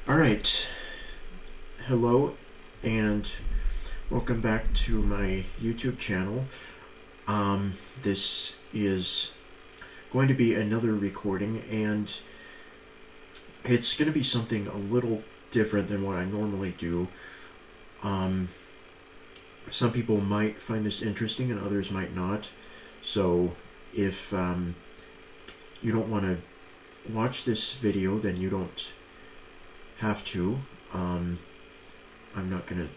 Alright, hello and welcome back to my YouTube channel. This is going to be another recording, and it's going to be something a little different than what I normally do. Some people might find this interesting and others might not, so if you don't want to watch this video, then you don't have to. I'm not going to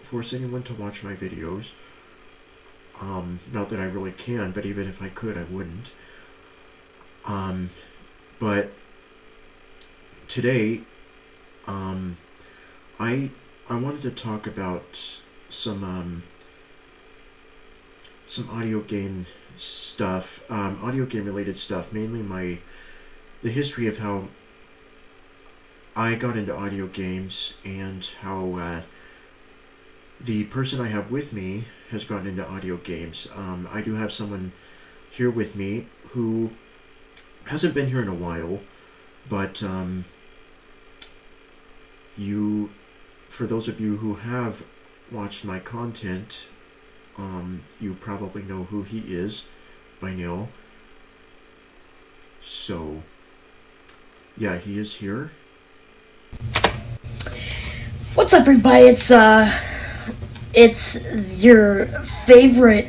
force anyone to watch my videos. Not that I really can, but even if I could, I wouldn't. But today, I wanted to talk about some audio game stuff, audio game related stuff, mainly the history of how I got into audio games and how the person I have with me has gotten into audio games. I do have someone here with me who hasn't been here in a while, but for those of you who have watched my content, you probably know who he is by now. So, yeah, he is here. What's up, everybody? It's your favorite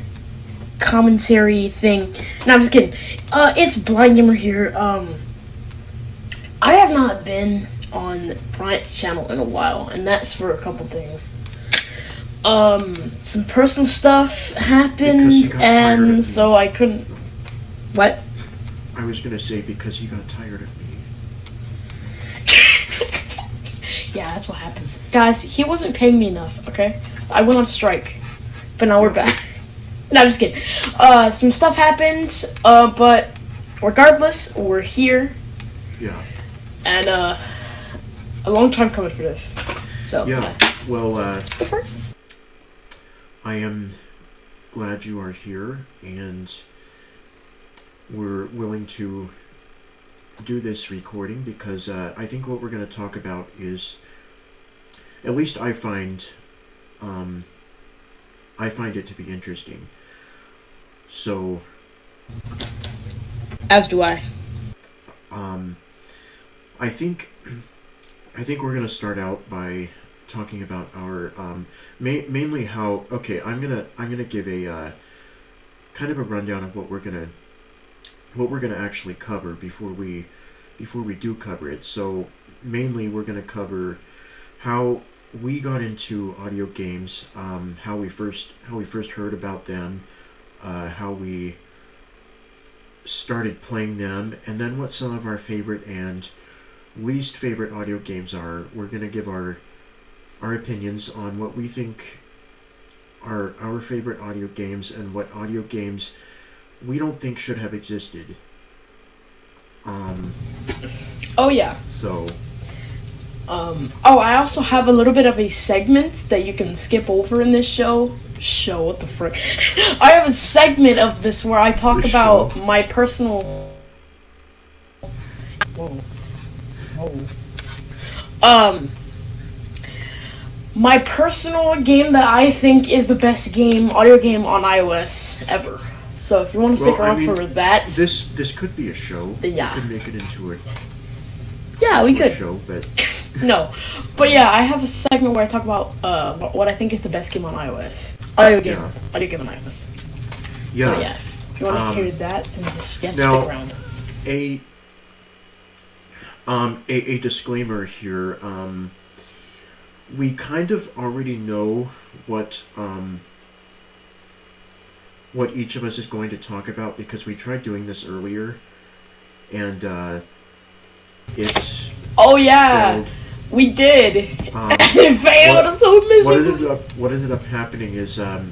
commentary thing. No, I'm just kidding. It's Blind Gamer here. I have not been on Bryant's channel in a while, and that's for a couple things. Some personal stuff happened, and so I couldn't... What? I was gonna say, because he got tired of me. Yeah, that's what happens. Guys, he wasn't paying me enough, okay? I went on strike, but now we're back. No, I'm just kidding. Some stuff happened, but regardless, we're here. Yeah. And, a long time coming for this. So, yeah. Well, I am glad you are here, and we're willing to do this recording because I think what we're going to talk about is, at least I find it to be interesting. So, as do I. I think we're going to start out by talking about our mainly how, okay, I'm gonna give a kind of a rundown of what we're gonna actually cover before we do cover it. So mainly we're gonna cover how we got into audio games, how we first heard about them, how we started playing them, and then what some of our favorite and least favorite audio games are. We're gonna give our opinions on what we think are our favorite audio games and what audio games we don't think should have existed. Oh yeah. So. I also have a little bit of a segment that you can skip over in this show. What the frick? I have a segment of this where I talk about my personal... Whoa. My personal game that I think is the best audio game on iOS ever. So if you want to stick around for that, this could be a show. Then yeah, we could make it into a we could show, but no. But yeah, I have a segment where I talk about what I think is the best game on iOS. Audio game on iOS. Yeah. So yeah, if you want to hear that, then just stick around. A disclaimer here. We kind of already know what each of us is going to talk about because we tried doing this earlier, and it's failed. We did. It failed. It's so miserable. What ended up happening is I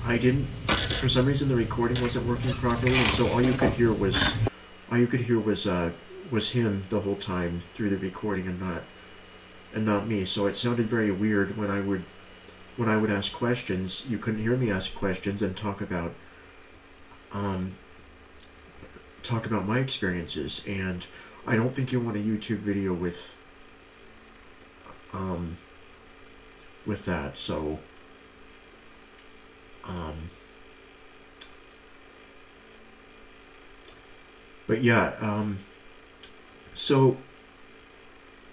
didn't. For some reason, the recording wasn't working properly, and so all you could hear was him the whole time through the recording, and not me. So it sounded very weird when I would ask questions. You couldn't hear me ask questions and talk about my experiences, and I don't think you want a YouTube video with that. So, but yeah, so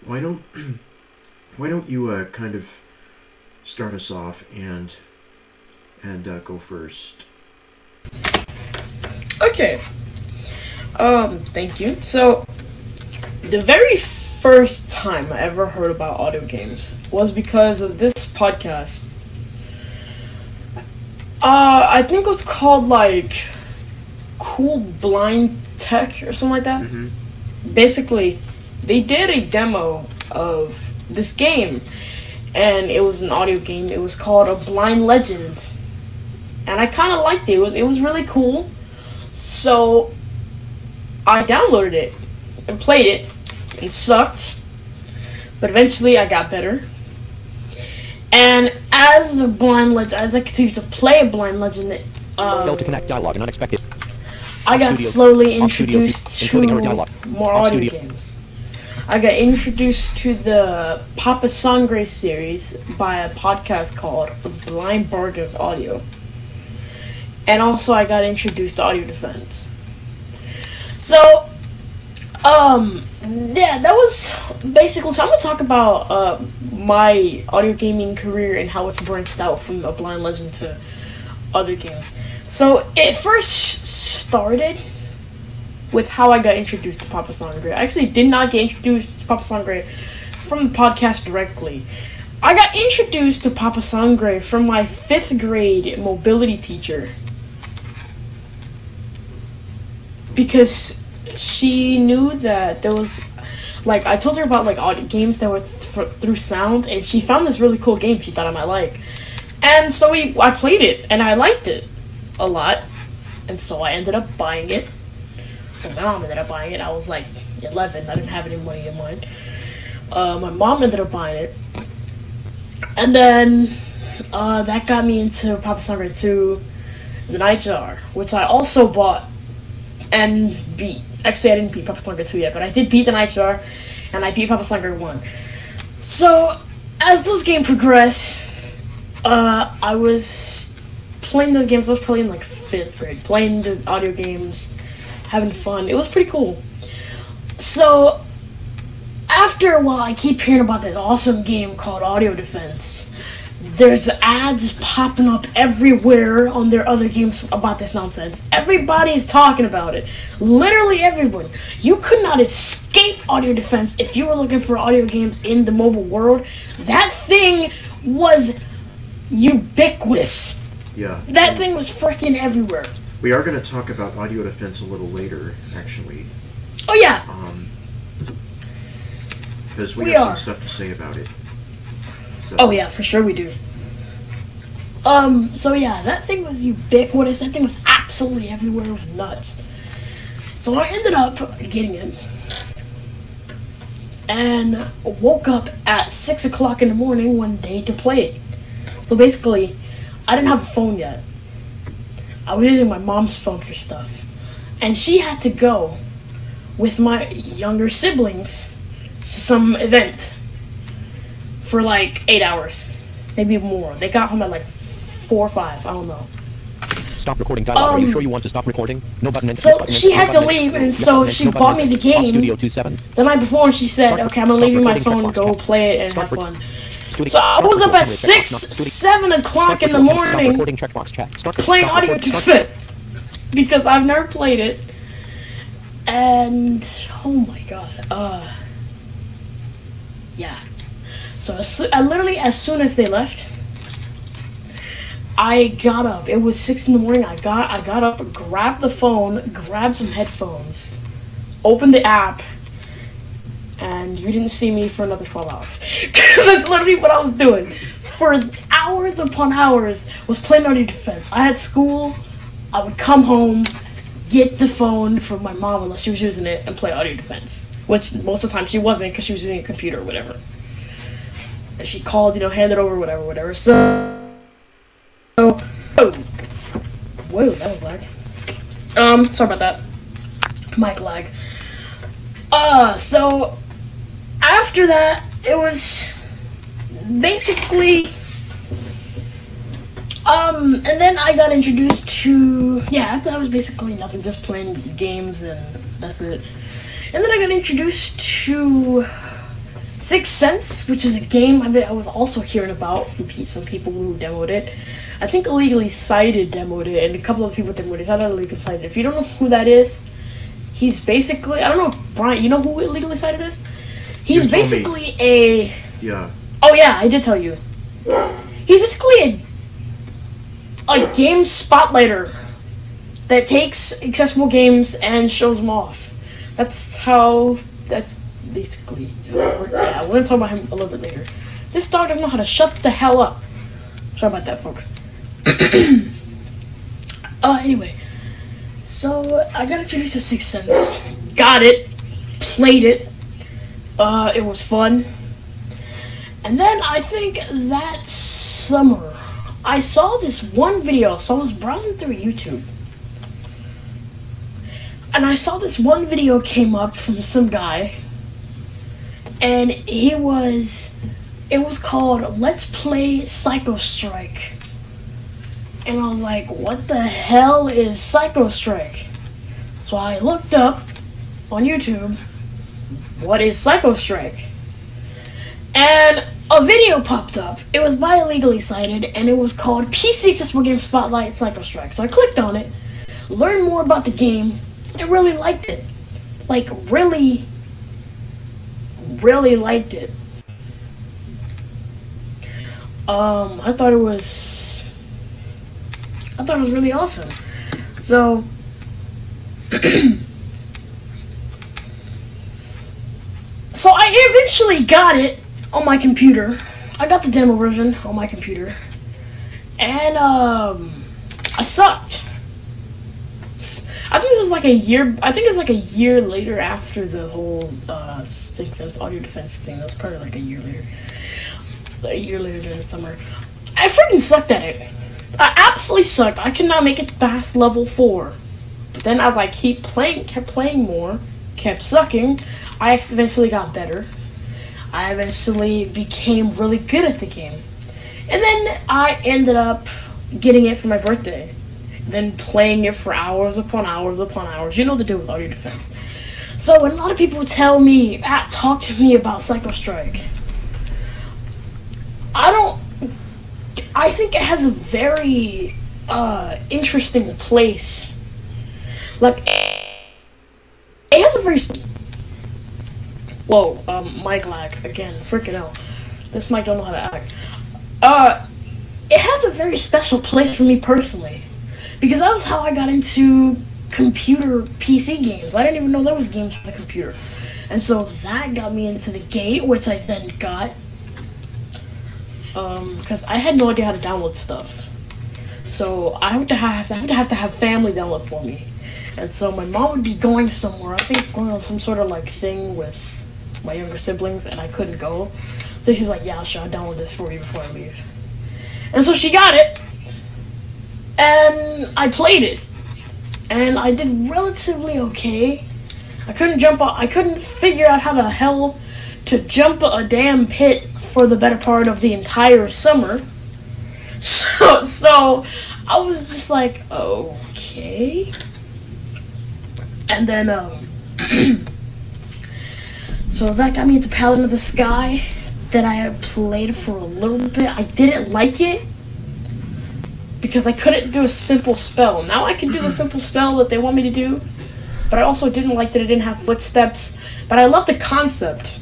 why don't you kind of start us off and go first? Okay. Thank you. So, the very first time I ever heard about audio games was because of this podcast. I think it was called, like, Cool Blind Tech or something like that. Mm-hmm. Basically, they did a demo of this game, and it was an audio game. It was called A Blind Legend, and I kind of liked it. It was really cool. So I downloaded it and played it and sucked, but eventually I got better. And as I continued to play A Blind Legend, failed to connect dialogue and unexpected. I got slowly introduced to more audio games. I got introduced to the Papa Sangre series by a podcast called Blind Burgers Audio. And also I got introduced to Audio Defense. So, yeah, that was basically, so I'm going to talk about my audio gaming career and how it's branched out from A Blind Legend to other games. So, it first started with how I got introduced to Papa Sangre. I actually did not get introduced to Papa Sangre from the podcast directly. I got introduced to Papa Sangre from my 5th grade mobility teacher, because she knew that there was, like, I told her about, like, audio games that were through sound, and she found this really cool game she thought I might like. And so I played it, and I liked it a lot, and so I ended up buying it. Well, my mom ended up buying it. I was, like, 11. I didn't have any money in mine. My mom ended up buying it. And then, that got me into Papa Sangre 2, The Nightjar, which I also bought and beat. Actually, I didn't beat Papa Sangre 2 yet, but I did beat The Nightjar, and I beat Papa Sangre 1. So, as those games progress, I was playing those games. I was probably in, like, 5th grade, playing the audio games, having fun. It was pretty cool. So, after a while, I keep hearing about this awesome game called Audio Defense. There's ads popping up everywhere on their other games about this nonsense. Everybody's talking about it. Literally everyone. You could not escape Audio Defense if you were looking for audio games in the mobile world. That thing was ubiquitous. Yeah. That thing was freaking everywhere. We are going to talk about Audio Defense a little later, actually. Oh, yeah. Because we have some stuff to say about it. So. Oh, yeah, for sure we do. So yeah, that thing was ubiquitous. That thing was absolutely everywhere. It was nuts. So I ended up getting it. And woke up at 6 o'clock in the morning one day to play it. So basically, I didn't have a phone yet. I was using my mom's phone for stuff. And she had to go with my younger siblings to some event for like 8 hours, maybe more. They got home at like 4 or 5, I don't know. Stop recording dialogue. Are you sure you want to stop recording? No button. So she had to leave, and so she bought me the game the night before, and she said, okay, I'm gonna leave you my phone, go play it and have fun. So I was up at 6, 7 o'clock in the morning playing Audio Defense because I've never played it. And oh my god, yeah. So literally as soon as they left, I got up. It was 6 in the morning. I got up, grabbed the phone, grabbed some headphones, opened the app, and you didn't see me for another 12 hours. That's literally what I was doing. For hours upon hours, was playing Audio Defense. I had school. I would come home, get the phone from my mom, unless she was using it, and play Audio Defense. Which, most of the time, she wasn't, because she was using a computer or whatever. And she called, hand it over, whatever. So, whoa, that was lag. Sorry about that. Mic lag. So after that, it was basically, and then I got introduced to, yeah, that was basically nothing, just playing games, and that's it. And then I got introduced to Sixth Sense, which is a game I was also hearing about from some people who demoed it. I think Illegally Cited demoed it, and a couple of people demoed it. I don't Illegally Cited. If you don't know who that is, he's basically, I don't know if Brian, you know who Illegally Cited is? He's basically a... Yeah. Oh yeah, I did tell you. He's basically a game spotlighter that takes accessible games and shows them off. That's basically, yeah, we're gonna talk about him a little bit later. This dog doesn't know how to shut the hell up. Sorry about that, folks. Anyway, so I got introduced to Sixth Sense, got it, played it, it was fun, and then I think that summer, I saw this one video, so I was browsing through YouTube, and I saw this one video came up from some guy, and it was called Let's Play Psycho Strike. And I was like, what the hell is Psycho Strike? So I looked up on YouTube, what is Psycho Strike? And a video popped up. It was by Illegally Cited, and it was called PC Accessible Game Spotlight Psycho Strike. So I clicked on it, learned more about the game, and really liked it. Like, really liked it. I thought it was really awesome. So so I eventually got it on my computer. I got the demo version on my computer, and I sucked. I think it was like a year. I think it was like a year later after the whole Sixth Sense audio defense thing. That was probably like a year later. A year later during the summer. I freaking sucked at it. I absolutely sucked. I could not make it past level 4. But then as I kept playing more, kept sucking, I eventually got better. I eventually became really good at the game. And then I ended up getting it for my birthday. Then playing it for hours upon hours upon hours. You know the deal with audio defense. So when a lot of people talk to me about Psycho Strike, I think it has a very interesting place. Like, it has a very whoa, mic lag again, freaking hell. This mic don't know how to act. It has a very special place for me personally, because that was how I got into computer PC games. I didn't even know there was games for the computer, and so that got me into the game, which I then got. Because I had no idea how to download stuff, so I would have to have family download for me, and so my mom would be going somewhere. I think going on some sort of like thing with my younger siblings, and I couldn't go, so she's like, "Yeah, sure, I'll download this for you before I leave." And so she got it, and I played it, and I did relatively okay. I couldn't figure out how the hell to jump a damn pit for the better part of the entire summer. So I was just like, okay. And then so that got me into Paladin of the Sky, that I played for a little bit. I didn't like it because I couldn't do a simple spell. Now I can do the simple spell that they want me to do, but I also didn't like that it didn't have footsteps. But I love the concept.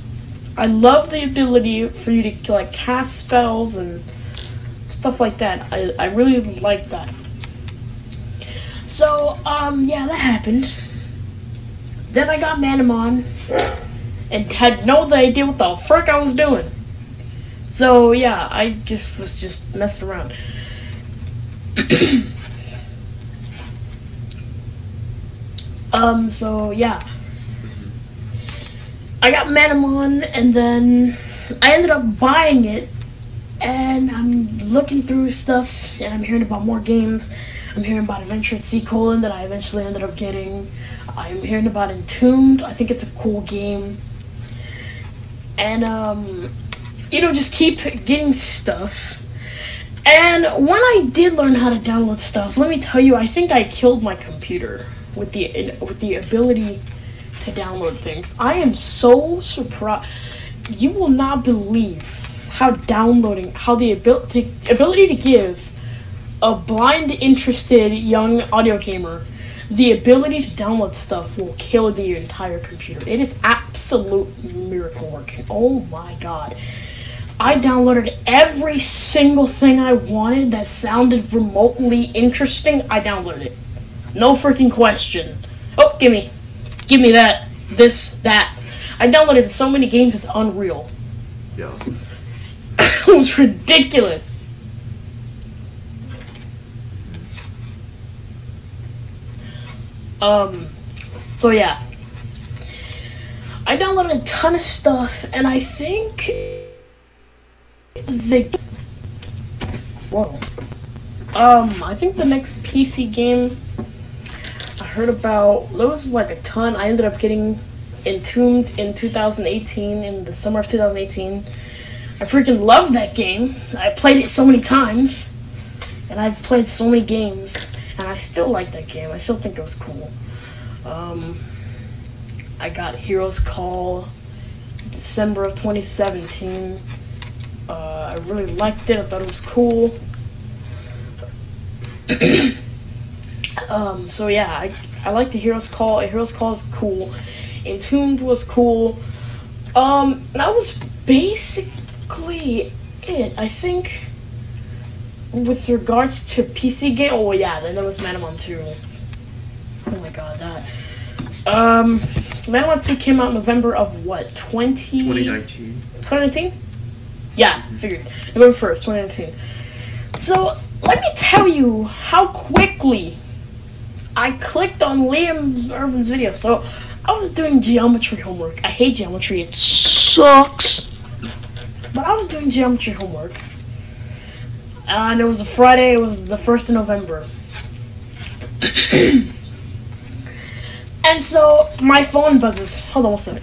I love the ability for you to like cast spells and stuff like that. I really like that. So yeah, that happened. Then I got Manamon and had no idea what the frick I was doing. So yeah, I was just messing around. So yeah, I got Manamon, and then I ended up buying it, and I'm looking through stuff, and I'm hearing about more games. I'm hearing about Adventure at Sea: that I eventually ended up getting. I'm hearing about Entombed. I think it's a cool game. And, just keep getting stuff. And when I did learn how to download stuff, let me tell you, I think I killed my computer with the ability to download things. I am so surprised. You will not believe how the ability to give a blind, interested young audio gamer the ability to download stuff will kill the entire computer. It is absolute miracle working. Oh my god. I downloaded every single thing I wanted that sounded remotely interesting. I downloaded it. No freaking question. Oh, give me that, this, that. I downloaded so many games, it's unreal. Yeah. It was ridiculous. So yeah. I downloaded a ton of stuff, and I think I think the next PC game I heard about, there was like a ton. I ended up getting Entombed in 2018, in the summer of 2018. I freaking loved that game. I played it so many times, and I've played so many games, and I still like that game. I still think it was cool. I got Heroes Call December of 2017. I really liked it. I thought it was cool. So yeah, I like the Heroes Call. Heroes Call is cool. Entombed was cool. And that was basically it. I think with regards to PC game. Oh yeah, then there was Manamon 2. Oh my god, that. Manamon 2 came out in November of what? 2019. 2019? Yeah, figured. November 1st, 2019. So, let me tell you how quickly I clicked on Liam Irvin's video. So, I was doing geometry homework. I hate geometry. It sucks. But I was doing geometry homework. And it was a Friday. It was the 1st of November. And so, my phone buzzes. Hold on one second.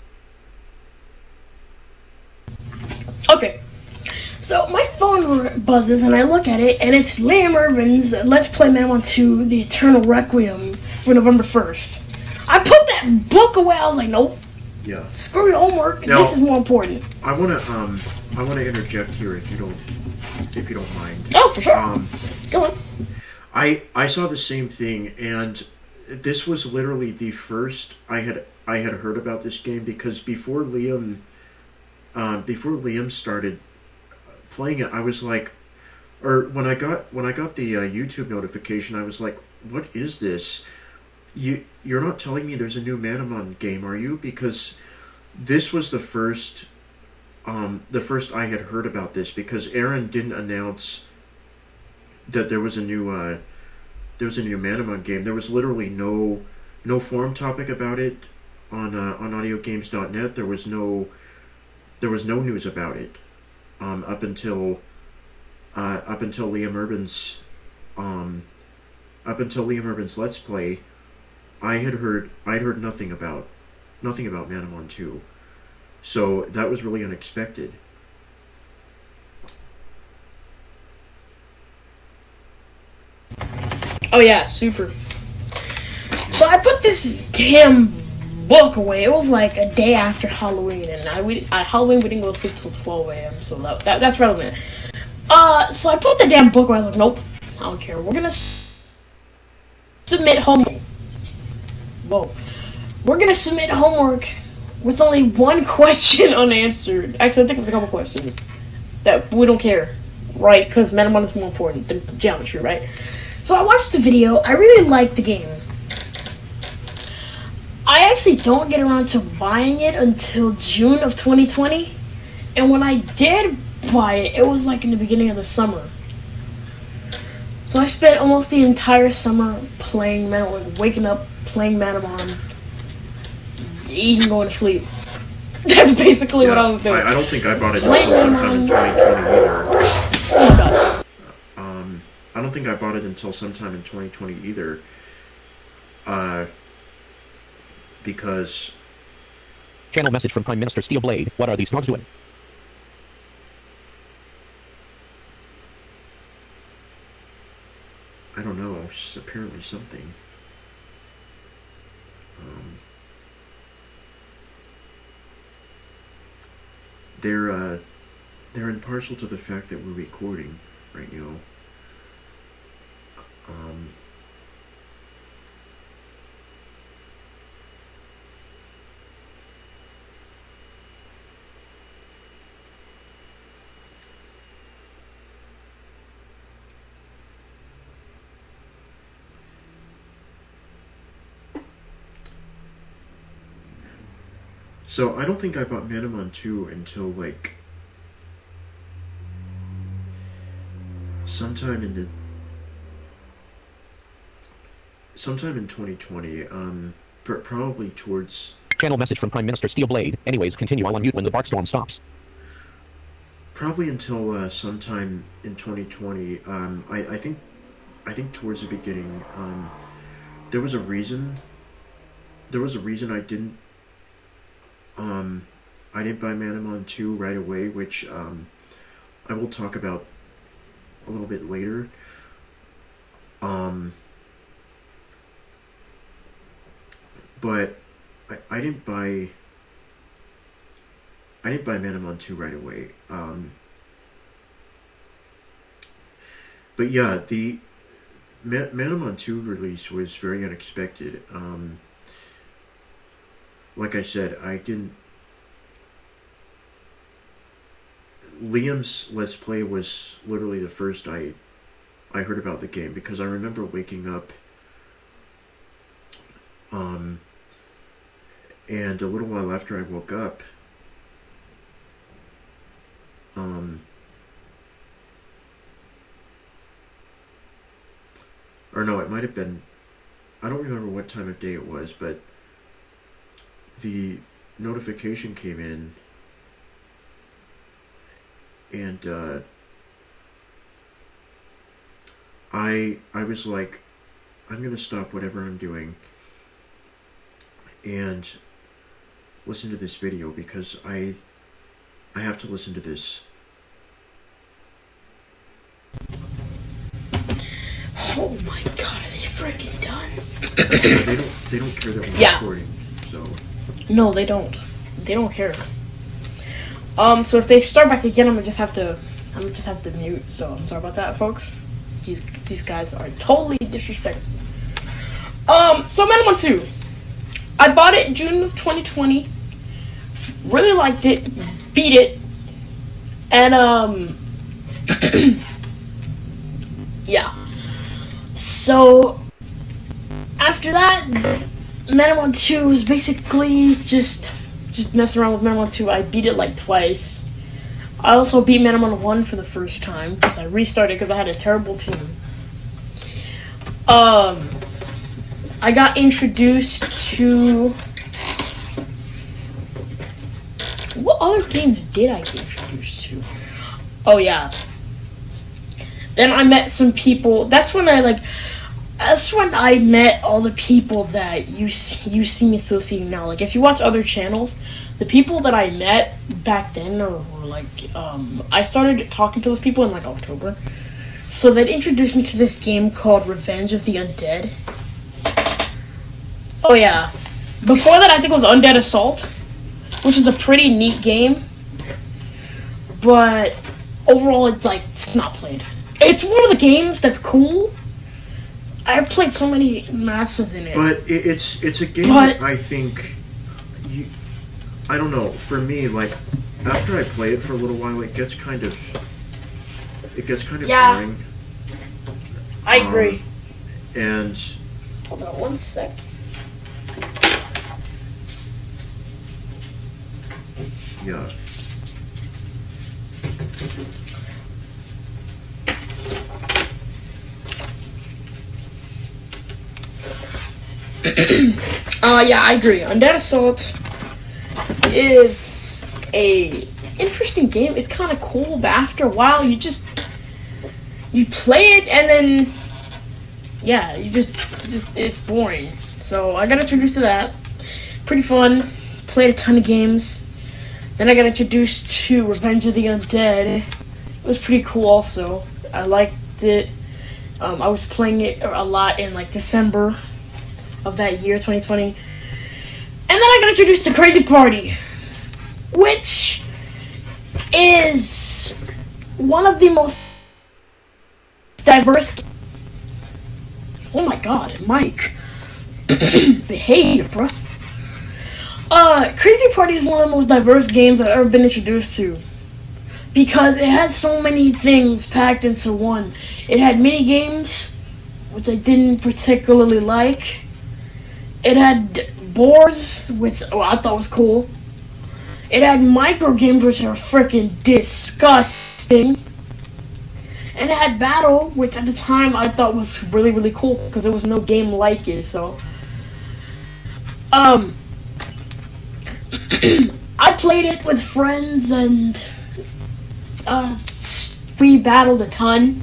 Okay. So, my phone buzzes, and I look at it, and it's Liam Irvin's Let's Play Manamon 2, The Eternal Requiem, for November 1st. I put that book away. I was like, nope. Yeah. Screw your homework. Now, this is more important. I wanna interject here if you don't mind. Oh, for sure. Go on. I saw the same thing, and this was literally the first I had heard about this game, because before Liam started playing it, I was like, or when I got the YouTube notification, I was like, what is this? You're not telling me there's a new Manamon game, are you? Because this was the first I had heard about this, because Aaron didn't announce that there was a new Manamon game. There was literally no forum topic about it on audiogames.net. There was no news about it up until Liam Irvin's Let's Play. I'd heard nothing about Manamon 2. So that was really unexpected. Oh yeah, super. So I put this damn book away. It was like a day after Halloween, and Halloween we didn't go to sleep till 12 a.m. So that's relevant. So I put the damn book away. I was like, nope, I don't care. We're gonna submit homework. Whoa, we're gonna submit homework with only one question unanswered. Actually, I think it's a couple questions that we don't care, right? Because Manamon is more important than geometry, right? So I watched the video. I really liked the game. I actually don't get around to buying it until June of 2020. And when I did buy it, it was like in the beginning of the summer. So I spent almost the entire summer playing Manamon, like waking up, playing Manamon, eating, going to sleep. That's basically what I was doing. I don't think I bought it until sometime in 2020 either. Oh my god. I don't think I bought it until sometime in 2020 either. because Channel message from Prime Minister Steel Blade. What are these dogs doing? I don't know. It's just apparently something. They're impartial to the fact that we're recording right now. So I don't think I bought Manamon 2 until like sometime in 2020. Probably towards. Channel message from Prime Minister Steel Blade. Anyways, continue. I'll unmute when the barkstorm stops. Probably until sometime in 2020. I think towards the beginning. There was a reason. I didn't buy Manamon 2 right away, which I will talk about a little bit later. But I didn't buy Manamon 2 right away. But yeah, the Manamon 2 release was very unexpected. Like I said, Liam's Let's Play was literally the first I heard about the game, because I remember waking up and a little while after I woke up, or no, it might have been, I don't remember what time of day it was, but the notification came in, and I was like, I'm gonna stop whatever I'm doing and listen to this video, because I have to listen to this. Oh my god, are they freaking done? they don't care that we're recording, so. No, they don't. They don't care. So if they start back again, I'm gonna just have to mute. So I'm sorry about that, folks. These guys are totally disrespectful. So Manamon 2. I bought it in June of 2020. Really liked it. Beat it. And yeah. So after that, Manamon 2 was basically just messing around with Manamon 2. I beat it like twice. I also beat Manamon 1 for the first time because I restarted because I had a terrible team. I got introduced to... What other games did I get introduced to? Oh yeah. Then I met some people. That's when I met all the people that you see me associating now. Like, if you watch other channels, the people that I met back then were like, I started talking to those people in like October. So they introduced me to this game called Revenge of the Undead. Oh yeah. Before that, I think it was Undead Assault, which is a pretty neat game. But overall, it's not played. It's one of the games that's cool. I've played so many matches in it. But it's a game that I think, I don't know, for me, like, after I play it for a little while, it gets kind of boring. I agree. And... Hold on one sec. Yeah. Yeah, I agree. Undead Assault is a interesting game. It's kind of cool, but after a while, you play it and then, yeah, it's boring. So I got introduced to that. Pretty fun. Played a ton of games. Then I got introduced to Revenge of the Undead. It was pretty cool also. I liked it. I was playing it a lot in like December of that year, 2020. And then I got introduced to Crazy Party, which is one of the most diverse... Oh my god, Mike. Behave, bro. Crazy Party is one of the most diverse games I've ever been introduced to, because it had so many things packed into one. It had mini games, which I didn't particularly like. It had boards, which I thought was cool. It had micro games, which are freaking disgusting. And it had battle, which at the time I thought was really, really cool, because there was no game like it, so... I played it with friends, and we battled a ton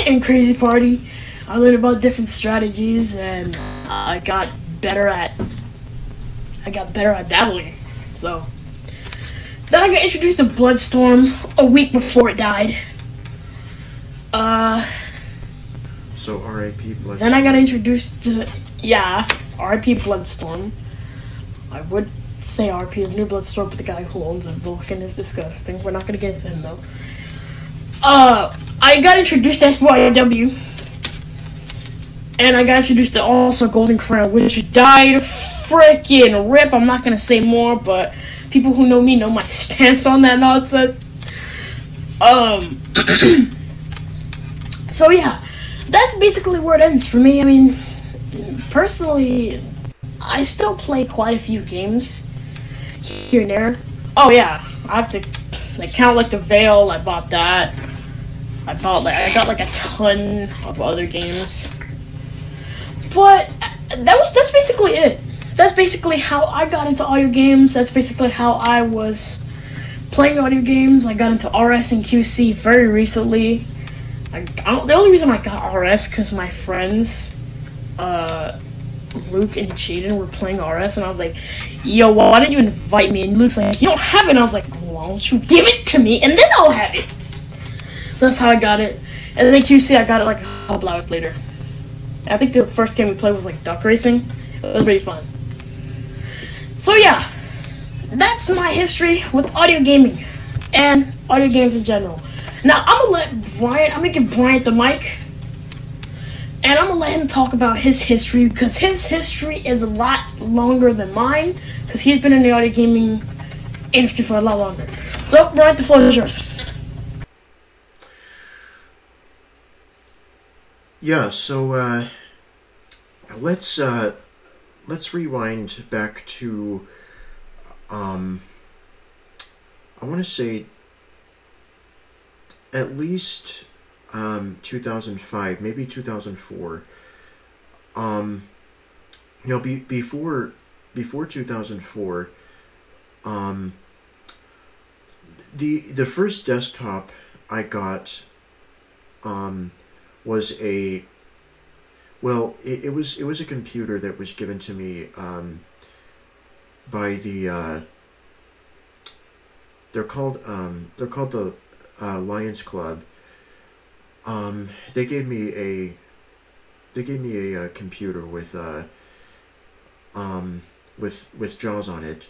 in Crazy Party. I learned about different strategies, and I got better at battling. So then I got introduced to Bloodstorm a week before it died. So R.I.P. Bloodstorm. Then I got introduced to R.I.P. Bloodstorm. I would say R.I.P. New Bloodstorm, but the guy who owns a Vulcan is disgusting. We're not gonna get into him though. I got introduced to SYW, and I got introduced to also Golden Crown, which died freaking rip. I'm not gonna say more, but people who know me know my stance on that nonsense. So yeah, that's basically where it ends for me. I mean, personally, I still play quite a few games here and there. Oh yeah, I have to count like the Veil. I bought that. I got like a ton of other games. But that's basically it. That's basically how I got into audio games. That's basically how I was playing audio games. I got into RS and QC very recently. The only reason I got RS because my friends, Luke and Jaden, were playing RS, and I was like, yo, why didn't you invite me? And Luke's like, you don't have it. And I was like, why don't you give it to me, and then I'll have it. So that's how I got it. And then QC, I got it like a couple hours later. I think the first game we played was like duck racing. It was really fun. So yeah, that's my history with audio gaming and audio games in general. Now I'm gonna give Bryant the mic, and I'm gonna let him talk about his history, because his history is a lot longer than mine, because he's been in the audio gaming industry for a lot longer. So Bryant, the floor is yours. Yeah, so let's rewind back to I want to say at least 2005, maybe 2004. Before 2004, the first desktop I got was it was a computer that was given to me by the they're called the Lions Club. They gave me a computer with JAWS on it.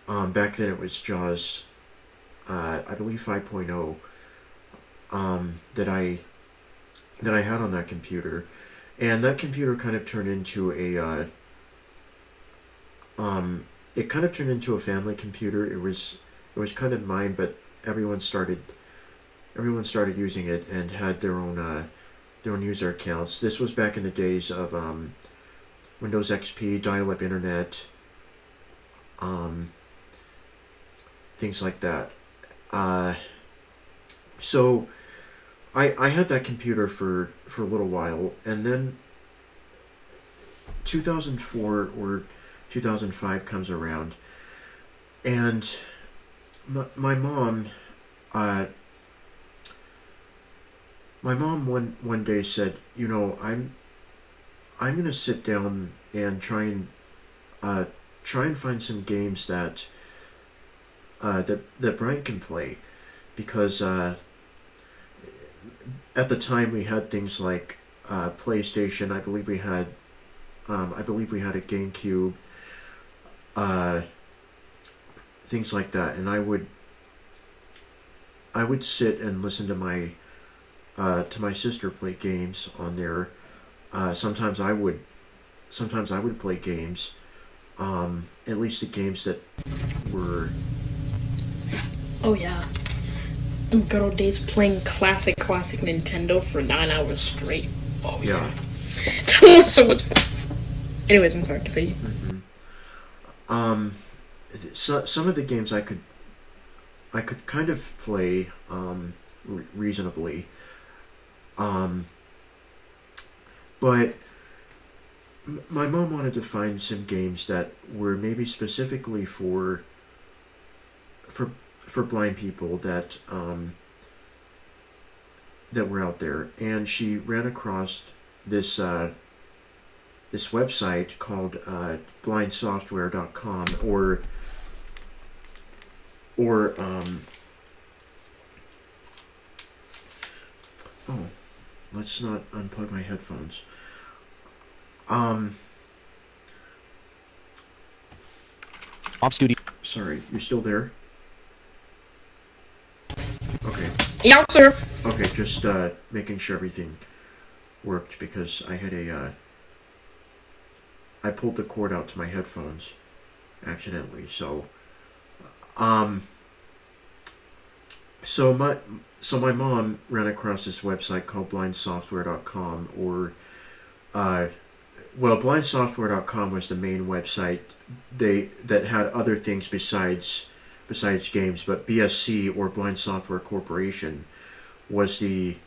Back then it was JAWS, I believe 5.0, that I had on that computer, and that computer kind of turned into a family computer. It was kind of mine, but everyone started using it and had their own user accounts. This was back in the days of Windows XP, dial-up internet, things like that. So I had that computer for a little while, and then 2004 or 2005 comes around, and my mom one day said, I'm gonna sit down and try and try and find some games that that Brian can play, because at the time we had things like PlayStation. I believe we had a GameCube, things like that, and I would sit and listen to my sister play games on there. Sometimes I would play games, at least the games that were. Oh yeah, the good old days playing classic Nintendo for 9 hours straight. Oh yeah, that was so much fun. Anyways, I'm sorry. Continue. So some of the games I could kind of play reasonably, but my mom wanted to find some games that were maybe specifically for blind people that that were out there, and she ran across this this website called blindsoftware.com, or oh, let's not unplug my headphones. Op Studio. Sorry, you're still there? Okay. Yeah, sir. Okay, just making sure everything worked, because I had I pulled the cord out to my headphones accidentally. So my mom ran across this website called blindsoftware.com, or blindsoftware.com was the main website that had other things besides games, but BSC, or Blind Software Corporation, was the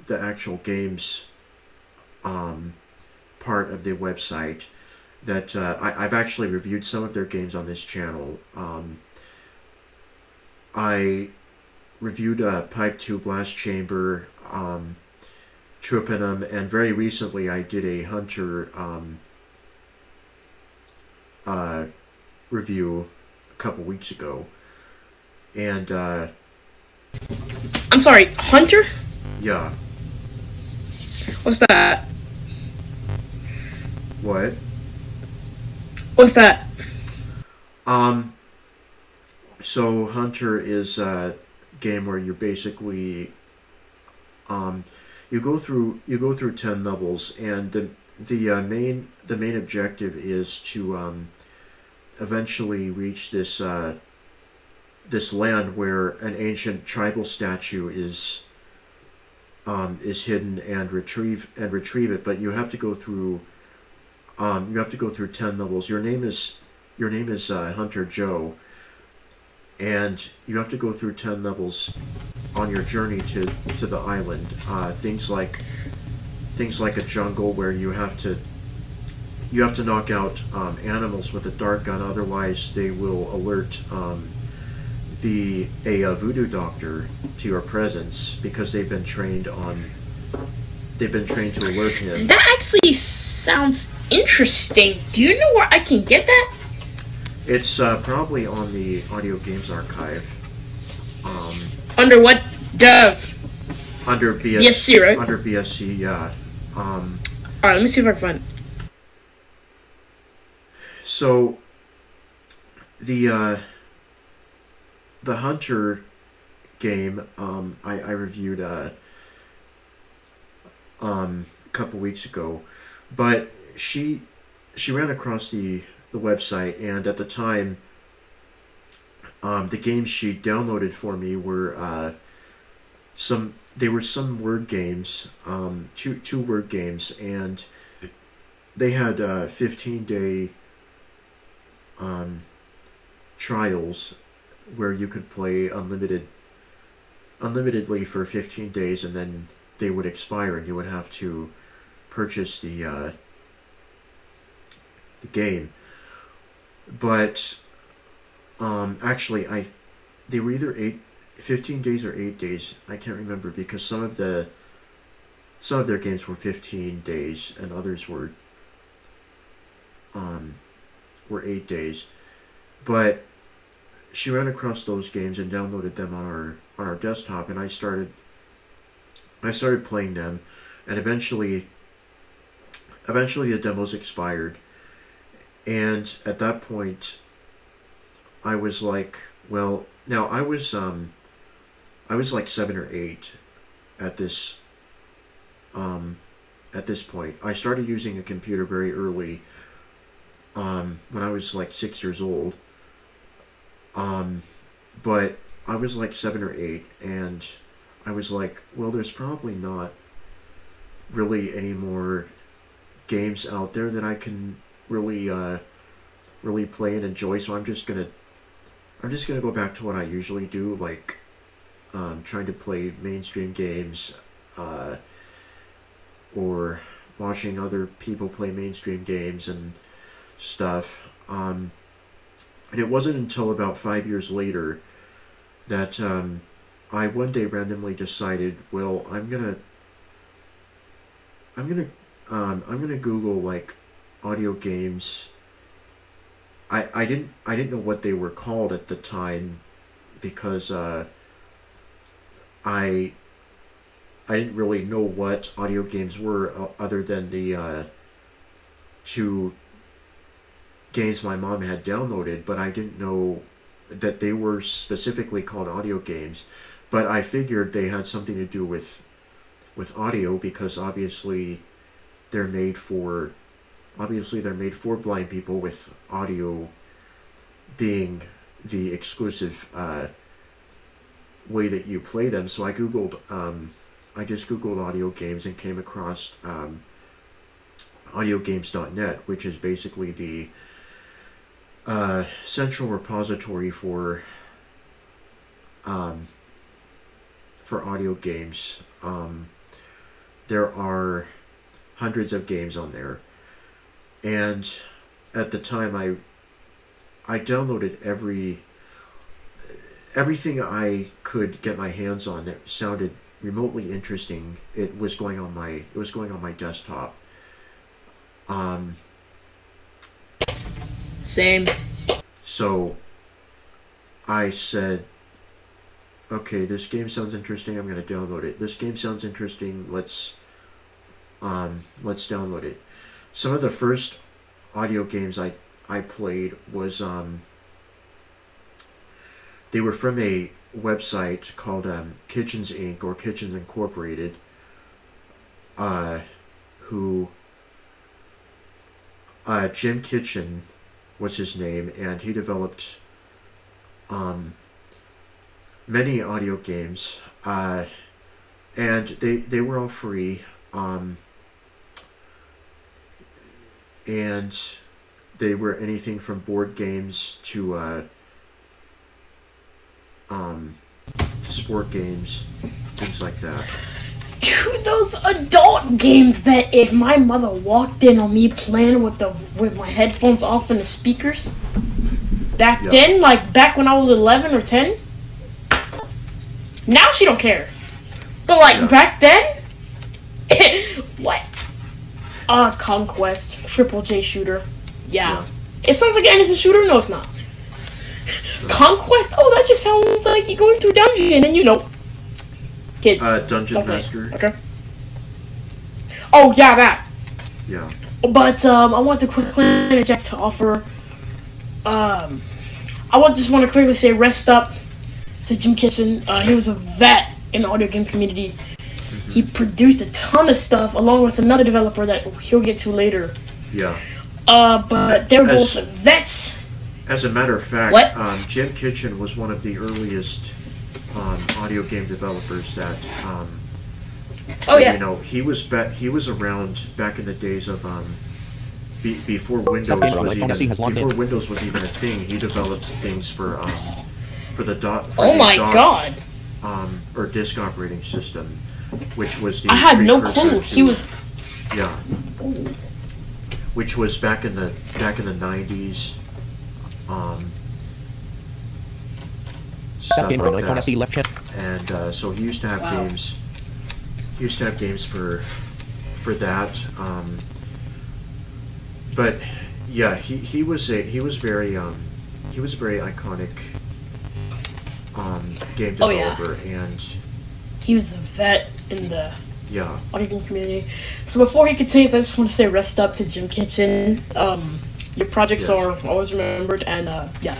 actual games part of the website that I've actually reviewed some of their games on this channel. I reviewed Pipe 2 Blast Chamber, Trupinum, and very recently I did a Hunter review a couple weeks ago. And I'm sorry, Hunter? Yeah. What's that? What? What's that? So Hunter is a game where you basically you go through 10 levels, and the main objective is to eventually reach this this land where an ancient tribal statue is hidden, and retrieve it. But you have to go through 10 levels. Your name is Hunter Joe, and you have to go through 10 levels on your journey to the island. Things like a jungle where you have to knock out animals with a dart gun, otherwise they will alert a voodoo doctor to your presence, because they've been trained to alert him. That actually sounds interesting. Do you know where I can get that? It's probably on the Audio Games Archive. Under what dev? Under BSC, right? Under BSC, yeah. Alright, let me see if I can find it. So the Hunter game, I reviewed a couple weeks ago, but she ran across the website, and at the time, the games she downloaded for me were some word games, two word games, and they had 15-day trials where you could play unlimitedly for 15 days, and then they would expire, and you would have to purchase the game. But actually, they were either 15 days or 8 days. I can't remember, because some of their games were 15 days, and others were or 8 days. But she ran across those games and downloaded them on our desktop, and I started playing them, and eventually the demos expired, and at that point I was like, well, now I was like 7 or 8 at this point. I started using a computer very early, when I was like 6 years old. But I was like 7 or 8, and I was like, well, there's probably not really any more games out there that I can really play and enjoy, so I'm just gonna go back to what I usually do, like trying to play mainstream games, or watching other people play mainstream games and stuff. And it wasn't until about 5 years later that I one day randomly decided, well, I'm gonna Google like audio games. I didn't know what they were called at the time, because I didn't really know what audio games were, other than the 2 games my mom had downloaded, but I didn't know that they were specifically called audio games. But I figured they had something to do with audio, because obviously they're made for blind people, with audio being the exclusive way that you play them. So I just googled audio games and came across audiogames.net, which is basically the central repository for audio games. There are hundreds of games on there, and at the time I downloaded everything I could get my hands on that sounded remotely interesting. It was going on my desktop. Same. So I said, okay, this game sounds interesting, I'm going to download it. This game sounds interesting, let's download it. Some of the first audio games I played was, they were from a website called Kitchens Inc. or Kitchens Incorporated, who Jim Kitchen was his name, and he developed many audio games, and they were all free, and they were anything from board games to sport games, things like that. Dude, those adult games that if my mother walked in on me playing with my headphones off and the speakers, back then, like back when I was 11 or 10, now she don't care. But like back then, what? Conquest, Triple J shooter. Yeah. It sounds like an innocent shooter. No, it's not. Conquest? Oh, that just sounds like you're going through a dungeon and kids. Dungeon Master. Okay. Oh, yeah, that. Yeah. But, I want to quickly interject to offer, I just want to quickly say rest up to Jim Kitchen. He was a vet in the audio game community. Mm-hmm. He produced a ton of stuff along with another developer that he'll get to later. Yeah. But they're both vets. As a matter of fact, Jim Kitchen was one of the earliest audio game developers that. You know, he was around back in the days of before Windows was even a thing. He developed things for the DOS. Or disk operating system, which was the. I had no clue. He was. Yeah. Ooh. Which was back in the 90s. Stuff like that. And so he used to have games. He used to have games for that. But yeah, he was he was a very iconic game Oh yeah, developer, and he was a vet in the yeah, audio game community. So before he continues, I just want to say rest up to Jim Kitchen. Your projects yes. are always remembered, and yeah,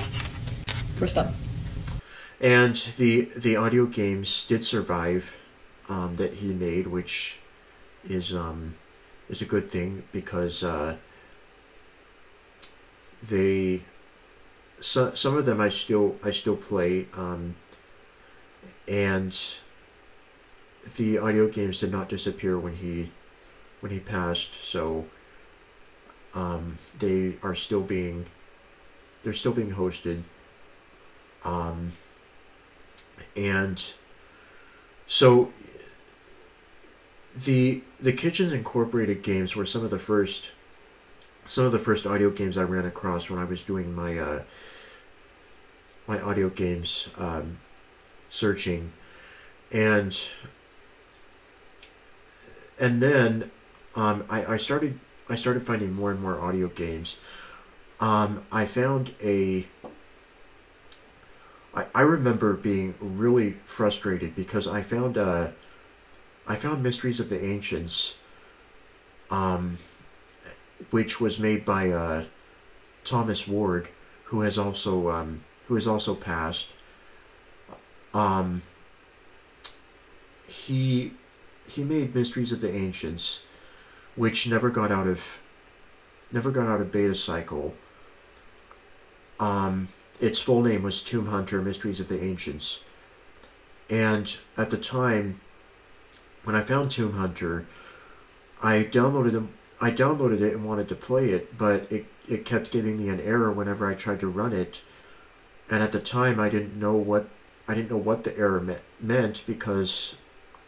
rest up. And the audio games did survive that he made, which is a good thing because they some of them I still play, and the audio games did not disappear when he passed. So they are still being hosted, and so the Kitchens Incorporated games were some of the first audio games I ran across when I was doing my my audio games searching, and then I started finding more and more audio games. I found I remember being really frustrated because I found Mysteries of the Ancients, which was made by Thomas Ward, who has also passed. He made Mysteries of the Ancients, which never got out of beta cycle. Its full name was Tomb Hunter: Mysteries of the Ancients, and at the time when I found Tomb Hunter, I downloaded it and wanted to play it, but it kept giving me an error whenever I tried to run it, and at the time I didn't know what the error meant because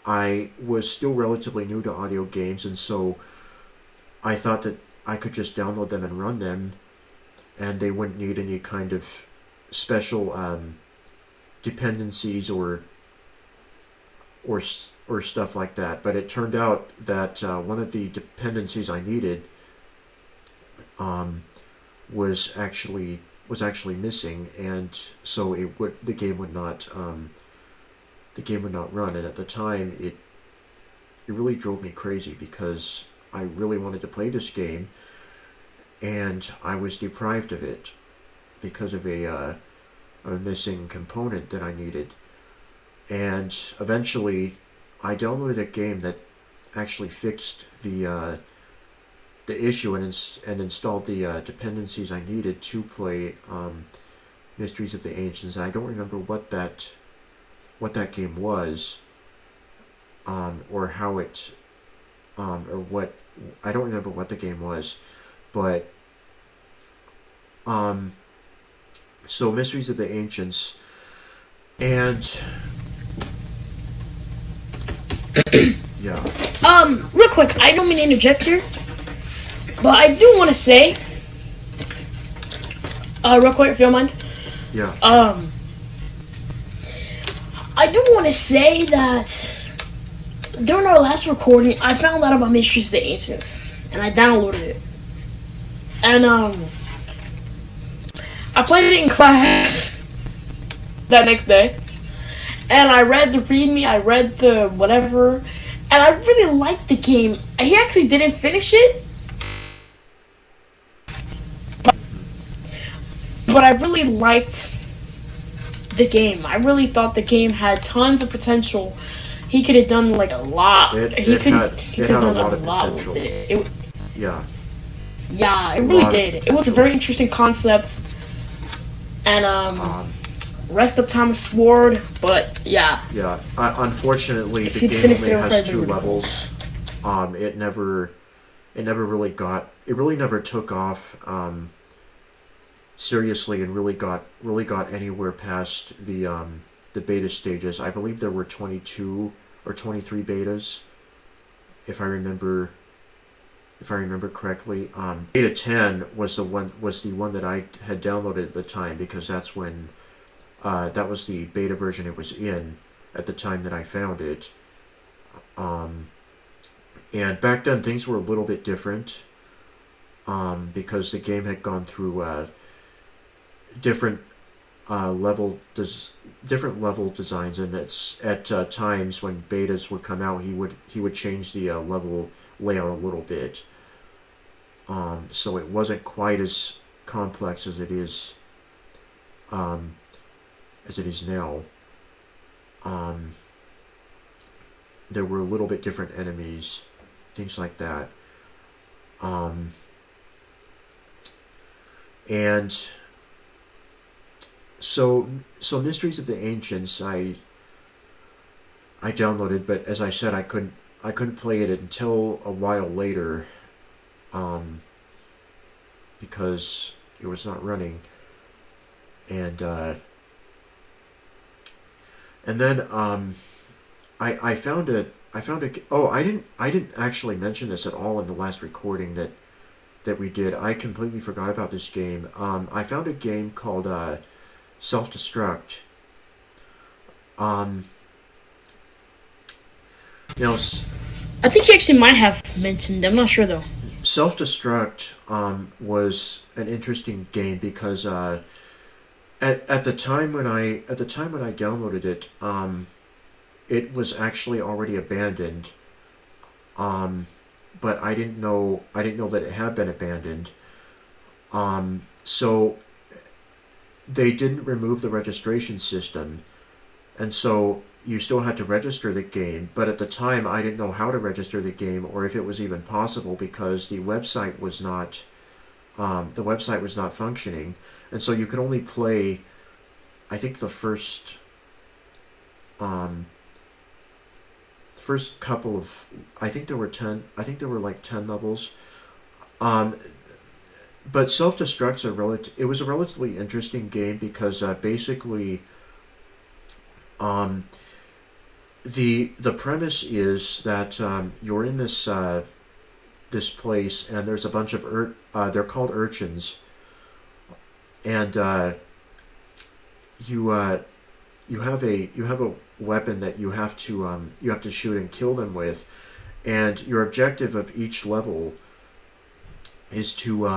I was still relatively new to audio games, and so I thought that I could just download them and run them, and they wouldn't need any kind of special dependencies or stuff like that. But it turned out that one of the dependencies I needed was actually missing, and so the game would not run. And at the time, it really drove me crazy because I really wanted to play this game, and I was deprived of it because of a missing component that I needed. And eventually, I downloaded a game that actually fixed the issue and installed the dependencies I needed to play Mysteries of the Ancients. And I don't remember what that game was, or how it, or what. I don't remember what the game was, but so Mysteries of the Ancients, and yeah. Real quick, I don't mean to interject here, but I do want to say, real quick, if you don't mind. Yeah. I do want to say that during our last recording, I found out about Mysteries of the Ancients, and I downloaded it. And, I played it in class that next day, and I read the README, I read the whatever, and I really liked the game. He actually didn't finish it, but I really liked the game. I really thought the game had tons of potential. He could have done like a lot. He could have done a lot with it. Yeah. Yeah, it really did. It was a very interesting concept. And rest up Thomas Ward, but yeah. Yeah. Unfortunately, the game only has 2 levels. It never really took off seriously and really got anywhere past the beta stages. I believe there were 22 or 23 betas, if I remember correctly. Beta 10 was the one that I had downloaded at the time, because that's when that was the beta version it was in at the time that I found it. And back then things were a little bit different. because the game had gone through different different level designs, and it's at times when betas would come out, he would change the level layout a little bit, so it wasn't quite as complex as it is now. There were a little bit different enemies, things like that. And so Mysteries of the Ancients I downloaded, but as I said, I couldn't play it until a while later, because it was not running, and then I found a oh, I didn't actually mention this at all in the last recording that we did. I completely forgot about this game. I found a game called Self-Destruct. Now, I think you actually might have mentioned. I'm not sure though. Self-Destruct was an interesting game because at the time when I downloaded it, it was actually already abandoned. But I didn't know that it had been abandoned. So they didn't remove the registration system, and so you still had to register the game. But at the time, I didn't know how to register the game or if it was even possible, because the website was not functioning, and so you could only play, I think, the first couple of, I think there were like 10 levels. But Self-Destruct's it was a relatively interesting game because basically the premise is that you're in this this place, and there's a bunch of they're called urchins, and you have a weapon that you have to shoot and kill them with, and your objective of each level is to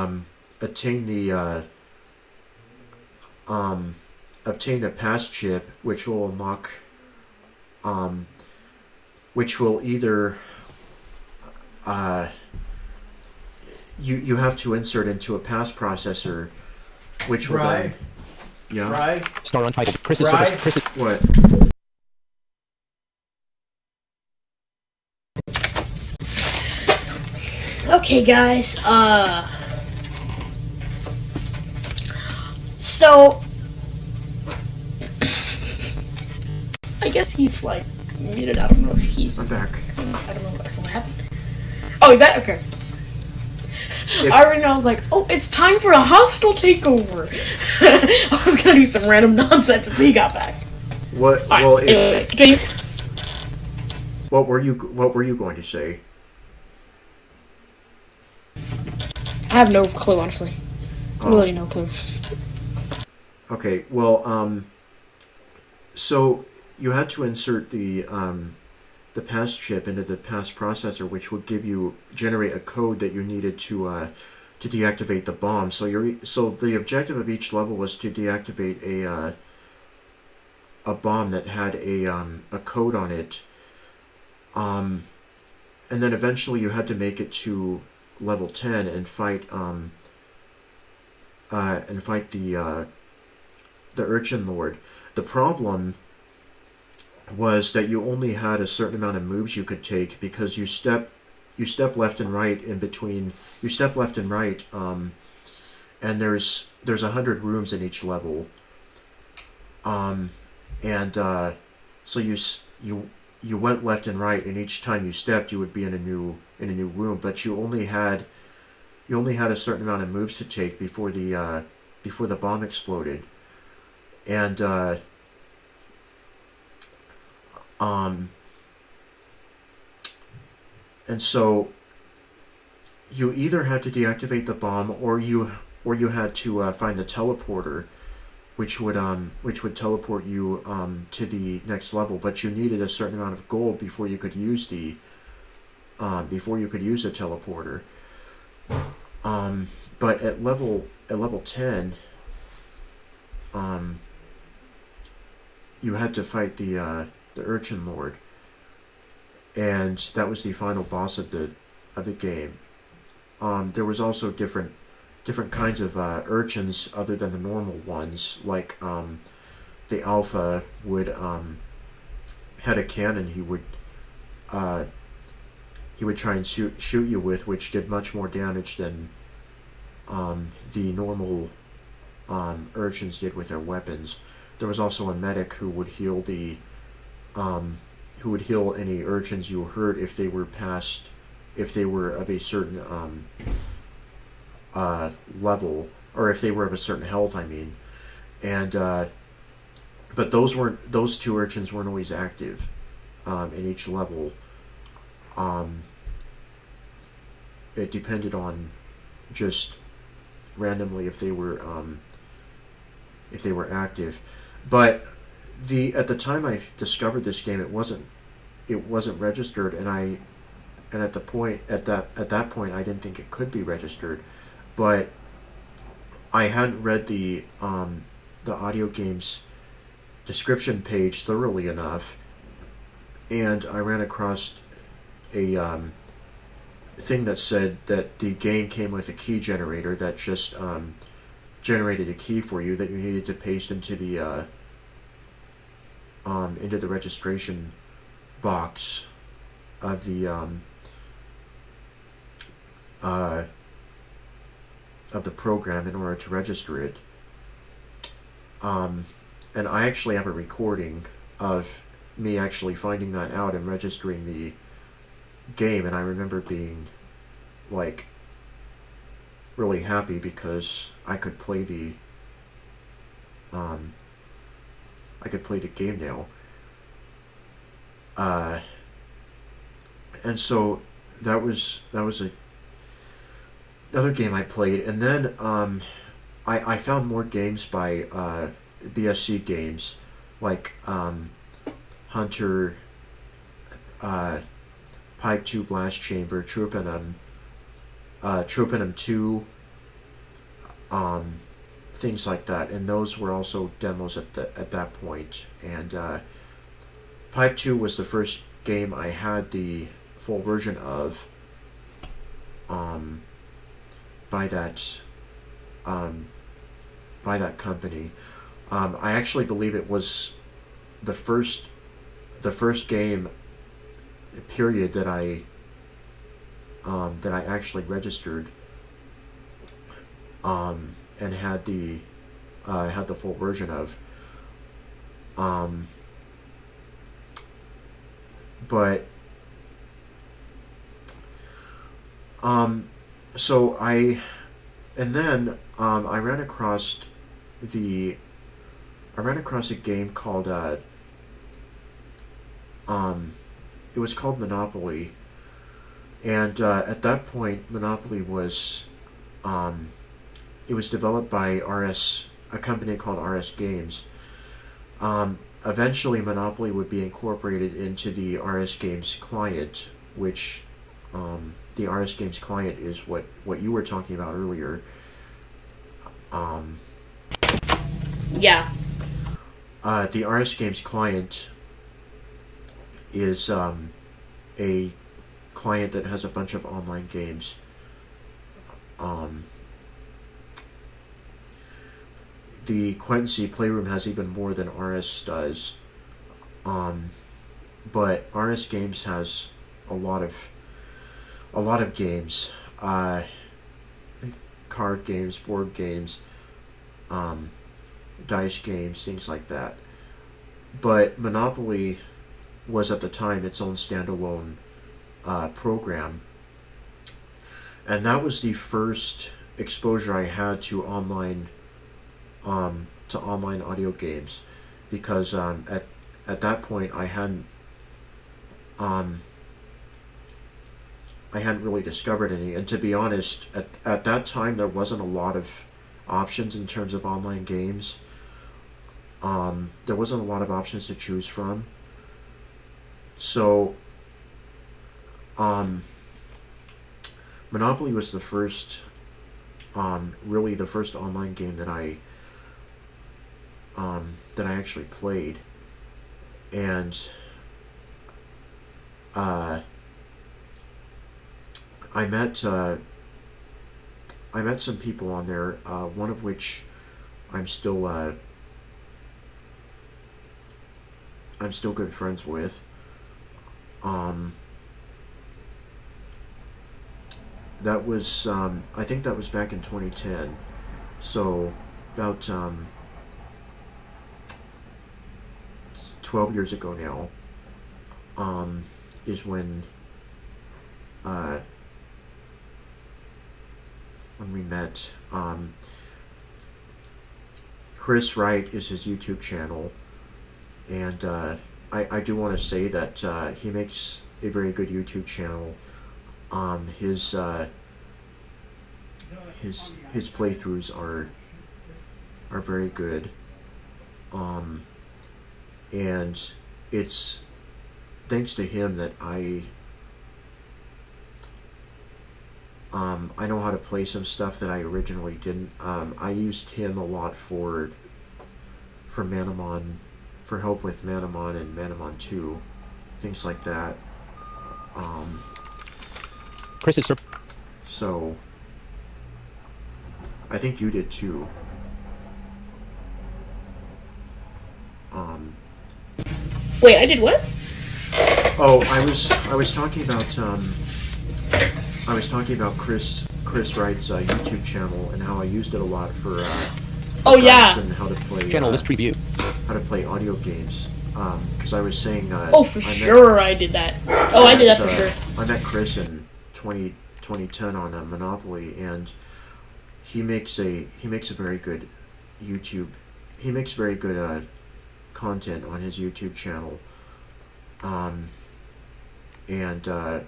attain a pass chip, which will unlock, which will either you have to insert into a pass processor, which will then, yeah. Right. Star untitled. Chris is Right. Chris is What? Okay, guys. So I guess he's like muted. I don't know if he's. I'm back. I don't know what happened. Oh, you bet. Okay. I already know. I was like, oh, it's time for a hostile takeover. I was gonna do some random nonsense until you got back. What? All right, Well, anyway, continue. what were you going to say? I have no clue, honestly. Really, no clue. Okay, well, so you had to insert the pass chip into the pass processor, which would generate a code that you needed to deactivate the bomb. So the objective of each level was to deactivate a bomb that had a code on it, and then eventually you had to make it to level 10 and fight the Urchin Lord. The problem was that you only had a certain amount of moves you could take, because you step left and right in between. You step left and right, and there's 100 rooms in each level. So you went left and right, and each time you stepped, you would be in a new room. But you only had a certain amount of moves to take before the bomb exploded, and so you either had to deactivate the bomb, or you had to find the teleporter, which would teleport you to the next level. But you needed a certain amount of gold before you could use the teleporter. But at level 10, you had to fight the Urchin Lord, and that was the final boss of the game. There was also different kinds of urchins other than the normal ones, like the alpha would had a cannon he would try and shoot you with, which did much more damage than the normal urchins did with their weapons. There was also a medic who would heal any urchins you hurt if they were of a certain level, or if they were of a certain health, I mean. And but those two urchins weren't always active in each level. It depended on just randomly if they were active. But at the time I discovered this game, it wasn't registered, and at that point I didn't think it could be registered. But I hadn't read the audio game's description page thoroughly enough, and I ran across a thing that said that the game came with a key generator that just generated a key for you that you needed to paste into the registration box of the program in order to register it. And I actually have a recording of me actually finding that out and registering the game, and I remember being like really happy because I could play the game now. And so that was another game I played, and then I found more games by BSC Games, like Hunter, Pipe 2 Blast Chamber, Troopinum 2, things like that, and those were also demos at that point. And Pipe 2 was the first game I had the full version of by that company. I actually believe it was the first game period that I actually registered and had the full version of. So I ran across a game called it was called Monopoly, and at that point Monopoly was it was developed by a company called RS Games. Eventually Monopoly would be incorporated into the RS Games client, which the RS Games client is what you were talking about earlier. Yeah. The RS Games client is a client that has a bunch of online games. The Quentin C Playroom has even more than RS does. But RS Games has a lot of games, card games, board games, dice games, things like that. But Monopoly was at the time its own standalone program, and that was the first exposure I had to online audio games, because at that point I hadn't really discovered any, and to be honest, at that time there wasn't a lot of options in terms of online games. There wasn't a lot of options to choose from. So Monopoly was the first really the first online game that I actually played, and I met some people on there. One of which I'm still good friends with. That was I think that was back in 2010, so about 12 years ago now. Is when we met. Chris Wright is his YouTube channel, and I do want to say that he makes a very good YouTube channel. His playthroughs are very good, and it's thanks to him that I know how to play some stuff that I originally didn't. I used him a lot for Manamon, for help with Manamon and Manamon 2, things like that. Chris is so I think you did too. Wait, I did what? Oh, I was talking about Chris Wright's YouTube channel and how I used it a lot for Oh yeah. and how to play channel list preview. how to play audio games. Because I was saying Oh, for sure I did that. Oh, I did that for sure. I met Chris in 2010 on Monopoly, and he makes a very good YouTube. He makes very good content on his YouTube channel, and a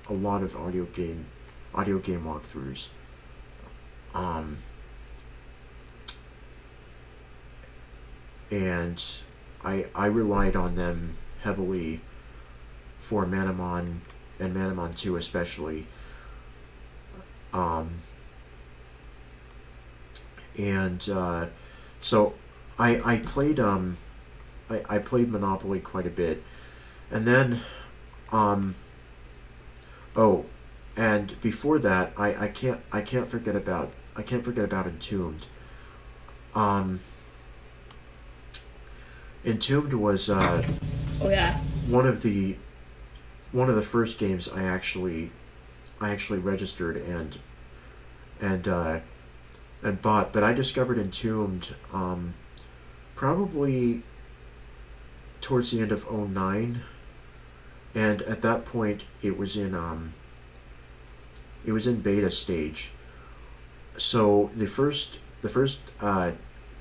lot of audio game walkthroughs. And I relied on them heavily for Manamon and Manamon 2 especially. So I played I played Monopoly quite a bit, and then oh, and before that I can't forget about Entombed. Entombed was Oh yeah. one of the first games I actually registered and bought, but I discovered Entombed probably towards the end of 2009, and at that point it was in beta stage. So the first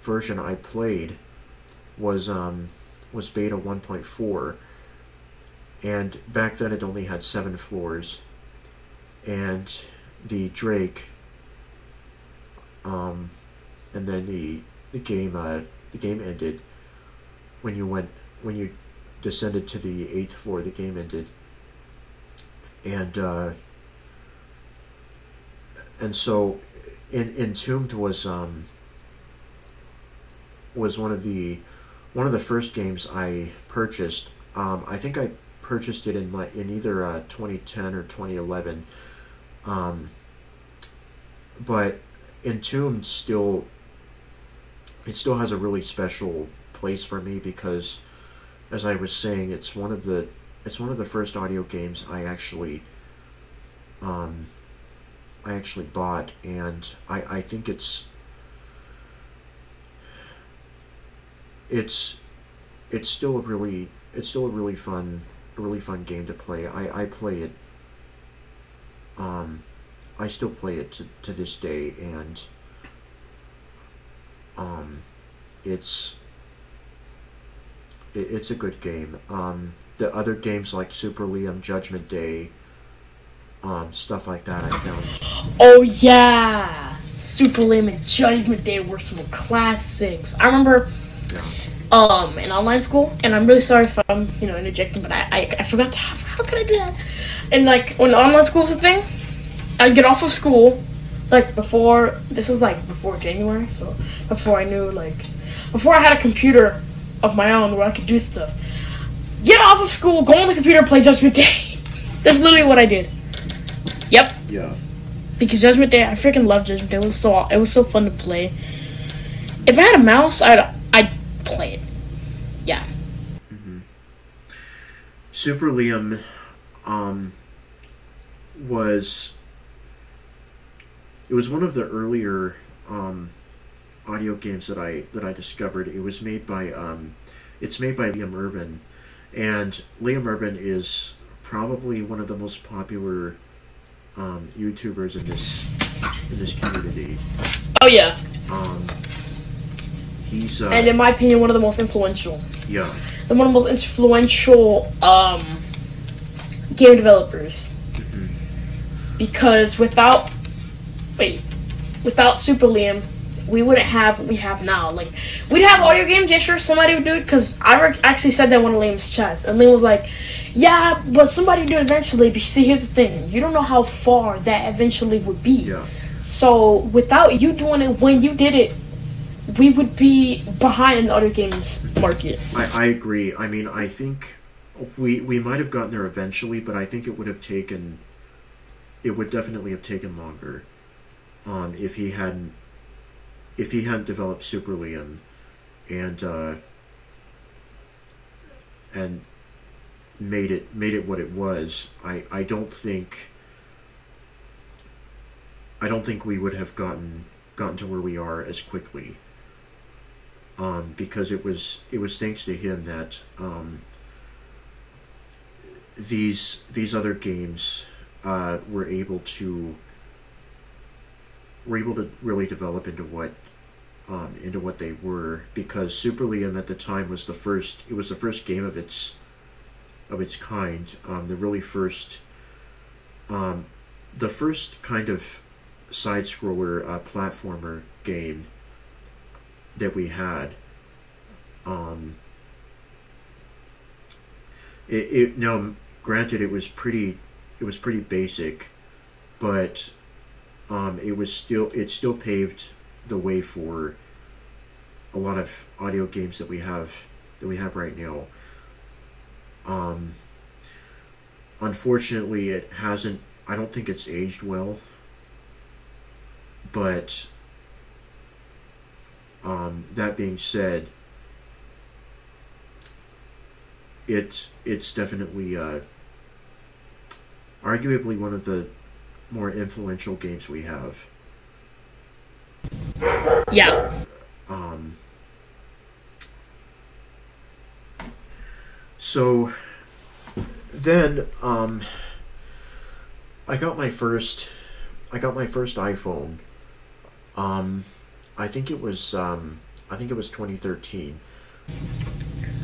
version I played was beta 1.4, and back then it only had 7 floors, and the Drake, and then the game ended when you descended to the 8th floor. The game ended, and so Entombed was one of the first games I purchased. I think I purchased it in either 2010 or 2011. But Entombed still has a really special place for me because, as I was saying, it's one of the first audio games I actually bought, and I think it's still a really fun game to play. I play it. I still play it to this day, and it's a good game. The other games like Super Liam, Judgment Day, stuff like that, I found. Oh yeah, Super Liam and Judgment Day were some classics. I remember. Yeah. In online school, and I'm really sorry if I'm, interjecting, but I forgot how could I do that? And like when online school was a thing, I'd get off of school, like before. This was like before January, so before I knew before I had a computer of my own where I could do stuff. Get off of school, go on the computer, play Judgment Day. That's literally what I did. Yep. Yeah. Because Judgment Day, I freaking love Judgment Day. It was so fun to play. If I had a mouse, I'd play it. Yeah. Super Liam was one of the earlier audio games that I discovered. It was made by Liam Urban, and Liam Urban is probably one of the most popular YouTubers in this community. Oh yeah. He's and in my opinion, one of the most influential. Yeah. One of the most influential game developers. Because without Super Liam, we wouldn't have what we have now. Like, we'd have audio games, yeah, sure, somebody would do it, because I actually said that in one of Liam's chats, and Liam was like, yeah, but somebody would do it eventually, but see, here's the thing, you don't know how far that eventually would be. Yeah. So, without you doing it when you did it, we would be behind in the audio games market. I agree. I mean, I think we might have gotten there eventually, but I think it would definitely have taken longer if he hadn't developed Super Liam and made it what it was. I don't think we would have gotten to where we are as quickly. Because it was thanks to him that these other games were able to really develop into what they were, because Super Liam at the time was the first game of its kind, the first kind of side-scroller platformer game that we had. Now, granted, it was pretty basic, but it still paved the way for a lot of audio games that we have right now. Unfortunately, it hasn't. I don't think it's aged well. But that being said, it's definitely arguably one of the more influential games we have. Yeah. So then I got my first iPhone. I think it was 2013.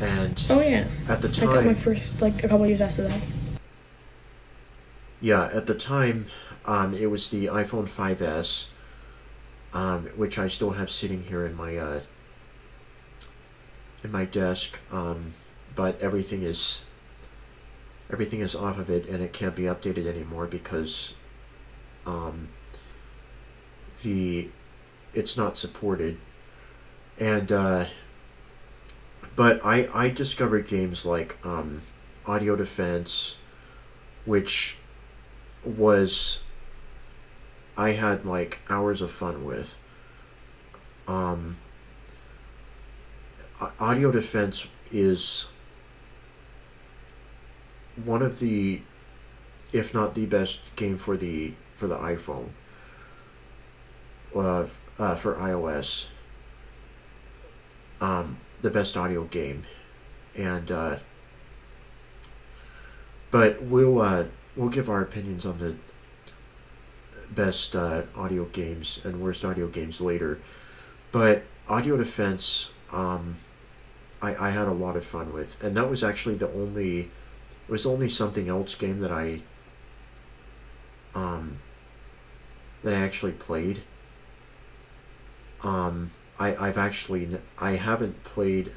And oh yeah. At the time, I got my first a couple years after that. Yeah, at the time, it was the iPhone 5S, which I still have sitting here in my desk. But everything is off of it, and it can't be updated anymore because it's not supported. And but I discovered games like Audio Defense, which I had hours of fun with. Audio Defense is one of the, if not the best game for the iPhone, for iOS. The best audio game, and but we'll give our opinions on the best audio games and worst audio games later. But Audio Defense, I had a lot of fun with, and that was actually the only Something Else game that I actually played. I haven't played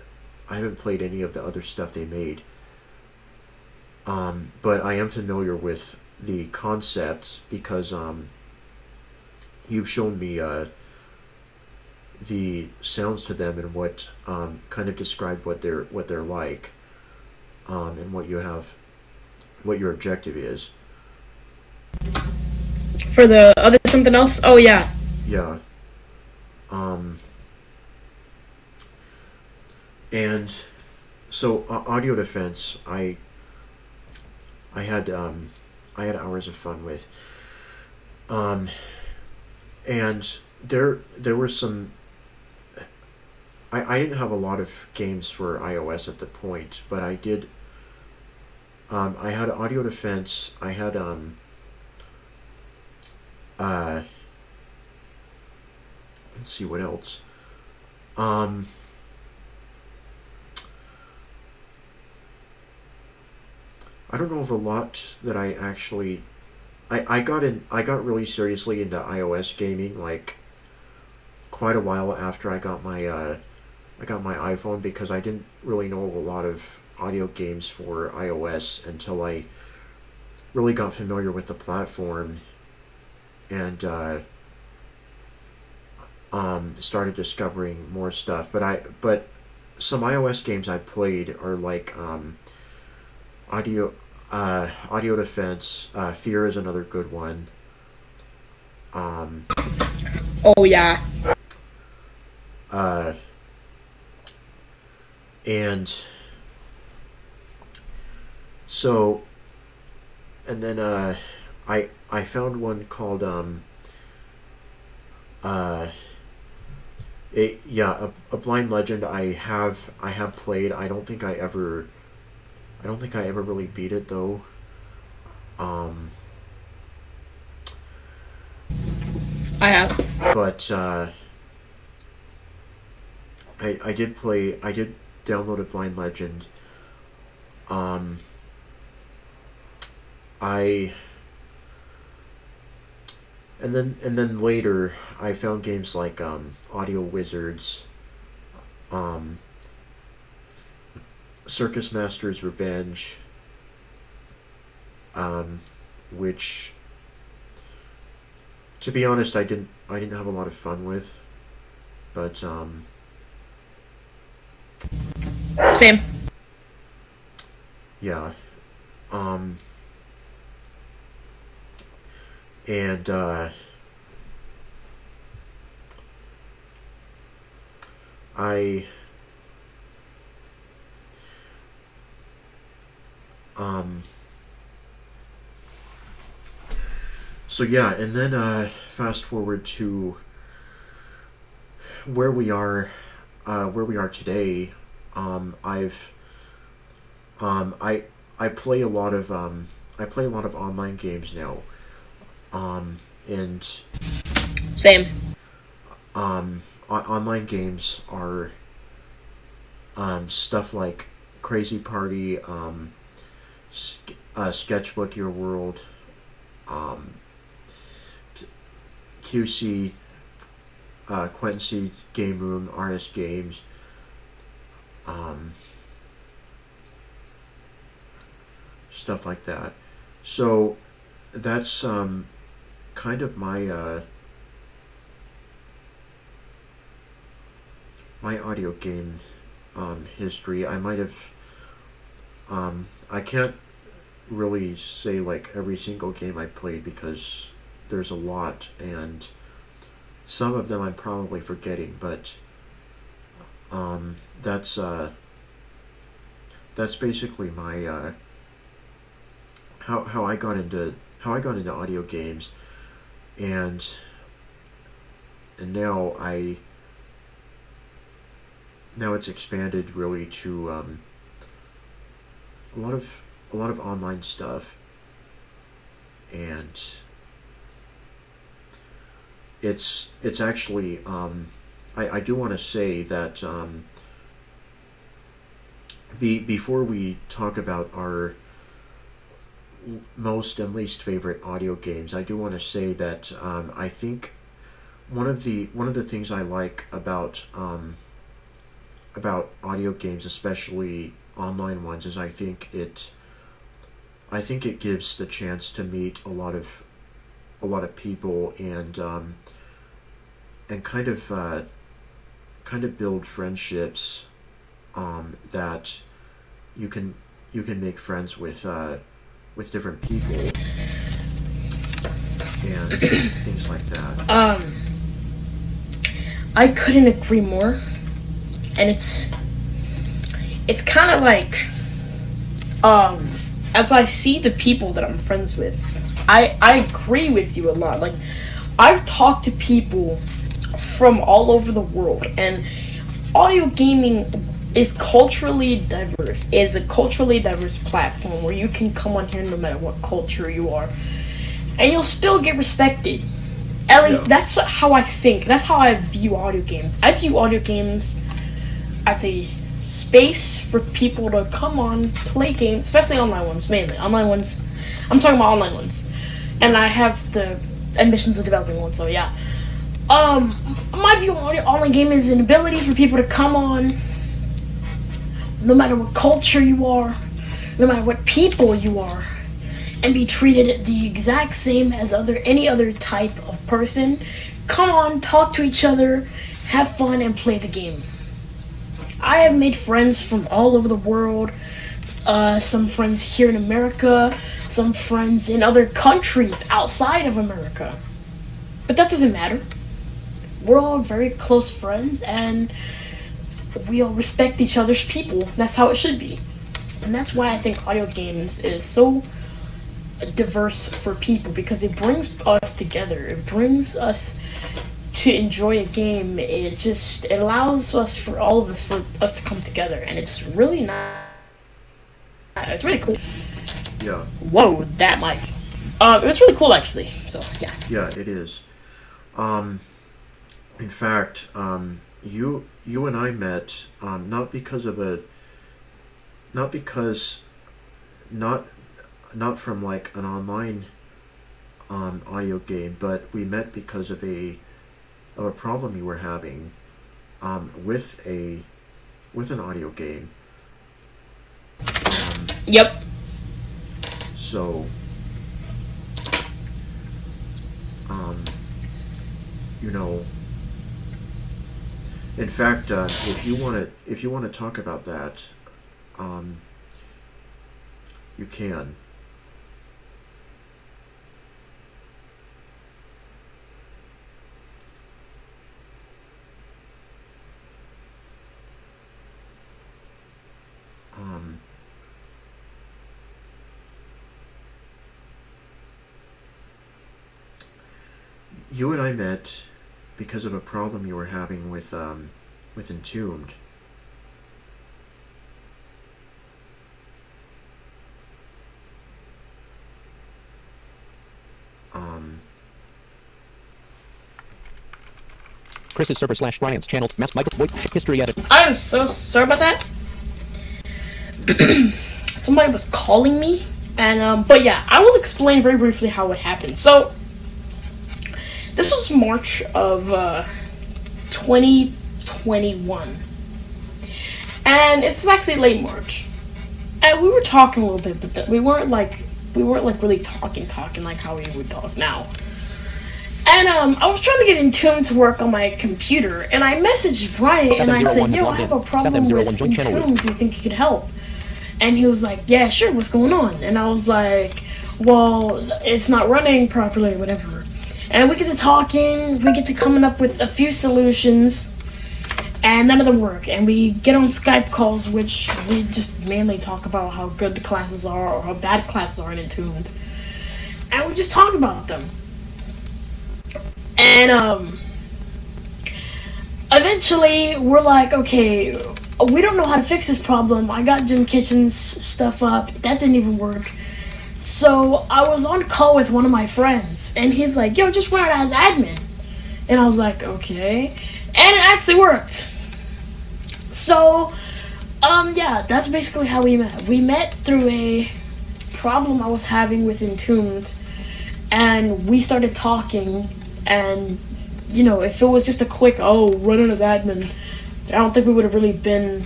any of the other stuff they made. But I am familiar with the concept because you've shown me the sounds to them and what kind of describe what they're like, and what your objective is. For the other something else? Oh, yeah. Yeah. And so audio defense, I had hours of fun with. And there were some. I didn't have a lot of games for iOS at the point, but I did. I had audio defense. I had let's see what else. I don't know of a lot that I actually. I got really seriously into iOS gaming like quite a while after I got my iPhone, because I didn't really know a lot of audio games for iOS until I really got familiar with the platform and started discovering more stuff. But some iOS games I played are like audio defense. Fear is another good one. Oh, yeah. And so, and then I found one called a Blind Legend. I have played. I don't think I ever really beat it though. I have. But I did download a Blind Legend. And then later I found games like Audio Wizards, Circus Master's Revenge, which, to be honest, I didn't have a lot of fun with, but Same. yeah, and so yeah, and then fast forward to where we are today. I play a lot of online games now, and Same. Online games are stuff like Crazy Party, Sketchbook Your World, QC, Quincy's Game Room, RS Games, stuff like that. So that's kind of my my audio game history. I might have I can't really say like every single game I played because there's a lot, and some of them I'm probably forgetting, but that's basically my how I got into audio games, and now it's expanded really to a lot of online stuff, and it's actually I do want to say that before we talk about our most and least favorite audio games, I do want to say that I think one of the things I like about audio games, especially online ones, is I think it gives the chance to meet a lot of a lot of people and kind of build friendships that you can make friends with different people and things like that. I couldn't agree more. And it's kind of like, as I see the people that I'm friends with, I agree with you a lot. Like, I've talked to people from all over the world, and audio gaming is culturally diverse. It's a culturally diverse platform where you can come on here no matter what culture you are, and you'll still get respected. At least that's how I think. That's how I view audio games. I view audio games as a space for people to come on, play games, especially online ones, mainly. Online ones. I'm talking about online ones. And I have the ambitions of developing one, so yeah. My view on online gaming is an ability for people to come on, no matter what culture you are, no matter what people you are, and be treated the exact same as any other type of person. Come on, talk to each other, have fun, and play the game. I have made friends from all over the world. Some friends here in America, some friends in other countries outside of America. But that doesn't matter. We're all very close friends, and we all respect each other's people. That's how it should be. And that's why I think audio games is so diverse for people, because it brings us together. It brings us to enjoy a game. It allows us, for us to come together, and it's really not. It's really cool. Yeah. Whoa, that mic. It was really cool, actually. So yeah. Yeah, it is. In fact, you and I met not from like an online audio game, but we met because of a problem you were having with an audio game. Yep. So, in fact, if you want to talk about that, you can. You and I met because of a problem you were having with Entombed. Chris's server / Brian's channel. Mass Michael Voice history edit. I'm so sorry about that. Somebody was calling me, and but yeah, I will explain very briefly how it happened. So this was March of 2021, and it's actually late March, and we were talking a little bit, but we weren't like really talking like how we would talk now. And I was trying to get Entombed to work on my computer, and I messaged Brian and I said, "Yo, I have a problem with Entombed. Do you think you could help?" And he was like, "Yeah, sure. What's going on?" And I was like, "Well, it's not running properly, whatever." And we get to talking, we get to coming up with a few solutions, and none of them work. And we get on Skype calls, which we just mainly talk about how good the classes are or how bad classes are in Entombed. And we just talk about them. And eventually we're like, okay, we don't know how to fix this problem. I got Jim Kitchen's stuff up. That didn't even work. So I was on call with one of my friends, and he's like, yo, just run it as admin. And I was like, okay. And it actually worked. So, yeah, that's basically how we met. We met through a problem I was having with Entombed, and we started talking, and, you know, if it was just a quick, run it as admin, I don't think we would have really been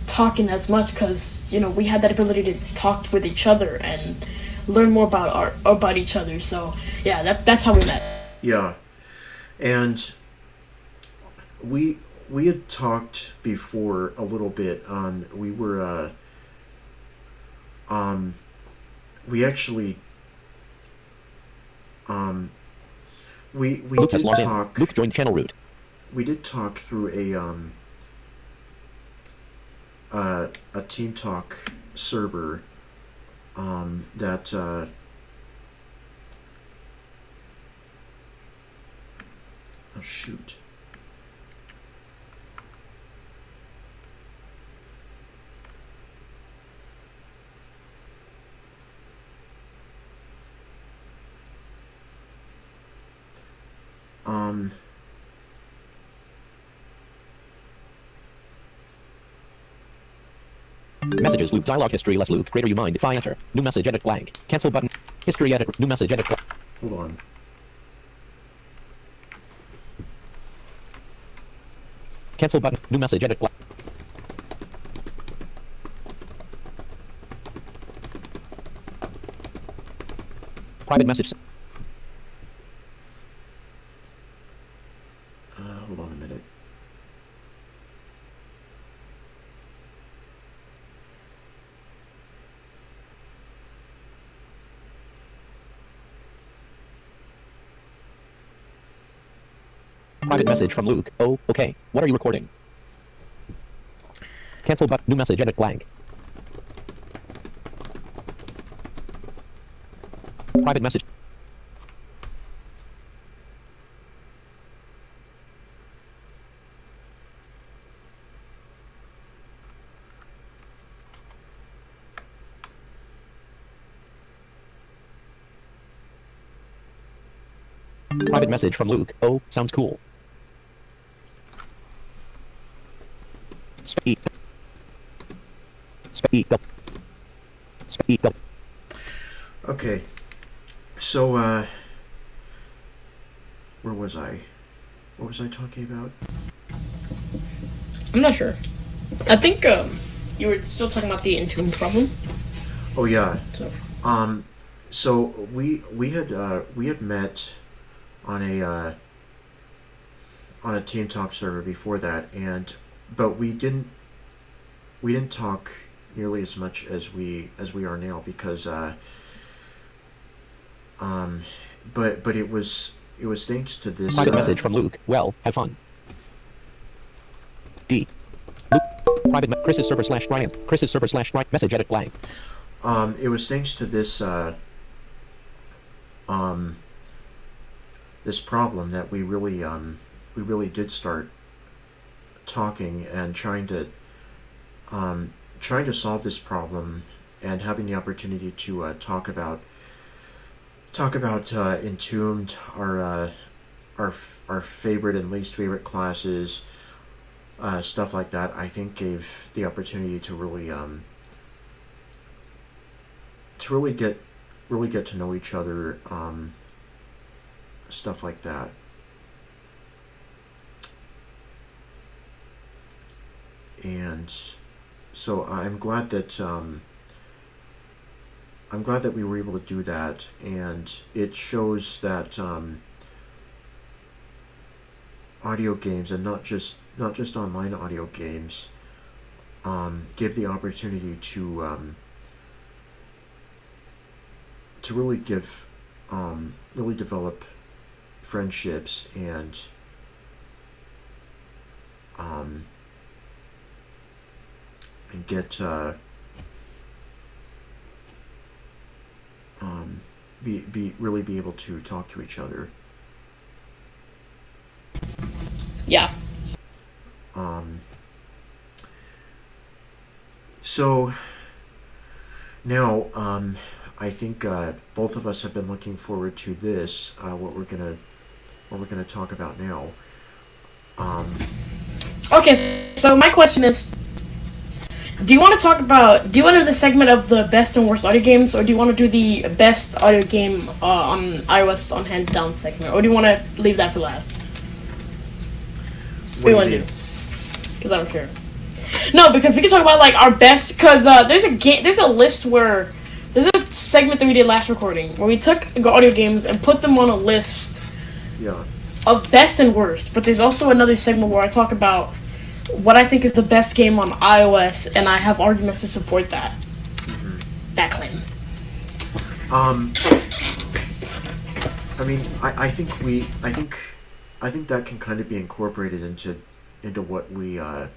talking as much, because, you know, we had that ability to talk with each other and learn more about each other. So yeah, that's how we met. Yeah, and we had talked before a little bit. We were we actually we Luke has did logged talk. in. Luke joined channel root. We did talk through a Team Talk server that oh shoot. Messages, Luke. Dialogue history, less Luke. Greater you mind if I enter. New message, edit blank. Cancel button. History, edit. New message, edit blank. Hold on. Cancel button. New message, edit blank. Private message. Hold on a minute. Private message from Luke. Oh, okay. What are you recording? Cancel button. New message, edit blank. Private message. Private message from Luke. Oh, sounds cool. Speak. Speak up. Speak up. Okay. So, where was I? What was I talking about? I'm not sure. I think you were still talking about the Intune problem. Oh yeah. So So we had met on a Team Talk server before that, but we didn't talk nearly as much as we are now because but it was thanks to this Private message from Luke. Well, have fun. D. Luke. Private Chris's server / Ryan. Chris's server / Ryan. Message edit blank. It was thanks to this this problem that we really did start talking and trying to solve this problem and having the opportunity to talk about Entombed, our favorite and least favorite classes, stuff like that. I think gave the opportunity to really get to know each other, stuff like that. And so I'm glad that we were able to do that, and it shows that audio games, and not just online audio games, give the opportunity to really really develop friendships and get really be able to talk to each other. yeah. So now I think both of us have been looking forward to this. What we're gonna talk about now. Okay, so my question is, do you want to do the segment of the best and worst audio games, or do you want to do the best audio game on iOS on hands down segment, or do you want to leave that for last? What do you want to do? Because I don't care. No, because we can talk about like our best. Because there's a list where There's a segment that we did last recording where we took audio games and put them on a list Yeah. of best and worst. But there's also another segment where I talk about what I think is the best game on iOS, and I have arguments to support that that claim. I mean, I think that can kind of be incorporated into what we're gonna.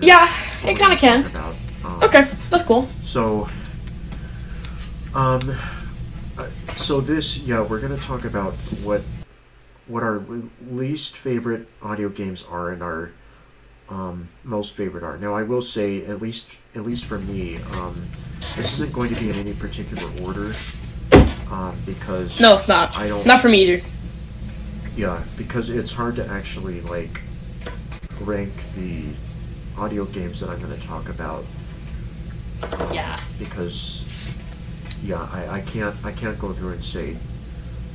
Yeah, it kind of can. About. Okay, that's cool. So, so this, we're gonna talk about what our least favorite audio games are and our most favorite are. Now, I will say, at least for me, this isn't going to be in any particular order, because No, it's not. I don't. Not for me either. Yeah, because it's hard to actually like rank the audio games that I'm going to talk about. Yeah. Because I can't go through and say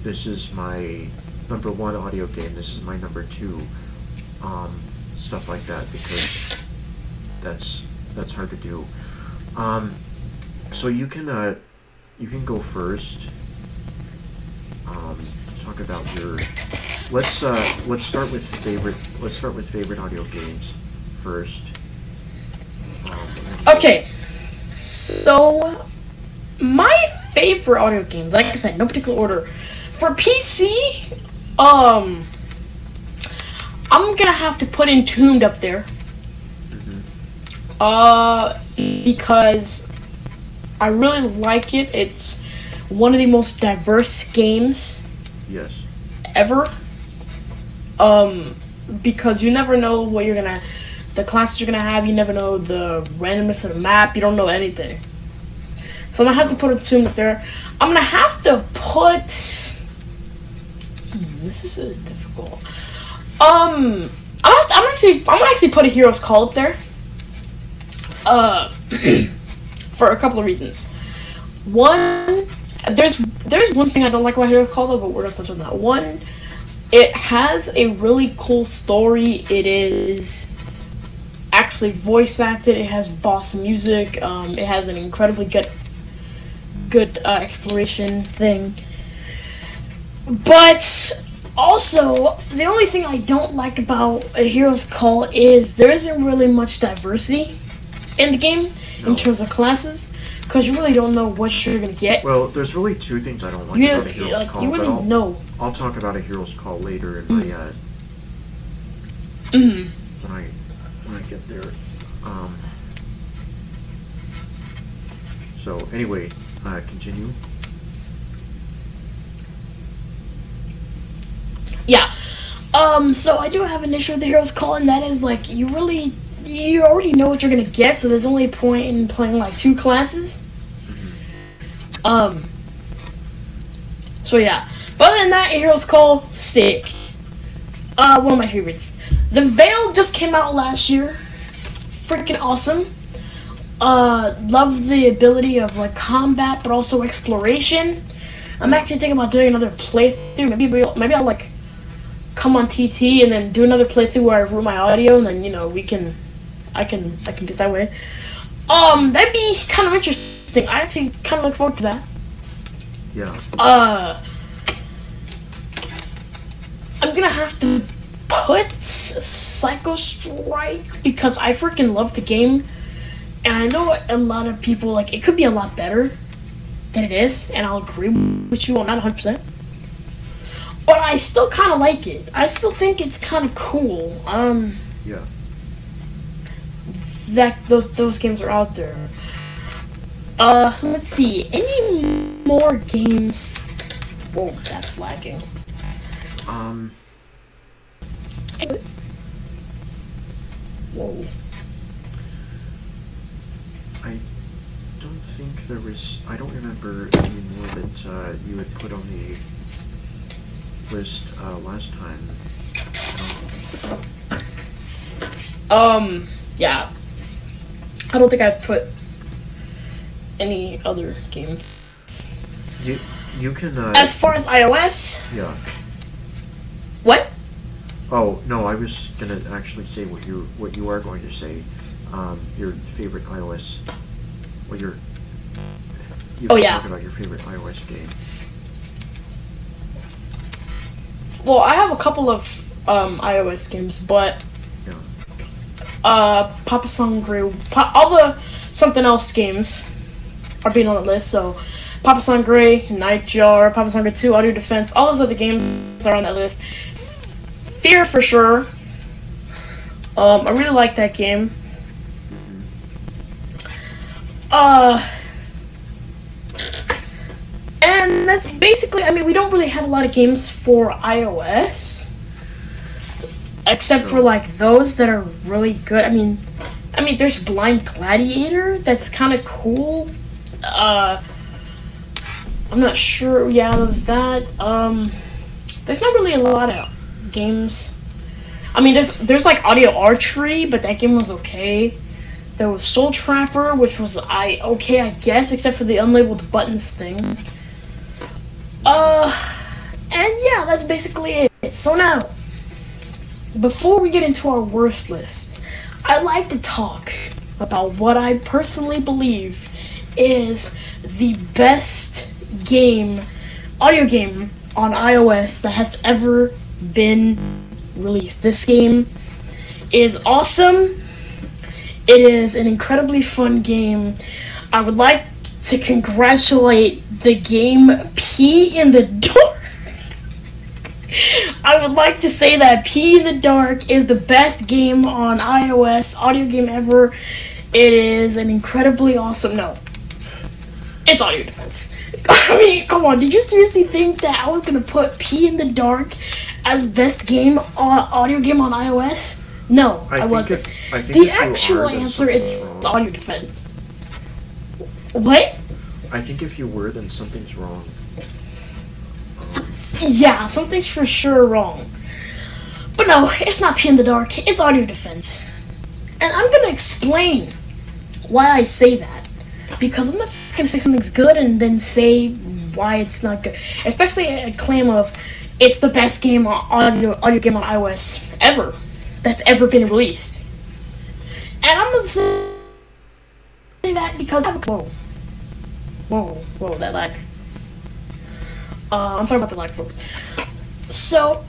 this is my number 1 audio game, this is my number 2, stuff like that, because that's hard to do. So you can go first. Talk about your. Let's start with favorite audio games first. Okay, so my favorite audio games, like I said, no particular order. For PC, I'm gonna have to put Entombed up there. Because I really like it. It's one of the most diverse games Yes. ever. Because you never know what the classes you're gonna have. You never know the randomness of the map. You don't know anything. So I'm gonna have to put Entombed up there. I'm gonna have to put. This is difficult. I'm gonna actually put A Hero's Call up there. For a couple of reasons. One, there's one thing I don't like about Hero's Call though, but we're gonna touch on that. One, it has a really cool story. It is actually voice acted. It has boss music. It has an incredibly good exploration thing. But also, the only thing I don't like about A Hero's Call is there isn't really much diversity in the game in terms of classes, because you really don't know what you're gonna get. Well, there's really 2 things I don't like about A Hero's Call, you really but know. I'll talk about A Hero's Call later in my when I get there. So anyway, continue. Yeah. So I do have an issue with The Hero's Call, and that is, like, you already know what you're gonna get, so there's only a point in playing, like, 2 classes. So yeah. But other than that, A Hero's Call, sick. One of my favorites. The Veil just came out last year. Freaking awesome. Love the ability of, like, combat, but also exploration. I'm actually thinking about doing another playthrough. Maybe I'll like come on TT and then do another playthrough where I root my audio, and then I can get that way. That'd be kind of interesting. I actually kind of look forward to that. Yeah. I'm gonna have to put Psycho Strike because I freaking love the game, and I know a lot of people like it could be a lot better than it is, and I'll agree with you on that 100%. But I still kind of like it. I still think it's kind of cool. Yeah. That those games are out there. Let's see. Any more games? Whoa, that's lagging. Whoa. I don't think there was. I don't remember any more that you had put on the list last time. Yeah. I don't think I put any other games. You can. As far as iOS. Yeah. What? Oh no, I was gonna actually say what you are going to say. Your favorite iOS Well, you Oh, yeah. talk about your favorite iOS game. Well, I have a couple of iOS games, but Yeah. Papa Sangre, all the something else games are being on the list. So, Papa Sangre, Nightjar, Papa Sangre 2, Audio Defense, all those other games are on that list. Fear for sure. I really like that game. And that's basically, I mean, we don't really have a lot of games for iOS. Except for, like, those that are really good. I mean, there's Blind Gladiator. That's kind of cool. I'm not sure. Yeah, there's that. There's not really a lot of games. I mean, there's like Audio Archery, but that game was okay. There was Soul Trapper, which was okay, I guess, except for the unlabeled buttons thing. And yeah, that's basically it. So now, before we get into our worst list, I'd like to talk about what I personally believe is the best audio game on iOS that has ever been released. This game is awesome. It is an incredibly fun game. I would like to congratulate the game P in the Dark. I would like to say that P in the Dark is the best game on iOS, audio game ever. It is an incredibly awesome... No. It's Audio Defense. I mean, come on, did you seriously think that I was gonna put P in the Dark as best game audio game on iOS? No, I wasn't. The actual answer is Audio Defense. What? I think if you were, then something's wrong. Yeah, something's for sure wrong. But no, it's not P in the Dark, it's Audio Defense. And I'm gonna explain why I say that. Because I'm not just gonna say something's good and then say why it's not good. Especially a claim of it's the best game audio game on iOS ever that's ever been released. And I'm gonna say that because whoa, that lag. I'm sorry about the lag, folks. So,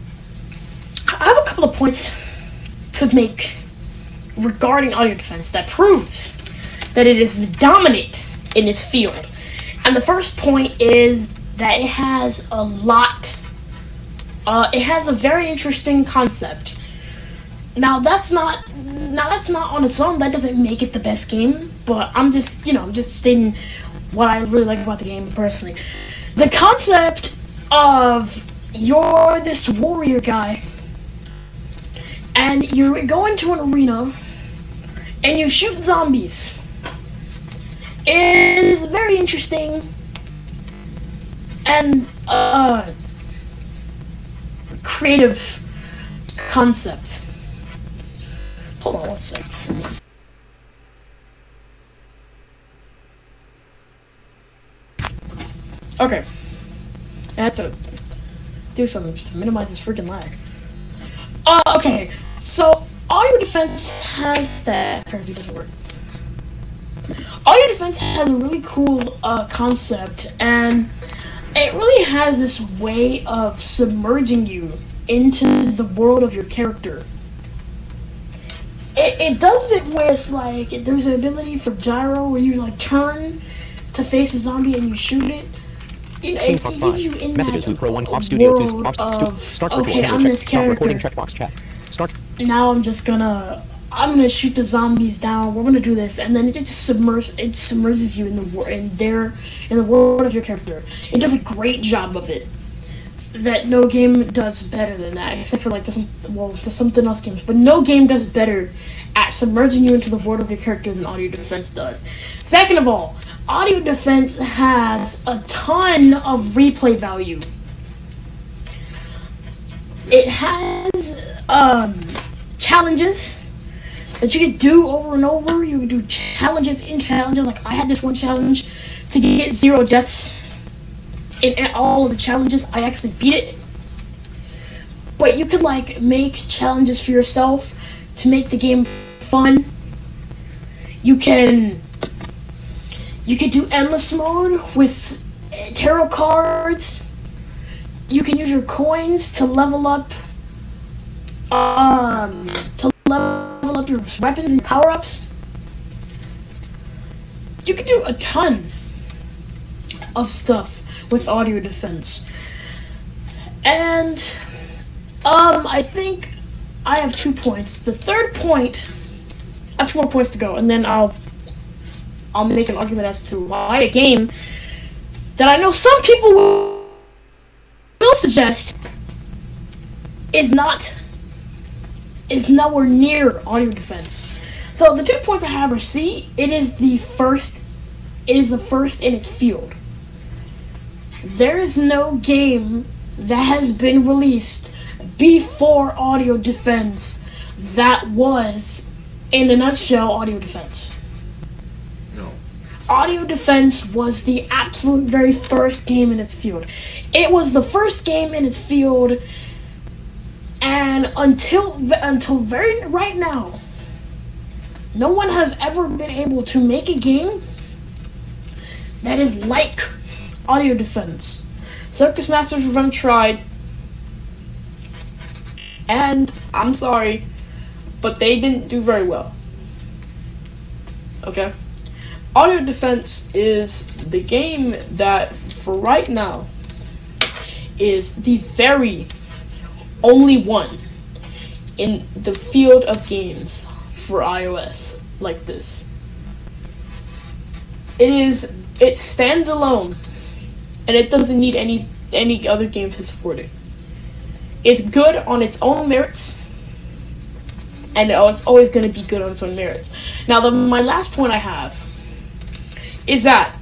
I have a couple of points to make regarding Audio Defense that proves that it is dominant in its field. And the first point is that it has it has a very interesting concept. Now that's not on its own, that doesn't make it the best game, but I'm just stating what I really like about the game personally. The concept of you're this warrior guy and you go into an arena and you shoot zombies is very interesting and creative concept. Hold on one sec. Okay. I had to do something to minimize this freaking lag. Okay. So, Audio Defense has that... Apparently doesn't work. Audio Defense has a really cool concept, and it really has this way of submerging you into the world of your character. It does it with, like, there's an ability for gyro where you, like, turn to face a zombie and you shoot it. You know, it gives you in Messages that Pro 1 Off Studio 2 world Off of, Start okay, recording I'm this Stop recording character. checkbox chat. Start. Now I'm gonna shoot the zombies down. We're gonna do this, and then it just submerges you in the world of your character. It does a great job of it. That no game does better than that, except for like there's something else games, but no game does better at submerging you into the world of your character than Audio Defense does. Second of all, Audio Defense has a ton of replay value. It has challenges that you can do over and over. You can do challenges in challenges. Like I had this one challenge to get 0 deaths in all of the challenges. I actually beat it. But you could like make challenges for yourself to make the game fun. You can You can do endless mode with tarot cards. You can use your coins to level up, your weapons and power-ups. You can do a ton of stuff with audio defense. And I think I have 2 points. The third point, I have 2 more points to go, and then I'll make an argument as to why a game that I know some people will suggest is nowhere near audio defense. So the 2 points I have are C, it is the first in its field. There is no game that has been released before audio defense that was, in a nutshell, audio defense. No. Audio defense was the absolute very first game in its field. It was the first game in its field, and until very right now, no one has ever been able to make a game that is like audio defense. Circus Masters Revenge tried, and I'm sorry, but they didn't do very well. Okay? Audio defense is the game that, for right now, is the very only one in the field of games for iOS like this. It stands alone, and it doesn't need any other games to support it. It's good on its own merits, and it's always going to be good on its own merits. Now, my last point I have is that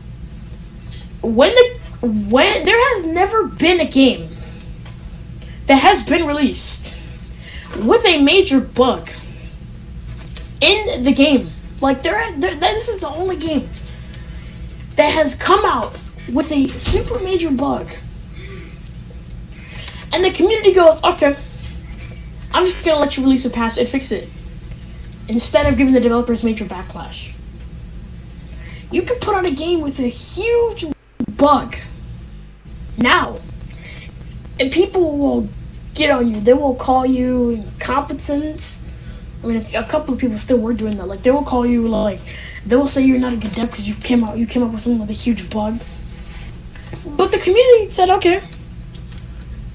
when there has never been a game that has been released with a major bug in the game. Like, this is the only game that has come out with a super major bug. And the community goes, okay, I'm just going to let you release a patch and fix it, instead of giving the developers major backlash. You can put out a game with a huge bug now, and people will get on you. They will call you incompetent. I mean, if a couple of people still were doing that, like, they will call you, like, they will say you're not a good dev because you came up with something with a huge bug. But the community said, okay,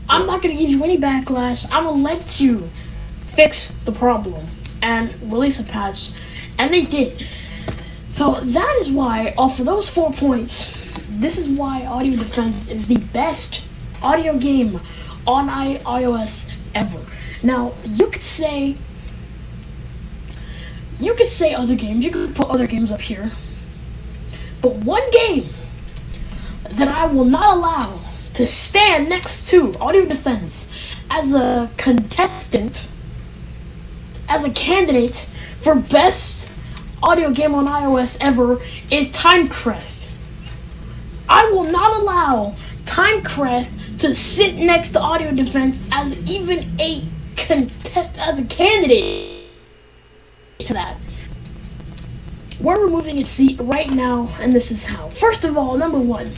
I'm not going to give you any backlash. I'm going to let you fix the problem and release a patch. And they did. So that is why, off of those 4 points, this is why Audio Defense is the best audio game on iOS ever. Now, you could say other games. You could put other games up here. But one game that I will not allow to stand next to Audio Defense as a contestant, as a candidate for best audio game on iOS ever is Timecrest. I will not allow Timecrest to sit next to Audio Defense as even a as a candidate to that. We're removing its seat right now, and this is how. First of all, number one,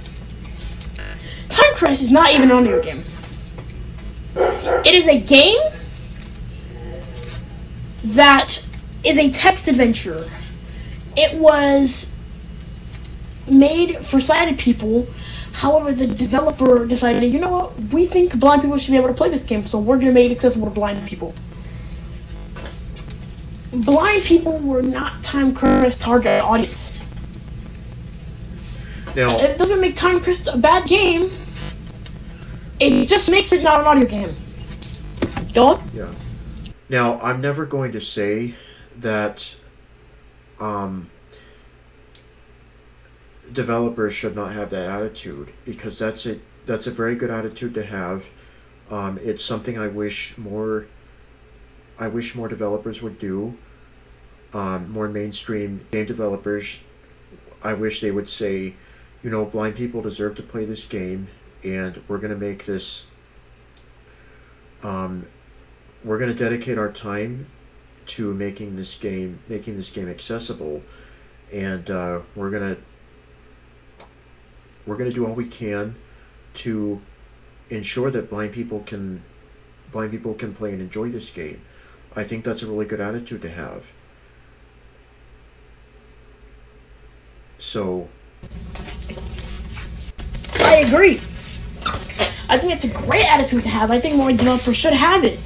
Timecrest is not even an audio game. It is a game that is a text adventure. It was made for sighted people. However, the developer decided, you know what, we think blind people should be able to play this game, so we're going to make it accessible to blind people. Blind people were not Timecrest's target audience. Now, It doesn't make Timecrest a bad game. It just makes it not an audio game. Go on. yeah. Now, I'm never going to say that developers should not have that attitude, because that's a very good attitude to have. It's something I wish more developers would do. More mainstream game developers, I wish they would say, you know, blind people deserve to play this game, and we're going to make this, we're going to dedicate our time to making this game accessible, and we're going to we're going to do all we can to ensure that blind people can play and enjoy this game. I think that's a really good attitude to have. So I agree. I think it's a great attitude to have. I think more developers should have it.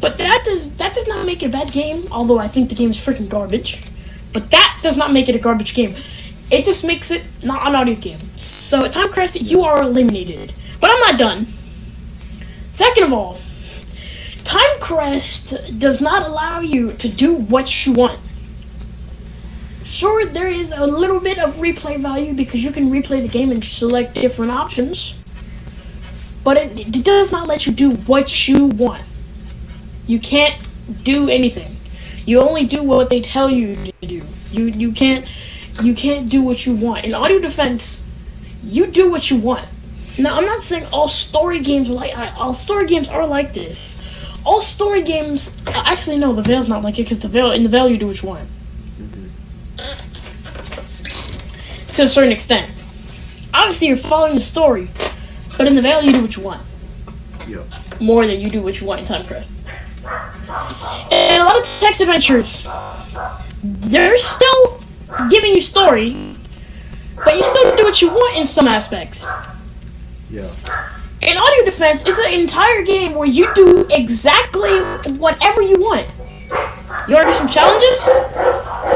But that does not make it a bad game, although I think the game is freaking garbage. But that does not make it a garbage game. It just makes it not an audio game. So, Timecrest, you are eliminated. But I'm not done. Second of all, Timecrest does not allow you to do what you want. Sure, there is a little bit of replay value because you can replay the game and select different options. But it does not let you do what you want. You can't do anything. You only do what they tell you to do. You can't do what you want. In Audio Defense, you do what you want. Now, I'm not saying all story games are like this. All story games, actually no, the Veil's not like it because in the Veil you do what you want. To a certain extent. Obviously, you're following the story, but in the Veil you do what you want. yeah. More than you do what you want in Timecrest. And a lot of text adventures, they're still giving you story, but you still do what you want in some aspects. Yeah. In Audio Defense, it's an entire game where you do exactly whatever you want. You wanna do some challenges?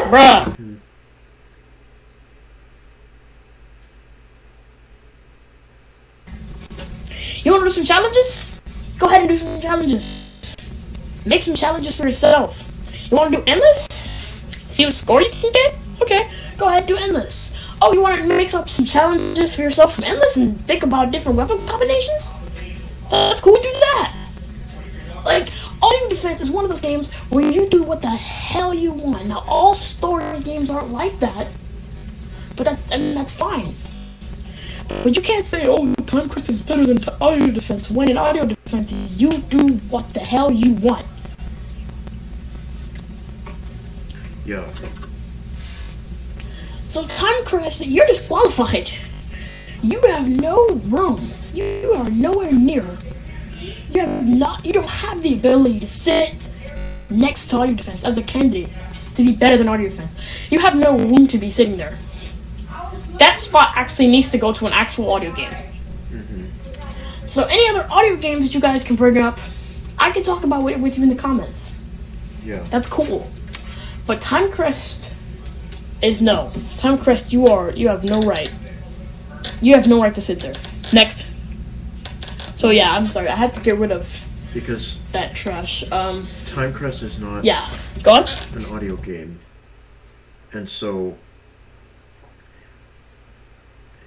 Bruh. You wanna do some challenges? Go ahead and do some challenges. Make some challenges for yourself. You wanna do endless? See what score you can get? Okay, go ahead and do endless. Oh, you wanna mix up some challenges for yourself from endless and think about different weapon combinations? That's cool, do that. Like, Audio Defense is one of those games where you do what the hell you want. Now, all story games aren't like that, but that's fine. But you can't say, oh, Timecrest is better than Audio Defense, when in Audio Defense, you do what the hell you want. Yeah. So Timecrest, you're disqualified. You have no room. You are nowhere near. You don't have the ability to sit next to Audio Defense as a candidate to be better than Audio Defense. You have no room to be sitting there. That spot actually needs to go to an actual audio game. So any other audio games that you guys can bring up, I can talk about it with you in the comments. Yeah. That's cool. But Timecrest is no. Timecrest, you have no right. You have no right to sit there. Next. So yeah, I'm sorry. I had to get rid of Because that trash. Timecrest is not Yeah. Go on. an audio game. And so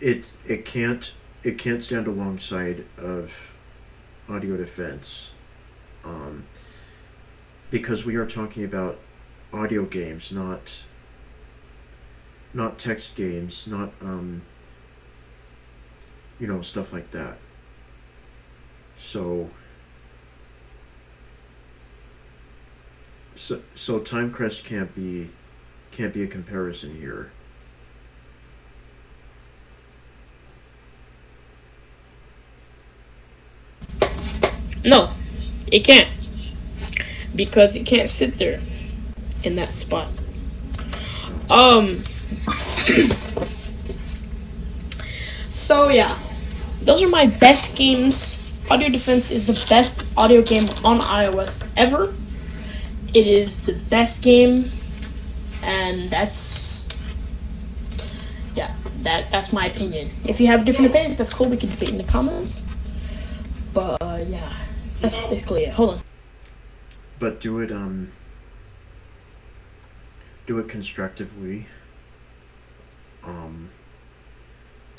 it can't stand alongside of Audio Defense. Because we are talking about audio games, not text games, not stuff like that. So Timecrest can't be a comparison here. No, it can't. Because it can't sit there in that spot. So yeah, those are my best games. Audio Defense is the best audio game on iOS ever. It is the best game, and that's my opinion. If you have different opinions, that's cool. We can debate in the comments. But yeah, that's basically it. Hold on. But do it constructively.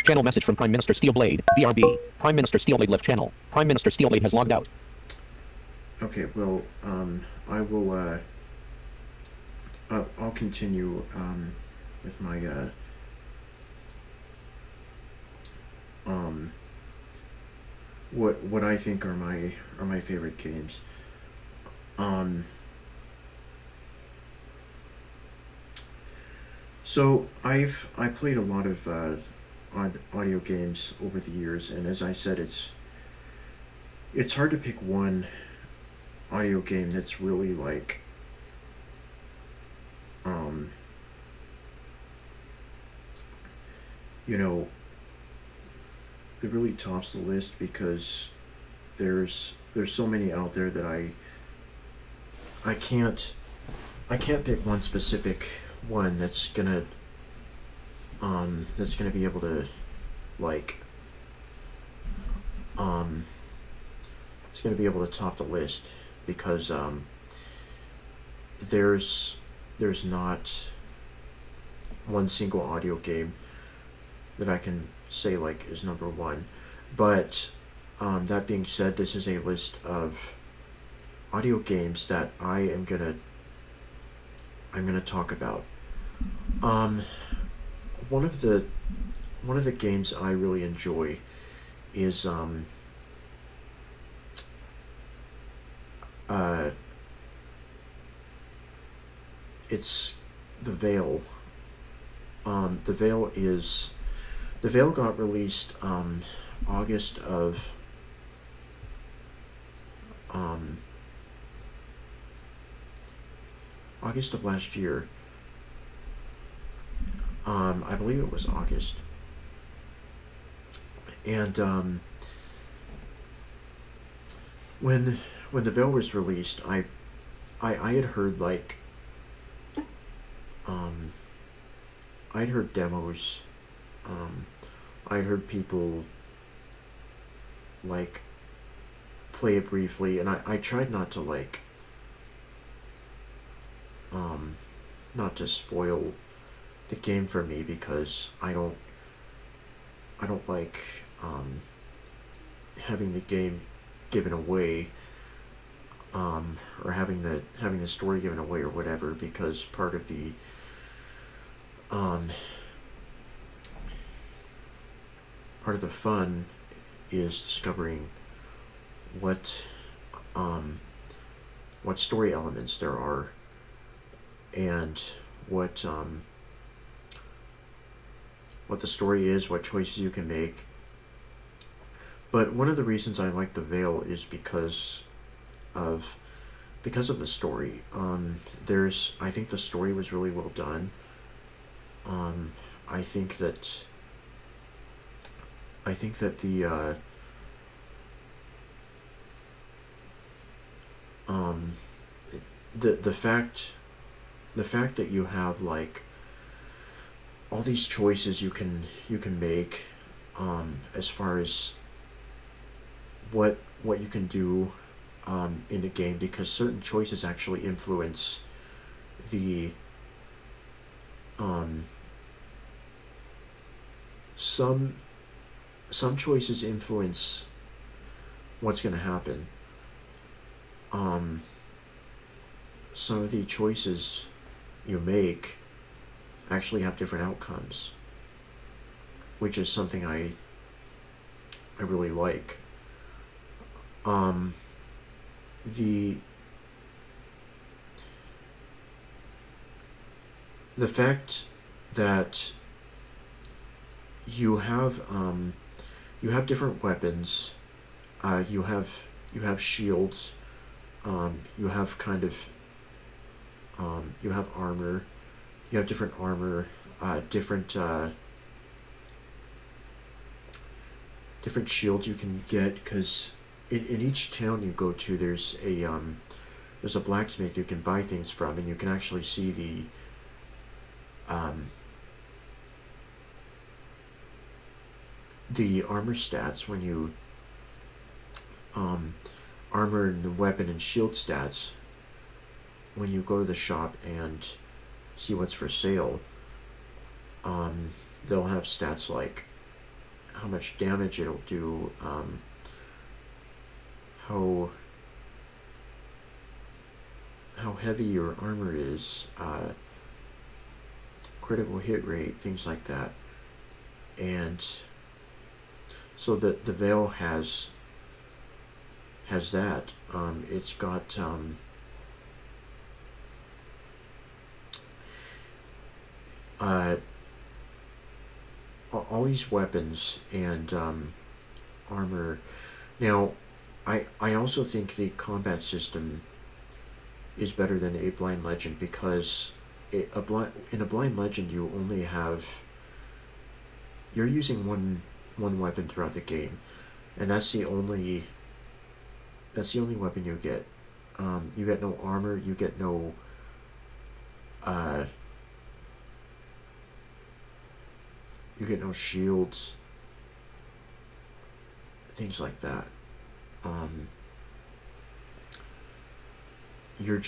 Channel message from Prime Minister Steelblade. BRB. Prime Minister Steelblade left channel. Prime Minister Steelblade has logged out. Okay, well, I will, I'll continue, with my, what I think are my favorite games. So I played a lot of audio games over the years, and as I said, it's hard to pick one audio game that's really like you know, that really tops the list, because there's so many out there that I can't pick one specific one that's gonna be able to like it's gonna be able to top the list, because there's not one single audio game that I can say like is number one. But that being said, this is a list of audio games that I'm gonna talk about. One of the games I really enjoy is it's The Veil. The Veil got released August of last year. I believe it was August. And when The Veil was released, I had heard like I'd heard demos. I'd heard people like play it briefly, and I tried not to like not to spoil the game for me, because I don't like having the game given away, or having the story given away or whatever, because part of the fun is discovering what story elements there are, and what the story is, what choices you can make. But one of the reasons I like The Veil is because of the story. I think the story was really well done. I think that the fact that you have like all these choices you can make, as far as what you can do in the game, because certain choices actually influence the some choices influence what's going to happen. Some of the choices you make actually have different outcomes, which is something I really like. The fact that you have different weapons, you have shields, you have kind of you have armor, you have different armor, different shields you can get, because in each town you go to, there's a blacksmith you can buy things from, and you can actually see the armor stats when you armor and weapon and shield stats when you go to the shop and see what's for sale. They'll have stats like how much damage it'll do, how heavy your armor is, critical hit rate, things like that. And so the Veil has that. It's got all these weapons and armor. Now, I also think the combat system is better than a Blind Legend, because in a Blind Legend you only have, you're using one weapon throughout the game, and that's the only weapon you get. You get no armor, you get no shields, things like that. You're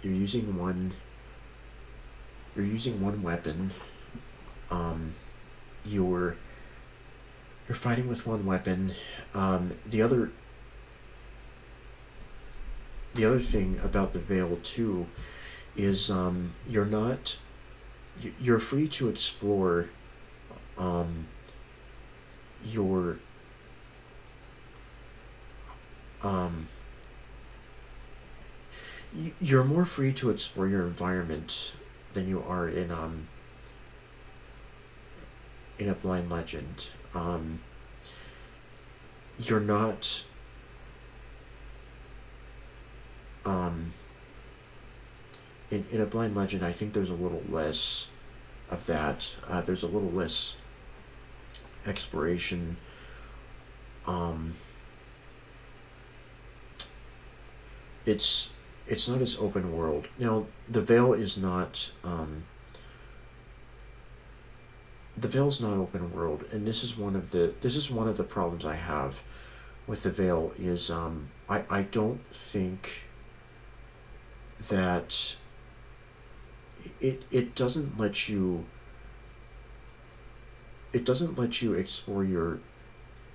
using one weapon. You're fighting with one weapon. The other thing about the Veil too is you're free to explore you're more free to explore your environment than you are in a Blind Legend. You're not in a Blind Legend, I think there's a little less of that. There's a little less exploration. It's not as open world. Now, the Veil is not the Veil's not open world, and this is one of the problems I have with the Veil is I don't think that it doesn't let you explore your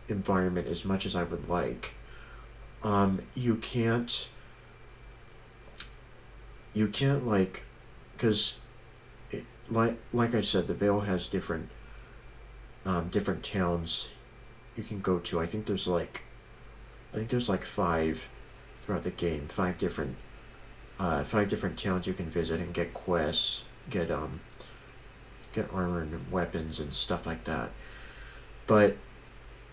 environment as much as I would like. You can't like, because like I said, the Veil has different towns you can go to. I think there's like 5 throughout the game, 5 different towns you can visit and get quests, get armor and weapons and stuff like that. But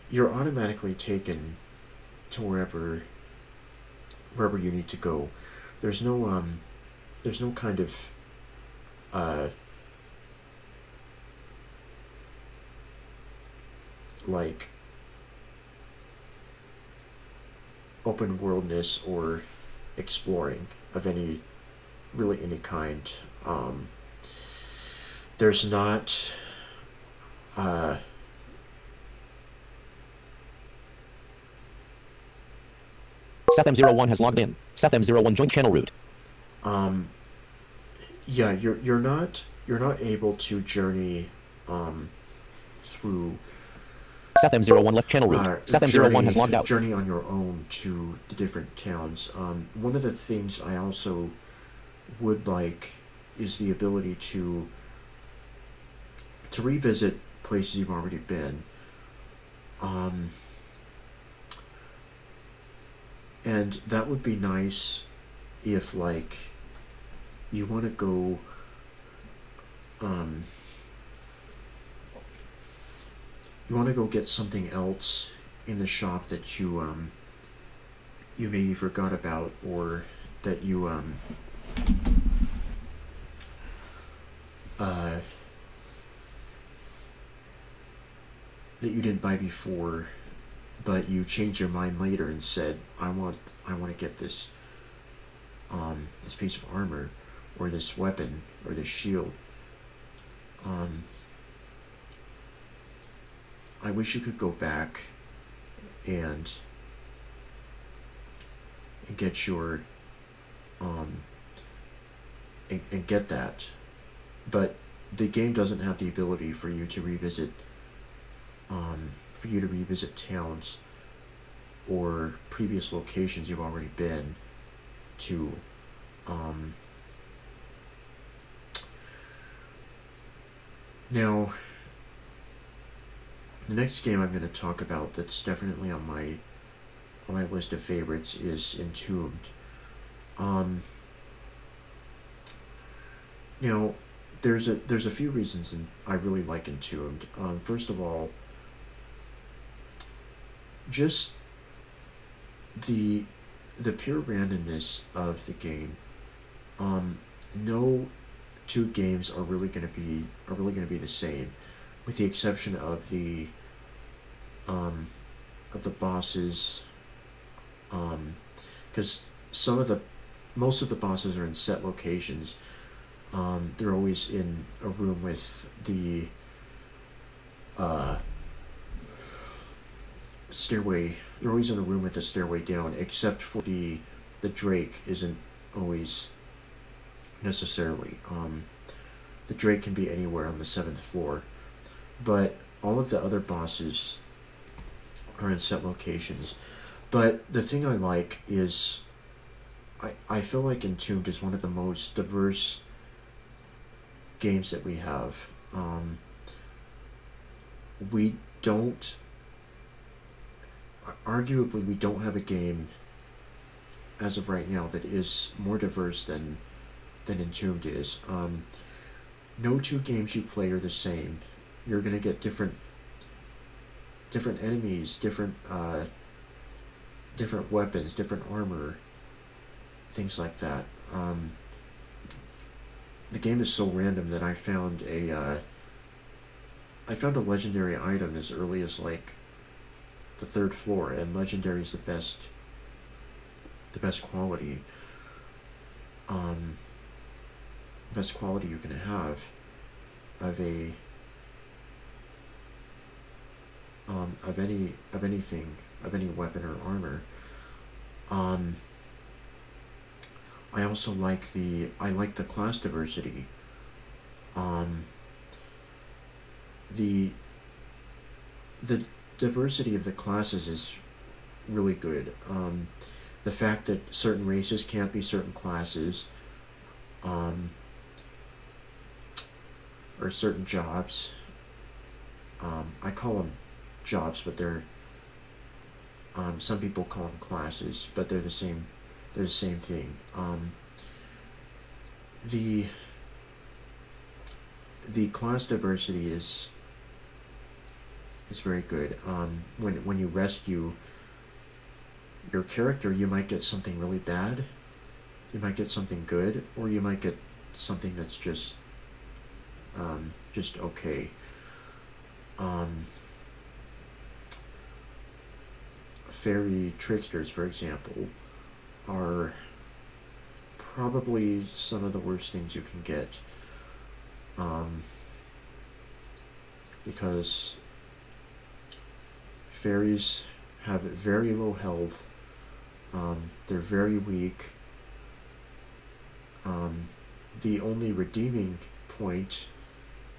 you're automatically taken to wherever you need to go. There's no kind of like open worldness or exploring of any kind. There's not SethM01 has logged in. SethM01 joined channel root. Yeah, you're not able to journey through SethM01 left channel root. SethM01 has logged out. Journey on your own to the different towns. One of the things I also would like is the ability to revisit places you've already been. And that would be nice if, like, you want to go get something else in the shop that you maybe forgot about, or that you that you didn't buy before, but you changed your mind later and said, I want to get this this piece of armor, or this weapon, or this shield. I wish you could go back and get your and get that, but the game doesn't have the ability for you to revisit towns or previous locations you've already been to. Now, the next game I'm going to talk about that's definitely on my list of favorites is Entombed. Now, there's a few reasons I really like Entombed. First of all, just the pure randomness of the game. No two games are really going to be the same, with the exception of the bosses. Because most of the bosses are in set locations. They're always in a room with the stairway. They're always in a room with a stairway down, except for the Drake isn't always necessarily. The Drake can be anywhere on the 7th floor, but all of the other bosses are in set locations. But the thing I like is, I feel like Entombed is one of the most diverse games that we have. We don't, arguably, we don't have a game as of right now that is more diverse than Entombed is. No two games you play are the same. You're gonna get different enemies, different weapons, different armor, things like that. The game is so random that I found a legendary item as early as like the 3rd floor, and legendary is the best quality. Best quality you can have of anything, of any weapon or armor. I also like the class diversity. The diversity of the classes is really good. The fact that certain races can't be certain classes, or certain jobs. I call them jobs, but they're some people call them classes, but they're the same. They're the same thing. The class diversity is very good. When you rescue your character, you might get something really bad, you might get something good, or you might get something that's just okay. Fairy tricksters, for example, are probably some of the worst things you can get, because fairies have very low health. They're very weak. The only redeeming point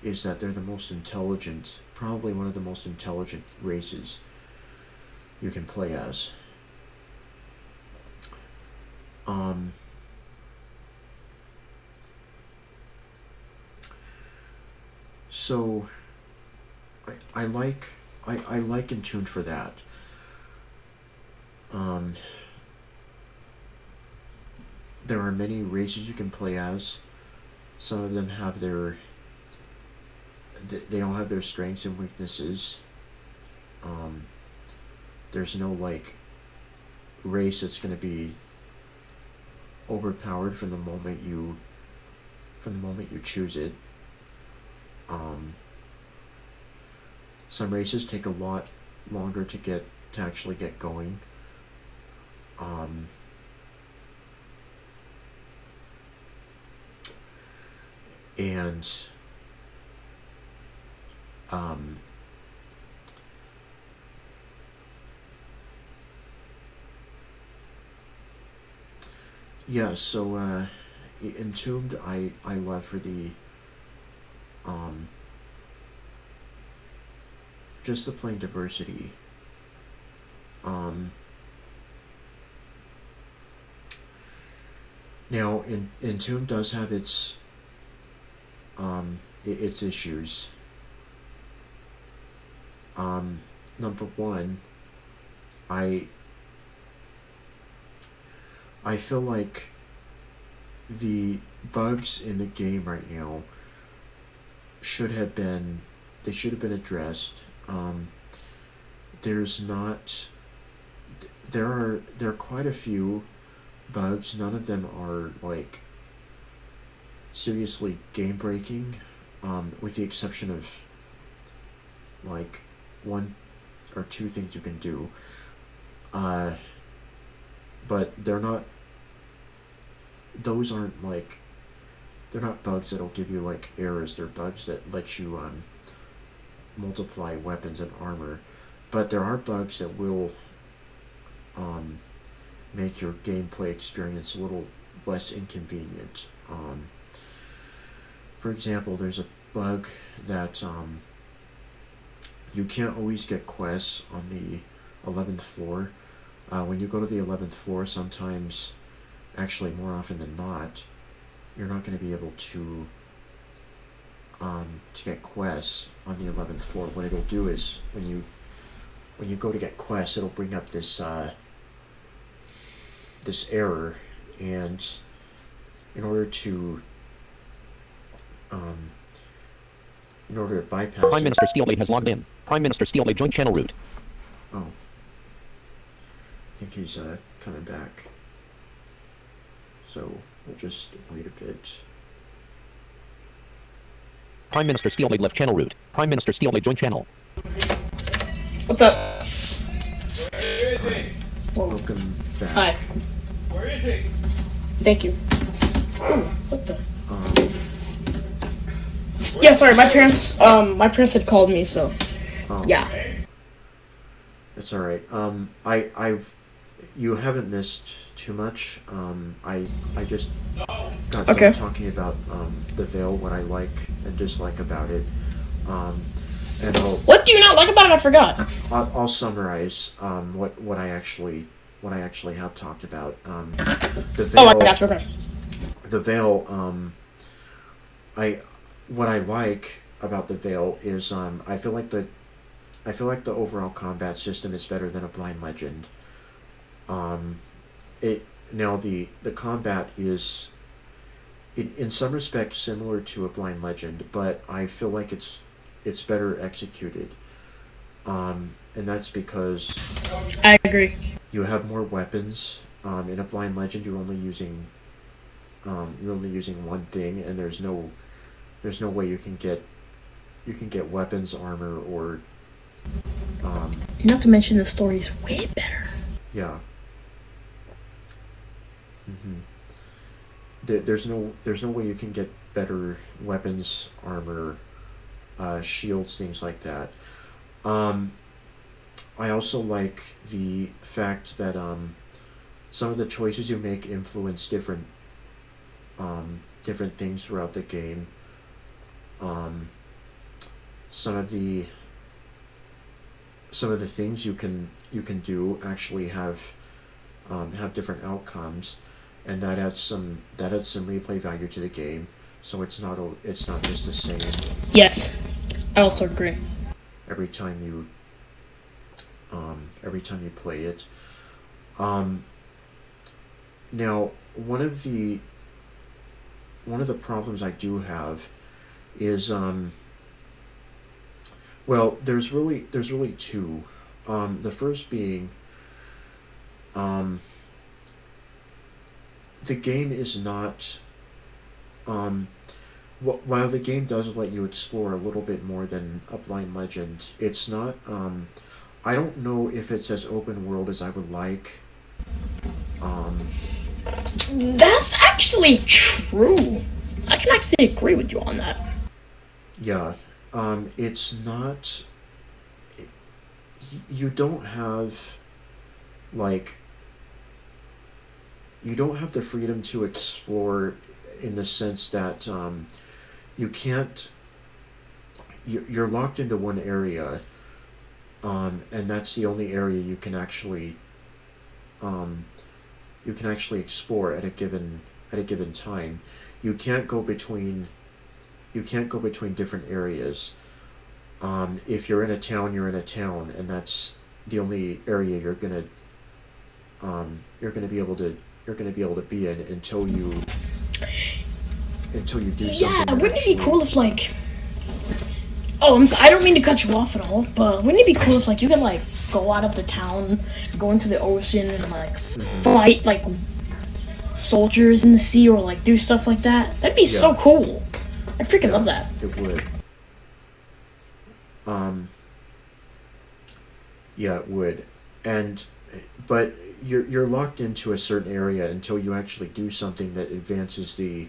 is that they're the most intelligent, probably one of the most intelligent races you can play as. So I like Entombed for that. There are many races you can play as. Some of them have they all have their strengths and weaknesses. There's no like race that's going to be overpowered from the moment you choose it. Some races take a lot longer to actually get going. And yeah, so Entombed I love for the just the plain diversity. Now, Entombed does have its issues. Number one, I feel like the bugs in the game right now should have been addressed. There's not. There are quite a few bugs. None of them are like seriously game breaking, with the exception of like one or two things you can do. But they're not. Those aren't like. They're not bugs that'll give you like errors. They're bugs that let you multiply weapons and armor. But there are bugs that will make your gameplay experience a little less inconvenient. For example, there's a bug that you can't always get quests on the 11th floor. When you go to the 11th floor, sometimes, actually more often than not, you're not going to be able to get quests on the 11th floor. What it'll do is when you go to get quests, it'll bring up this this error, and in order to bypass Prime Minister Steelblade has logged in. Prime Minister Steelblade joined channel root. Oh, I think he's coming back. So we'll just wait a bit. Prime Minister Steelblade left channel root. Prime Minister Steelblade joined channel. What's up? Where is he? Welcome back. Hi. Where is he? Thank you. Ooh, what the? Yeah, sorry, my parents had called me, so yeah. That's all right. You haven't missed too much. I just got done talking about the Veil, what I like and dislike about it. And What do you not like about it? I forgot. I'll summarize what I actually have talked about. The Veil. Oh, I got you. Okay. The Veil. What I like about the Veil is I feel like the overall combat system is better than a Blind Legend. The combat is in some respects similar to a Blind Legend, but I feel like it's better executed. And that's because I agree. you have more weapons. In a Blind Legend, you're only using one thing, and there's no way you can get weapons, armor, or Not to mention the story is way better. yeah. There's no way you can get better weapons, armor, shields, things like that. I also like the fact that some of the choices you make influence different things throughout the game. Some of the things you can do actually have different outcomes, and that adds some replay value to the game. So it's not just the same Yes, I also agree. every time you play it. Now one of the problems I do have is well, there's really two. The first being the game is not while the game does let you explore a little bit more than a Blind Legend, it's not I don't know if it's as open world as I would like. That's actually true. I can actually agree with you on that. Yeah, it's not. You don't have, like. You don't have the freedom to explore, in the sense that you can't. You're locked into one area, and that's the only area you can actually. You can actually explore at a given time. You can't go between different areas. If you're in a town, you're in a town, and that's the only area you're gonna be able to be in until you do something. Yeah, wouldn't it be cool if, like, Oh, I don't mean to cut you off at all, but wouldn't it be cool if, like, you could, like, go out of the town, go into the ocean, and, like, fight, like, soldiers in the sea, or, like, do stuff like that? That'd be so cool. I freaking love that. It would. Yeah, it would. But you're locked into a certain area until you actually do something that advances the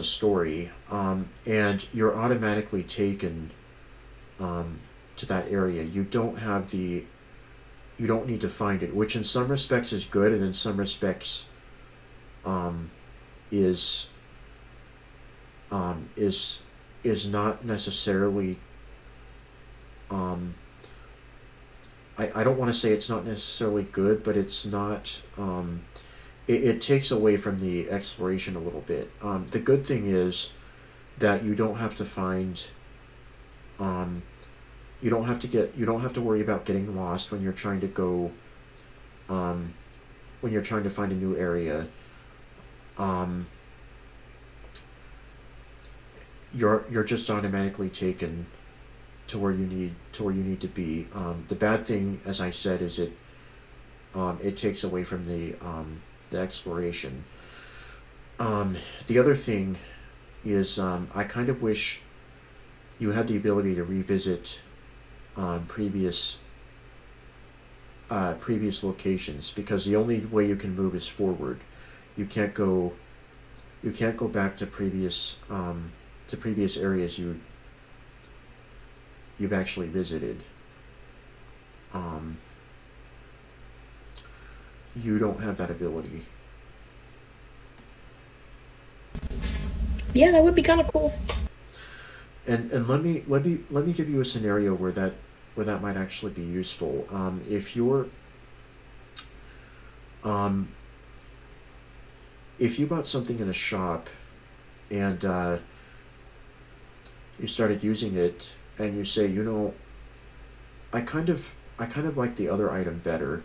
story, and you're automatically taken to that area. You don't need to find it, which in some respects is good, and in some respects is not necessarily. I don't want to say it's not necessarily good, but it's not. It takes away from the exploration a little bit. The good thing is that you don't have to find. You don't have to worry about getting lost when you're trying to go. When you're trying to find a new area. You're just automatically taken to where you need to be. The bad thing, as I said, is it takes away from the exploration. The other thing is I kind of wish you had the ability to revisit previous locations, because the only way you can move is forward. You can't go back to previous areas you've actually visited. You don't have that ability. Yeah, that would be kind of cool. And let me give you a scenario where that might actually be useful. If you bought something in a shop and you started using it, and you say, I kind of like the other item better.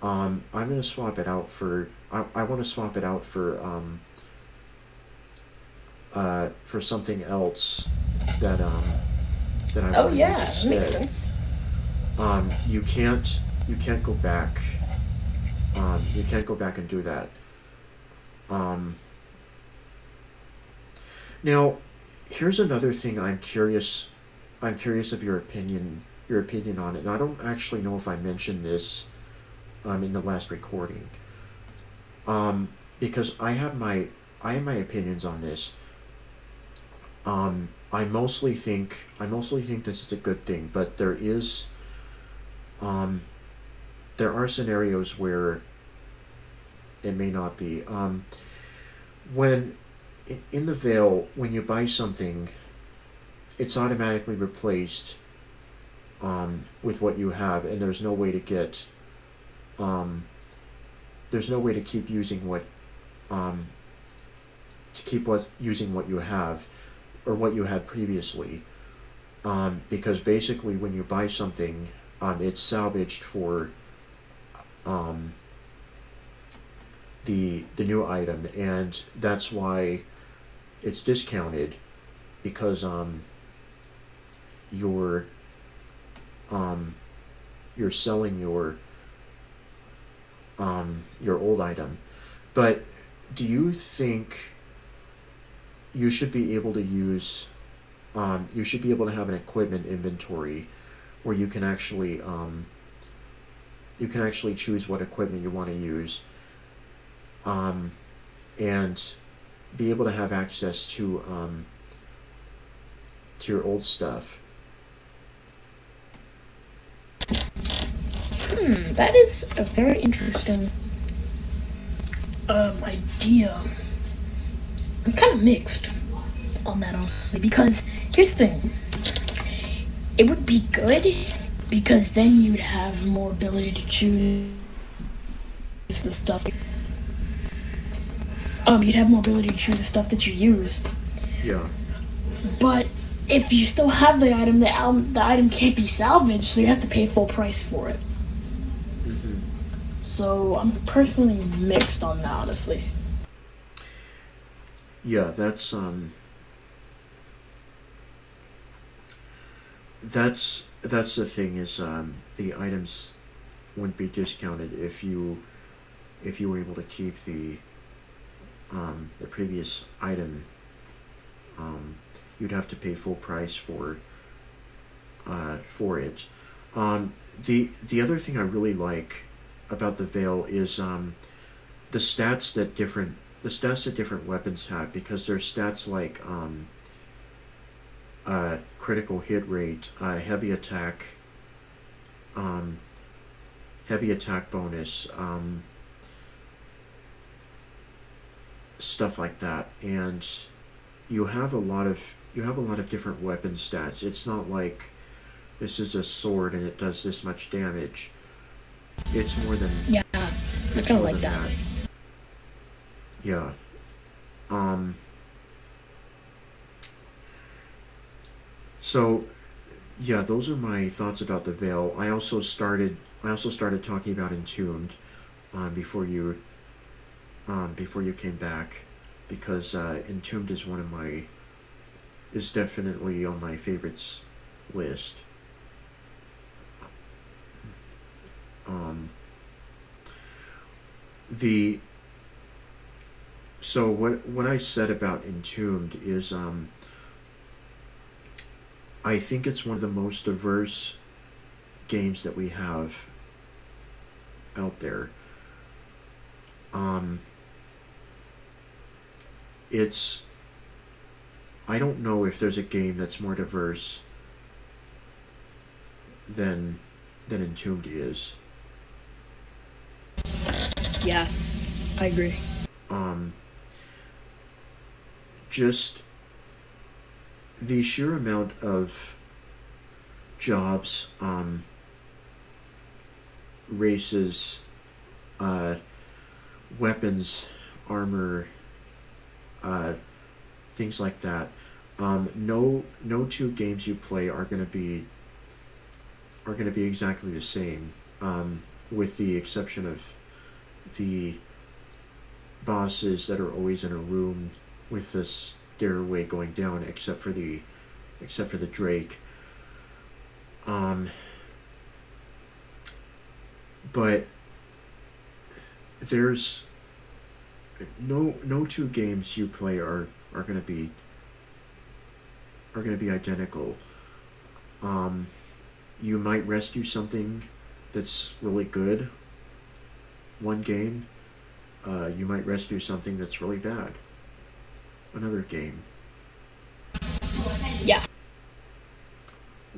I'm gonna swap it out for. I want to swap it out for something else that I want to use instead. Makes sense. You can't go back. You can't go back and do that. Now, here's another thing I'm curious of your opinion on it. And I don't actually know if I mentioned this in the last recording. Because I have my opinions on this. I mostly think this is a good thing, but there are scenarios where it may not be. When in the Veil, when you buy something, it's automatically replaced with what you have, and there's no way to get keep using what using what you have or what you had previously, because basically when you buy something, it's salvaged for the new item, and that's why it's discounted, because you're selling your old item. But do you think you should be able to use you should be able to have an equipment inventory where you can actually choose what equipment you want to use, and be able to have access to your old stuff? That is a very interesting idea. I'm kind of mixed on that, honestly, because here's the thing. It would be good because then you'd have more ability to choose the stuff. You'd have more ability to choose the stuff that you use. Yeah. But if you still have the item, the item can't be salvaged, so you have to pay full price for it. Mm-hmm. So I'm personally mixed on that, honestly. that's the thing is the items wouldn't be discounted if you were able to keep the previous item. You'd have to pay full price for it. The other thing I really like about the Veil is the stats that different weapons have, because there's stats like critical hit rate, heavy attack bonus, stuff like that, and you have a lot of different weapon stats. It's not like this is a sword and it does this much damage. It's more than Yeah, I kind of like that. Yeah. So, yeah, those are my thoughts about the Veil. I also started talking about Entombed, before you came back, because Entombed is definitely on my favorites list. So what I said about Entombed is I think it's one of the most diverse games that we have out there. I don't know if there's a game that's more diverse than Entombed is. Yeah, I agree. Just the sheer amount of jobs, races, weapons, armor, things like that. No two games you play are gonna be exactly the same, with the exception of the bosses that are always in a room with the stairway going down, except for the Drake. But there's no two games you play are gonna be identical. You might rescue something that's really good one game. You might rescue something that's really bad another game. Yeah.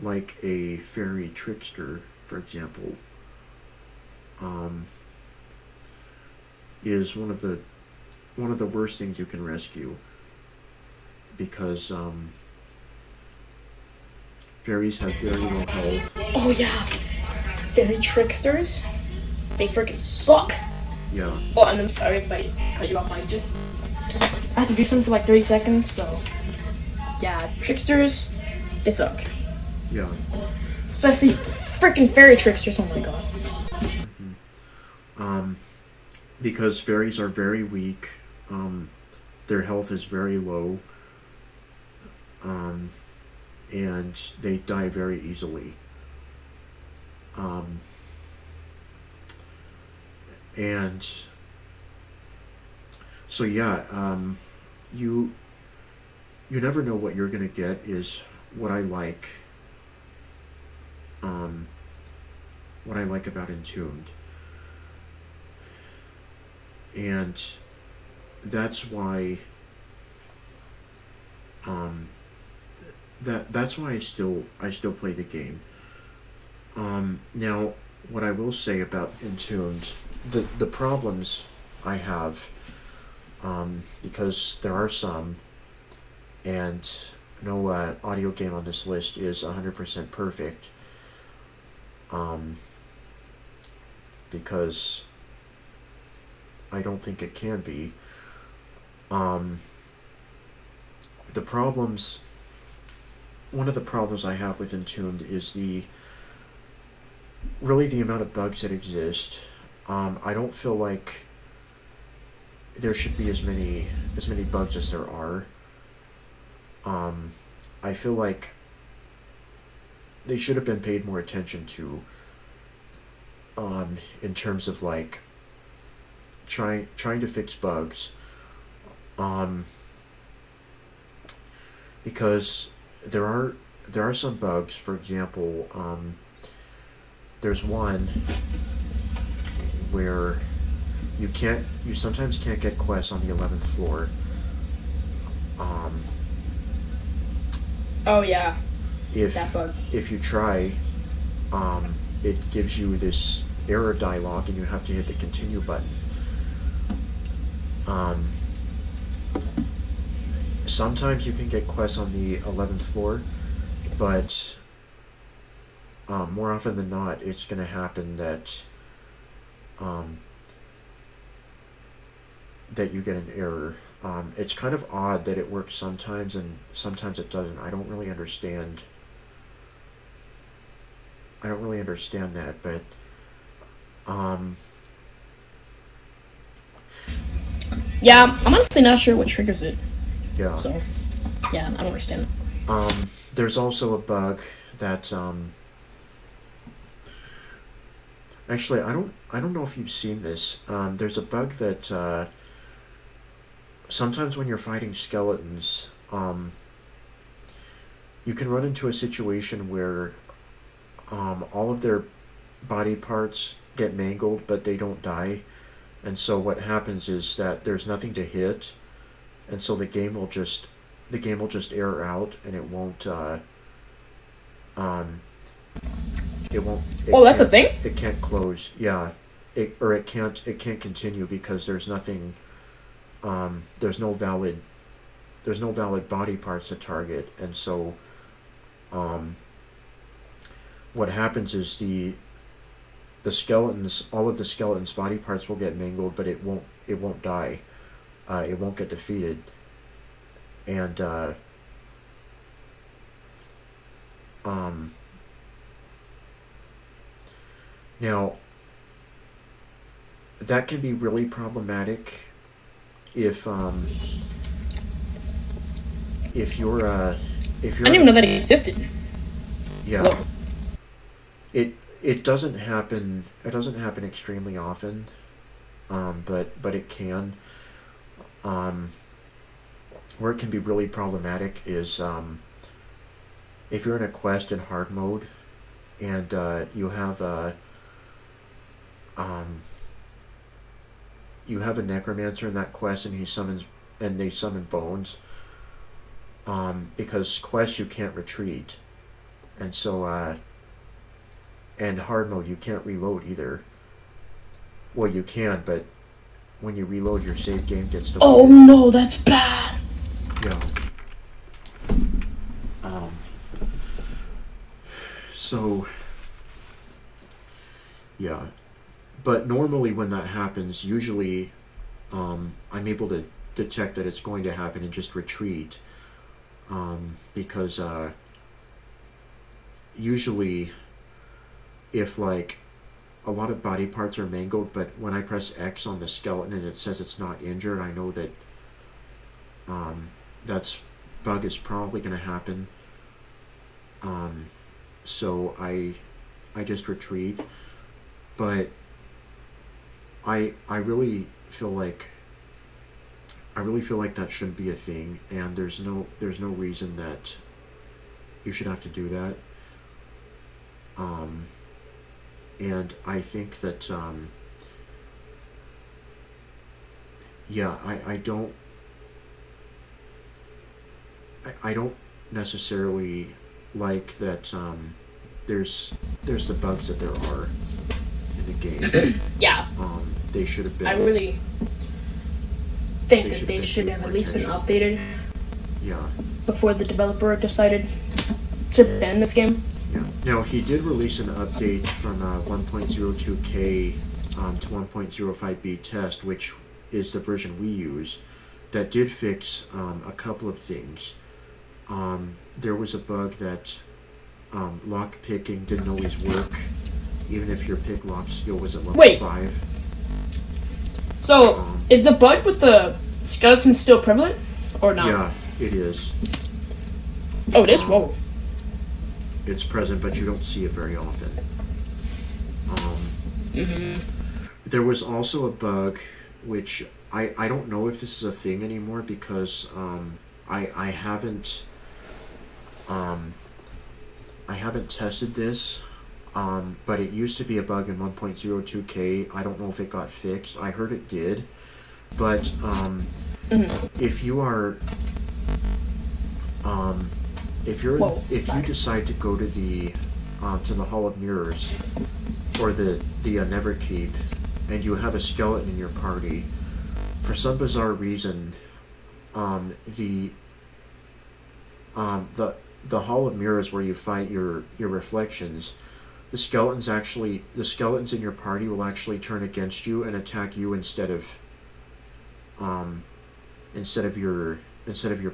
Like a fairy trickster, for example, is one of the worst things you can rescue, because fairies have very low health. Oh yeah, fairy tricksters, they freaking suck. Yeah. Oh, and I'm sorry if I cut you off. I have to do something for like 30 seconds. So yeah, tricksters, they suck. Yeah. Especially freaking fairy tricksters. Oh my god. Because fairies are very weak. Their health is very low. And they die very easily. And so yeah, you never know what you're gonna get, is what I like. What I like about Entombed. And that's why that's why I still play the game. Now, what I will say about Entombed, the problems I have, because there are some, and no audio game on this list is 100% perfect, because I don't think it can be. The problems, one of the problems I have with Entombed is really the amount of bugs that exist. I don't feel like there should be as many bugs as there are. I feel like they should have been paid more attention to. In terms of like trying to fix bugs. Because there are some bugs. For example, there's one where you sometimes can't get quests on the 11th floor. Oh yeah. If that bug. If you try, it gives you this error dialog, and you have to hit the continue button. Sometimes you can get quests on the 11th floor, but more often than not, it's going to happen that that you get an error. It's kind of odd that it works sometimes and sometimes it doesn't. I don't really understand that, but yeah, I'm honestly not sure what triggers it. yeah. So, yeah, I don't understand it. There's also a bug that actually I don't know if you've seen this. There's a bug that sometimes when you're fighting skeletons, you can run into a situation where all of their body parts get mangled, but they don't die. And so what happens is that there's nothing to hit, and so the game will just error out, and it won't. Oh, that's a thing? It can't close. Yeah, it can't continue because there's nothing. There's no valid body parts to target, and so what happens is the skeletons, all of the skeletons' body parts will get mangled, but it won't die. It won't get defeated, and now that can be really problematic if you're I didn't even know that it existed. yeah. Whoa. It doesn't happen. It doesn't happen extremely often, but it can. Where it can be really problematic is if you're in a quest in hard mode, and you have a necromancer in that quest, and they summon bones. Because quests you can't retreat, and so and hard mode you can't reload either. Well, you can, but when you reload, your save game gets deleted. Oh no, that's bad. Yeah. So yeah, but normally when that happens, usually I'm able to detect that it's going to happen and just retreat. Because usually if like a lot of body parts are mangled, but when I press X on the skeleton and it says it's not injured, I know that that's bug is probably going to happen. So I just retreat, but I really feel like that shouldn't be a thing, and there's no reason that you should have to do that. And I think that yeah, I don't necessarily like that there's the bugs that there are in the game. Yeah. They should have been. I really think that they should have at least been updated. Yeah. Before the developer decided to ban this game. Yeah. Now he did release an update from 1.02K to 1.05B test, which is the version we use, that did fix a couple of things. There was a bug that lock picking didn't always work, even if your pick lock skill was at level 5. So, is the bug with the skeleton still prevalent, or not? Yeah, it is. Oh, it is? Whoa. it's present, but you don't see it very often. There was also a bug, which I don't know if this is a thing anymore because I haven't tested this, but it used to be a bug in 1.02K. I don't know if it got fixed. I heard it did, but if you are if you decide to go to the Hall of Mirrors or the Neverkeep, and you have a skeleton in your party, for some bizarre reason, the Hall of Mirrors where you fight your reflections, the skeletons in your party will actually turn against you and attack you instead of your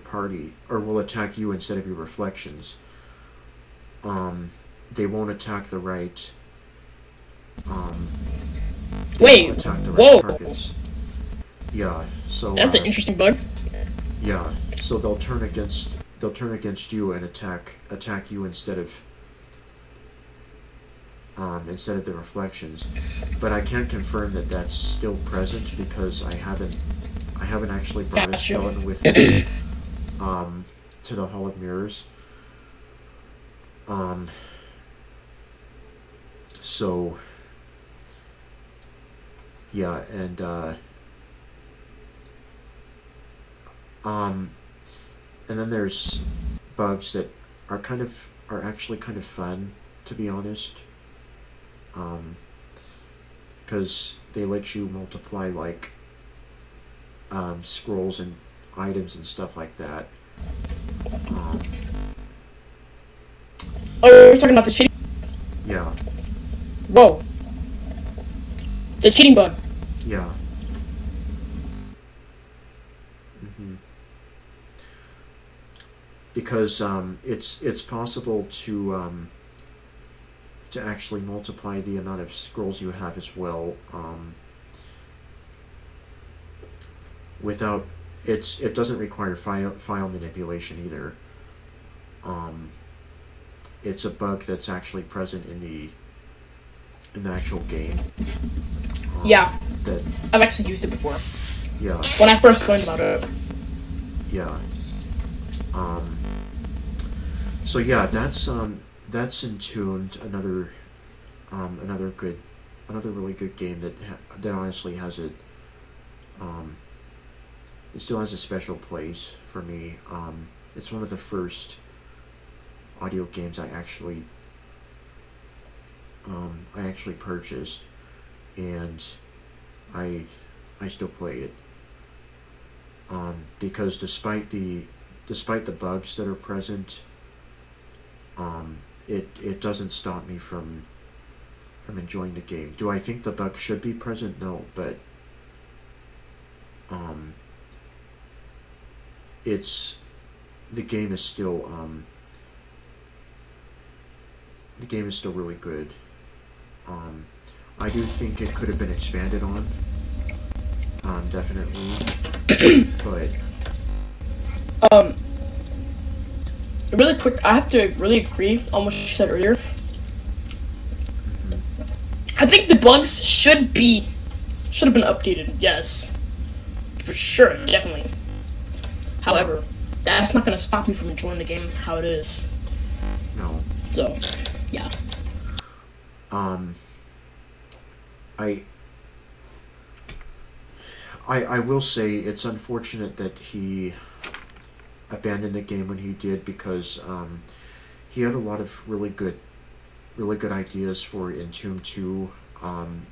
party, or will attack you instead of your reflections. They won't attack the right. Wait. Attack the right Whoa. targets. Yeah. So That's an interesting bug. yeah. So they'll turn against you and attack you instead of the reflections. But I can't confirm that that's still present because I haven't actually brought a skeleton with me to the Hall of Mirrors. So yeah, and then there's bugs that are actually kind of fun, to be honest, because they let you multiply like scrolls and items and stuff like that. Oh, you're talking about the cheating? Yeah. Whoa. The cheating bug. Yeah. Because it's possible to actually multiply the amount of scrolls you have as well, without it doesn't require file manipulation either. It's a bug that's actually present in the actual game. Yeah. That I've actually used it before. yeah. When I first learned about it. Yeah. So yeah, that's Entombed, another really good game that honestly has it. It still has a special place for me. It's one of the first audio games I actually purchased, and I still play it. Because despite the bugs that are present, it doesn't stop me from enjoying the game. Do I think the bugs should be present? No, but the game is still really good. I do think it could have been expanded on. Definitely. But really quick, I have to really agree on what you said earlier. I think the bugs should have been updated, yes. For sure, definitely. However, that's not gonna stop me from enjoying the game how it is. no. So, yeah. I will say it's unfortunate that he abandoned the game when he did, because he had a lot of really good ideas for Entombed 2,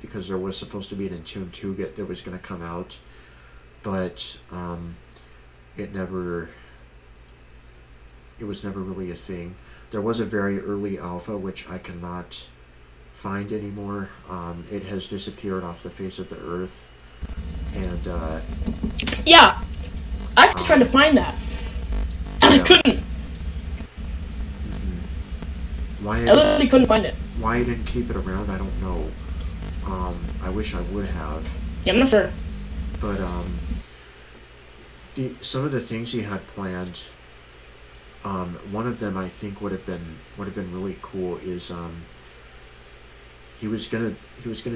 because there was supposed to be an Entombed 2 that was going to come out, but it was never really a thing. There was a very early alpha, which I cannot find anymore. It has disappeared off the face of the earth, and Yeah, I actually tried to find that, and I couldn't. why I literally couldn't find it. why I didn't keep it around, I don't know. I wish I would have. Yeah, I'm not sure. But some of the things he had planned, one of them I think would have been really cool is he was gonna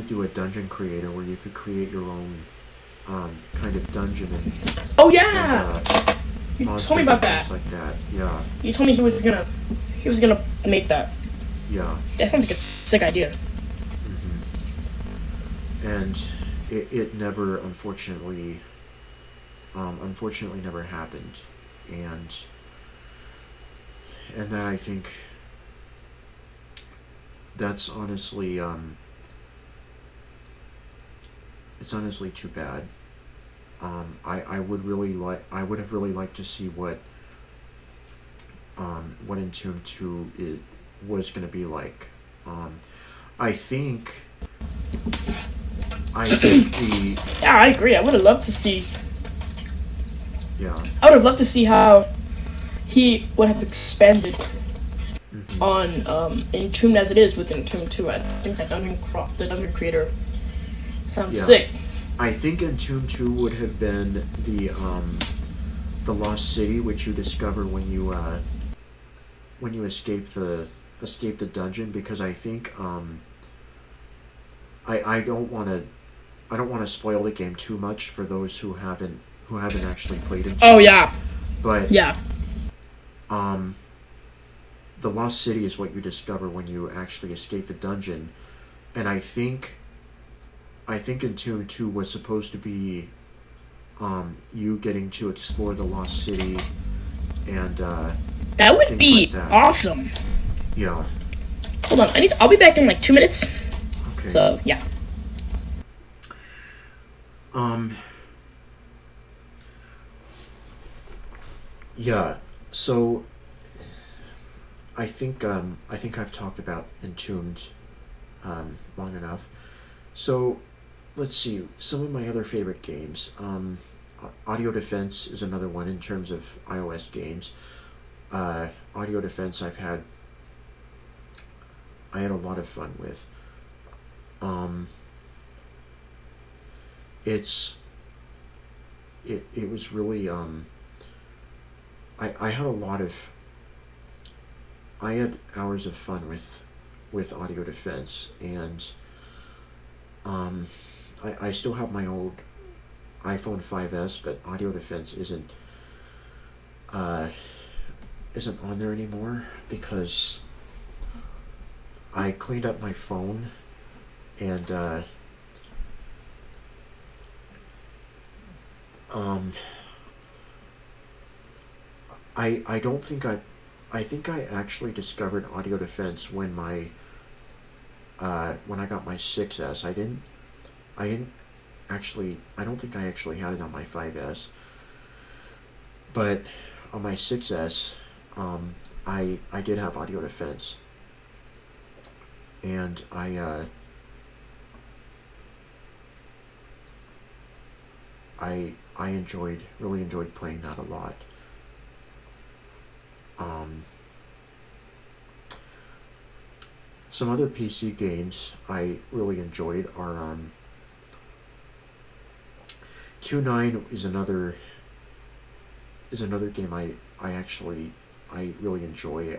do a dungeon creator where you could create your own kind of dungeon and Oh yeah, you monsters told me about and that. things like that. Yeah, You told me he was gonna make that. yeah. That sounds like a sick idea. And it never, unfortunately never happened, and that I think that's honestly it's honestly too bad. I would have really liked to see what Entomb 2 was going to be like. I think the Yeah, I agree. I would have loved to see. yeah. I would have loved to see how he would have expanded on Entombed as it is with Entombed 2. I think that the dungeon creator sounds Yeah. sick. I think Entomb 2 would have been the Lost City, which you discover when you escape the dungeon, because I think I don't want to spoil the game too much for those who haven't actually played it. Oh yeah, But yeah. the Lost City is what you discover when you actually escape the dungeon, and I think Entomb 2 was supposed to be you getting to explore the Lost City, and That would things be like that. awesome. Yeah. Hold on, I'll be back in like 2 minutes. Okay. So yeah. Yeah. So I think I've talked about Entombed long enough. So let's see some of my other favorite games. Audio Defense is another one in terms of iOS games. Audio Defense I had a lot of fun with. It was really I had hours of fun with Audio Defense, and I still have my old iPhone 5S, but Audio Defense isn't on there anymore because I cleaned up my phone, and I don't think I think I actually discovered Audio Defense when I got my 6S. I don't think I actually had it on my 5S. But on my 6S, I did have Audio Defense. And I really enjoyed playing that a lot. Some other PC games I really enjoyed are Q9 is another game I really enjoy.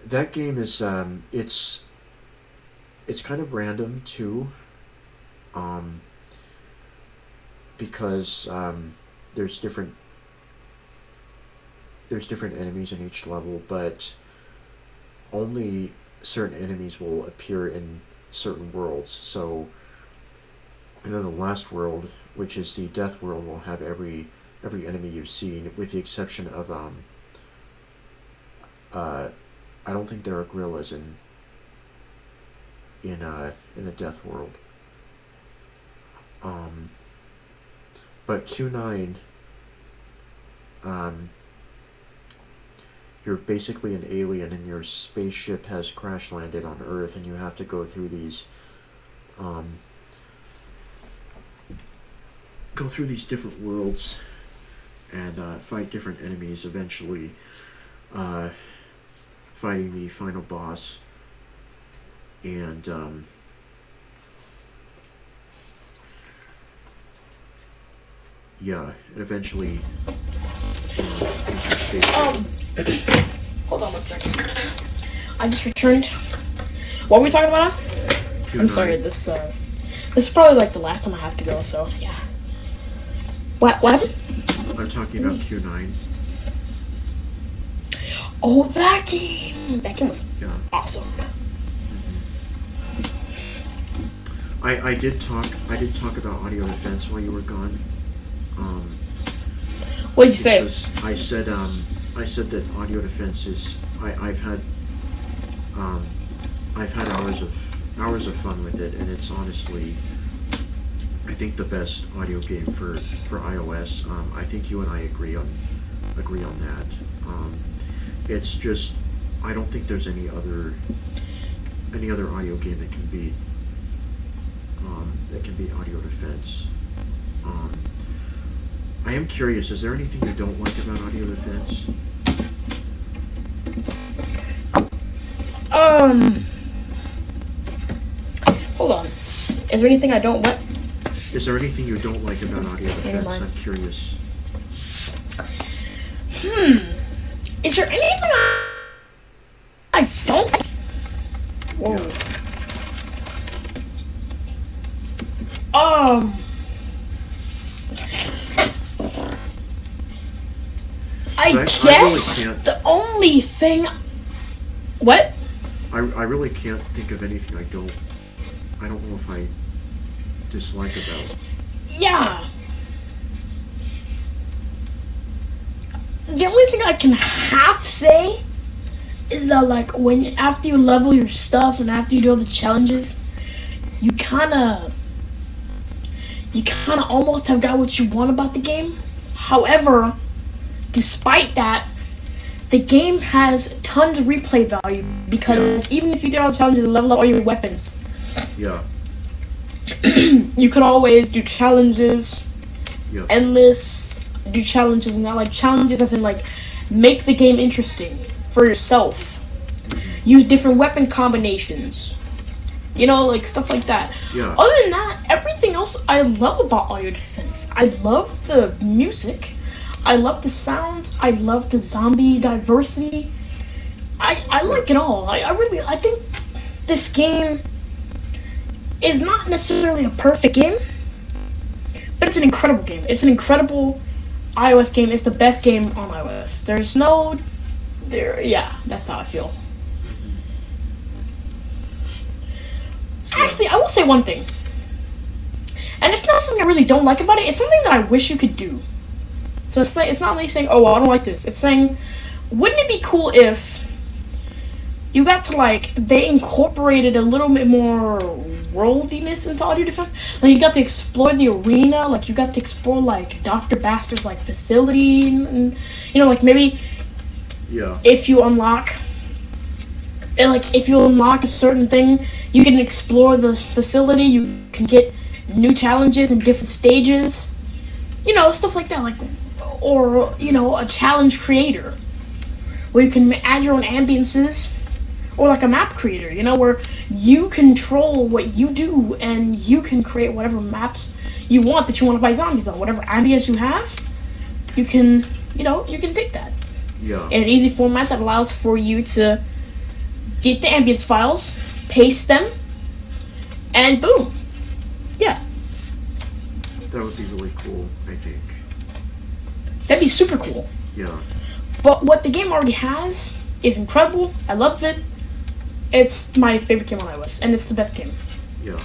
That game is it's kind of random too, because there's different enemies in each level, but only certain enemies will appear in certain worlds. So, and then the last world, which is the death world, will have every enemy you've seen, with the exception of I don't think there are gorillas in the death world. But Q9, you're basically an alien, and your spaceship has crash landed on Earth, and you have to go through these different worlds and fight different enemies, eventually fighting the final boss, and yeah, and eventually Hold on one second. I just returned. What were we talking about? I'm sorry. This is probably like the last time I have to go. So yeah. What happened? I'm talking about Q9. Oh, that game! That game was awesome. I did talk about audio defense while you were gone. What did you say? I said that audio defense is I've had hours of fun with it, and it's honestly, I think, the best audio game for iOS. I think you and I agree on that. It's just, I don't think there's any other audio game that can beat audio defense. I am curious, is there anything you don't like about audio defense? Hold on. Is there anything I don't what? Is there anything you don't like about audio defense? I'm curious. Is there anything I don't like? Whoa. Yeah. I guess really the only thing. What? I really can't think of anything I don't know if I dislike about. Yeah. The only thing I can half say is that, like, after you level your stuff and after you do all the challenges, you kind of almost have got what you want about the game. However, despite that, the game has tons of replay value because even if you did all the challenges and level up all your weapons, Yeah. you could always do challenges, Yeah. endless, do challenges, and not like challenges as in like make the game interesting for yourself. Use different weapon combinations. You know, like stuff like that. Yeah. Other than that, everything else I love about audio defense. I love the music. I love the sounds. I love the zombie diversity. I like it all. I think this game is not necessarily a perfect game, but it's an incredible game. It's an incredible iOS game. It's the best game on iOS. Yeah, that's how I feel. Actually, I will say one thing. And it's not something I really don't like about it. It's something that I wish you could do. So it's not like saying, oh, well, I don't like this. It's saying, wouldn't it be cool if you got to, like, they incorporated a little bit more worldiness into audio defense? Like, you got to explore the arena. Like, you got to explore, like, Dr. Bastard's, like, facility. And, you know, like, maybe if you unlock a certain thing, you can explore the facility. You can get new challenges in different stages. You know, stuff like that. Like, or, you know, a challenge creator where you can add your own ambiances, or like a map creator, you know, where you control what you do and you can create whatever maps you want that you want to fight zombies on. Whatever ambience you have, you can pick that. Yeah. In an easy format that allows for you to get the ambience files, paste them, and boom. Yeah. That would be really cool, I think. That'd be super cool. Yeah. But what the game already has is incredible. I love it. It's my favorite game on iOS, and it's the best game. Yeah.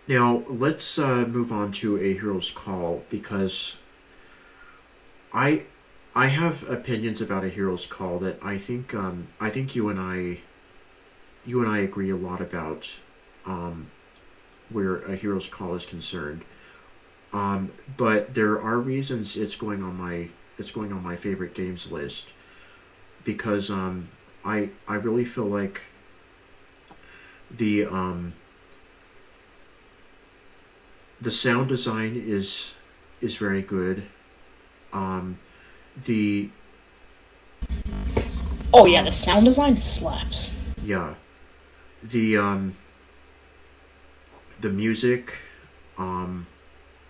Now, let's move on to A Hero's Call, because I have opinions about A Hero's Call that I think you and I agree a lot about where A Hero's Call is concerned. But there are reasons it's going on my favorite games list, because I really feel like the sound design is very good. The sound design slaps. Yeah. The music,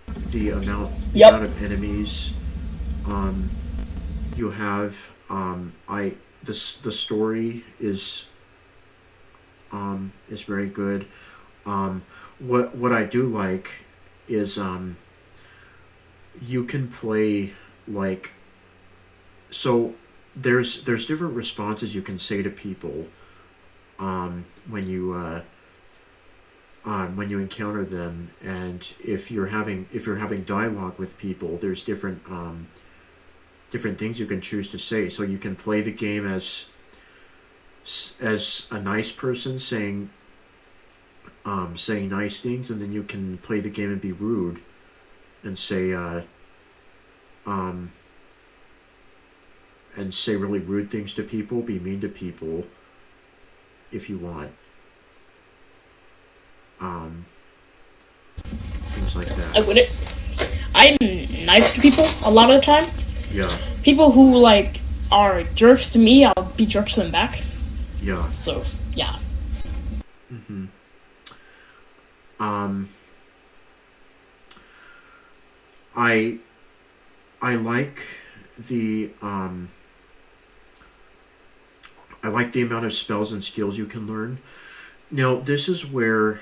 the amount Yep. of enemies you have. The story is very good. What I do like is you can play like, so there's different responses you can say to people when you encounter them, and if you're having dialogue with people, there's different things you can choose to say. So you can play the game as a nice person saying nice things, and then you can play the game and be rude and say really rude things to people, be mean to people if you want. Things like that. I wouldn't. I'm nice to people a lot of the time. Yeah. People who like are jerks to me, I'll be jerks to them back. Yeah. So yeah. Mm-hmm. I like the amount of spells and skills you can learn. Now this is where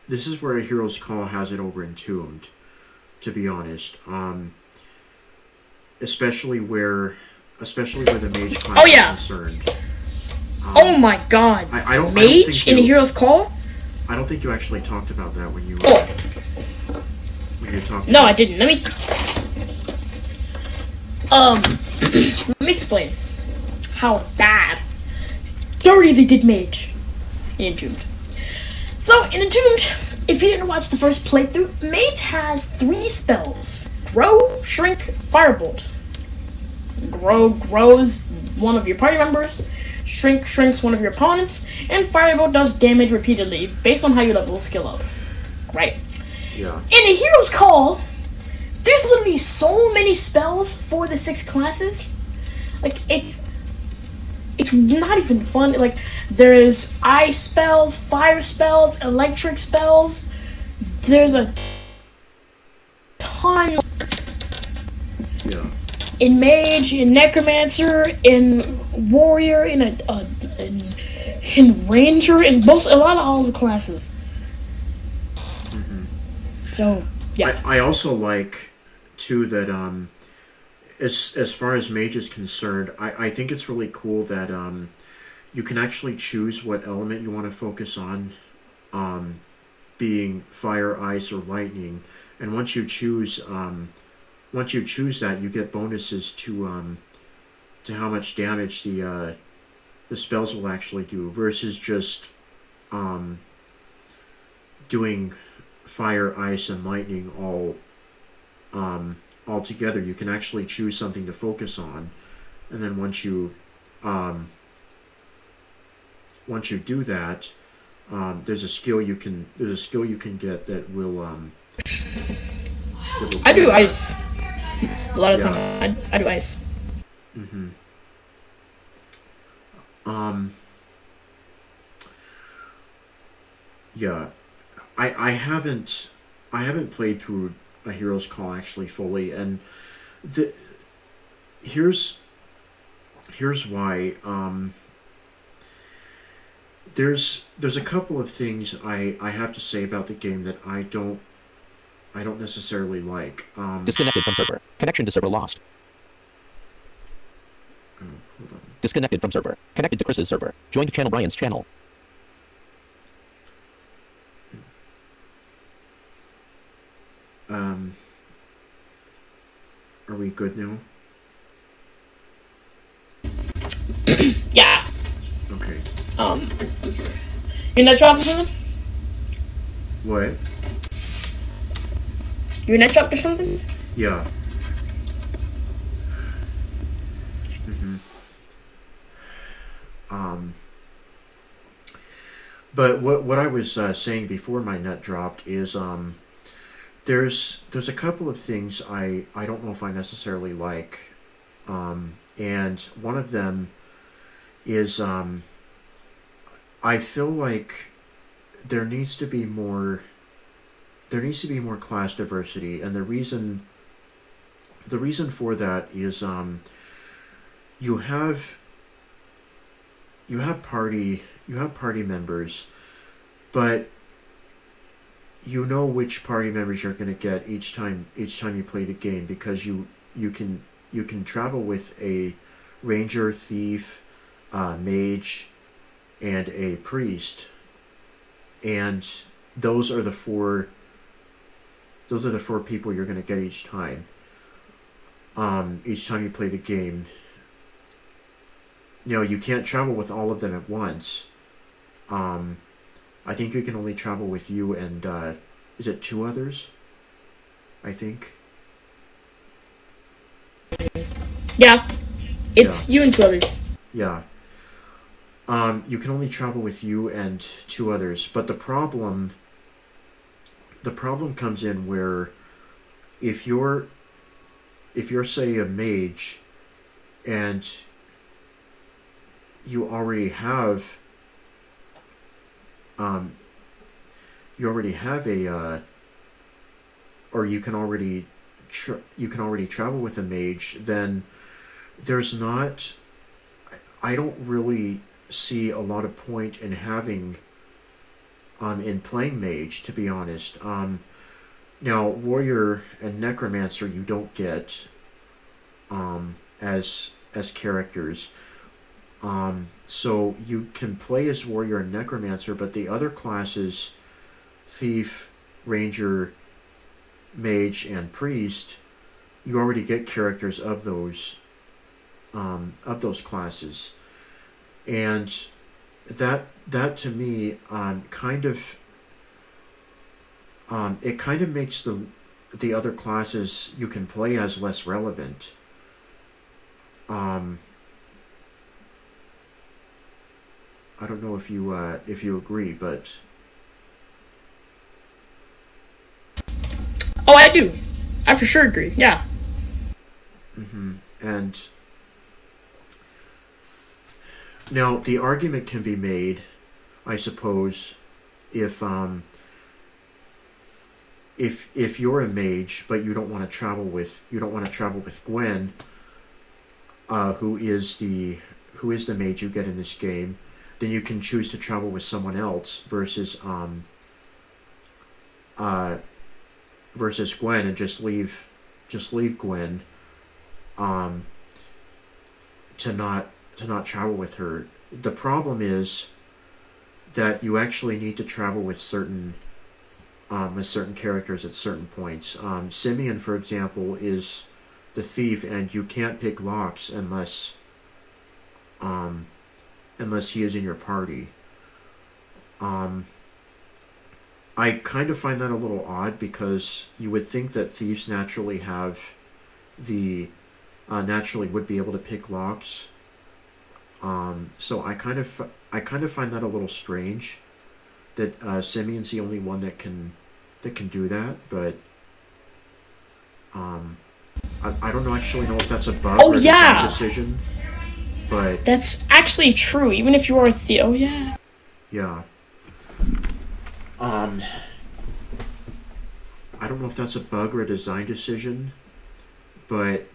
a Hero's Call has it over Entombed, to be honest. Especially where the mage class Oh, yeah. is concerned. Oh my god. I don't Mage think in a Hero's Call? I don't think you actually talked about that when you Oh. when you talked. No, I didn't. Let me let me explain how bad dirty they did Mage in Entombed. So in Entombed, if you didn't watch the first playthrough, Mage has 3 spells: Grow, Shrink, Firebolt. Grow grows one of your party members, Shrink shrinks one of your opponents, and Firebolt does damage repeatedly based on how you level the skill up. Right. Yeah. In a Hero's Call, there's literally so many spells for the 6 classes. Like, it's not even fun. Like, there's ice spells, fire spells, electric spells. There's a ton Yeah. in Mage, in Necromancer, in Warrior, in Ranger, in a lot of all the classes. So yeah. I also like too that as far as Mage is concerned, I think it's really cool that you can actually choose what element you want to focus on, being fire, ice, or lightning, and once you choose that, you get bonuses to how much damage the spells will actually do, versus just doing fire, ice, and lightning all together. You can actually choose something to focus on, and then once you do that, there's a skill you can get that will I do ice. A lot of Yeah. time. I do ice. Mm-hmm. Yeah, I haven't played through a Hero's Call actually fully, and here's why. There's a couple of things I have to say about the game that I don't necessarily like. Disconnected from server. Connection to server lost. Hold on. Disconnected from server. Connected to Chris's server. Joined channel Brian's channel. Are we good now? Yeah. Okay. Your net drop or something? What? Your net drop or something? Yeah. But what I was saying before my net dropped is there's a couple of things I don't know if I necessarily like, and one of them is I feel like there needs to be more there needs to be more class diversity, and the reason for that is you have party members, but you know which party members you're going to get each time you play the game, because you can travel with a ranger, thief, mage, and a priest, and those are the four people you're going to get each time. Each time you play the game. You know, you can't travel with all of them at once. I think you can only travel with you and, is it 2 others? I think. Yeah. It's you and 2 others. Yeah. You can only travel with you and 2 others, but the problem comes in where if you're say a mage and you already have a or you can already travel with a mage, then there's not, I don't really see a lot of point in having in playing mage, to be honest. Now, warrior and necromancer you don't get as characters. So you can play as warrior and necromancer, but the other classes, thief, ranger, mage, and priest, you already get characters of those classes, and that to me kind of it kind of makes the other classes you can play as less relevant. I don't know if you agree, but Oh, I do. I for sure agree. Yeah. And now the argument can be made, I suppose, if you're a mage but you don't want to travel with Gwen, who is the mage you get in this game, then you can choose to travel with someone else versus Gwen, and just leave Gwen to not travel with her. The problem is that you actually need to travel with certain characters at certain points. Simeon, for example, is the thief, and you can't pick locks unless he is in your party. I kind of find that a little odd, because you would think that thieves naturally would be able to pick locks. So I kind of find that a little strange that Simeon's the only one that can do that, but I don't actually know if that's a bug or a design decision. But that's actually true, even if you are a thief. Oh, yeah. Yeah. I don't know if that's a bug or a design decision, but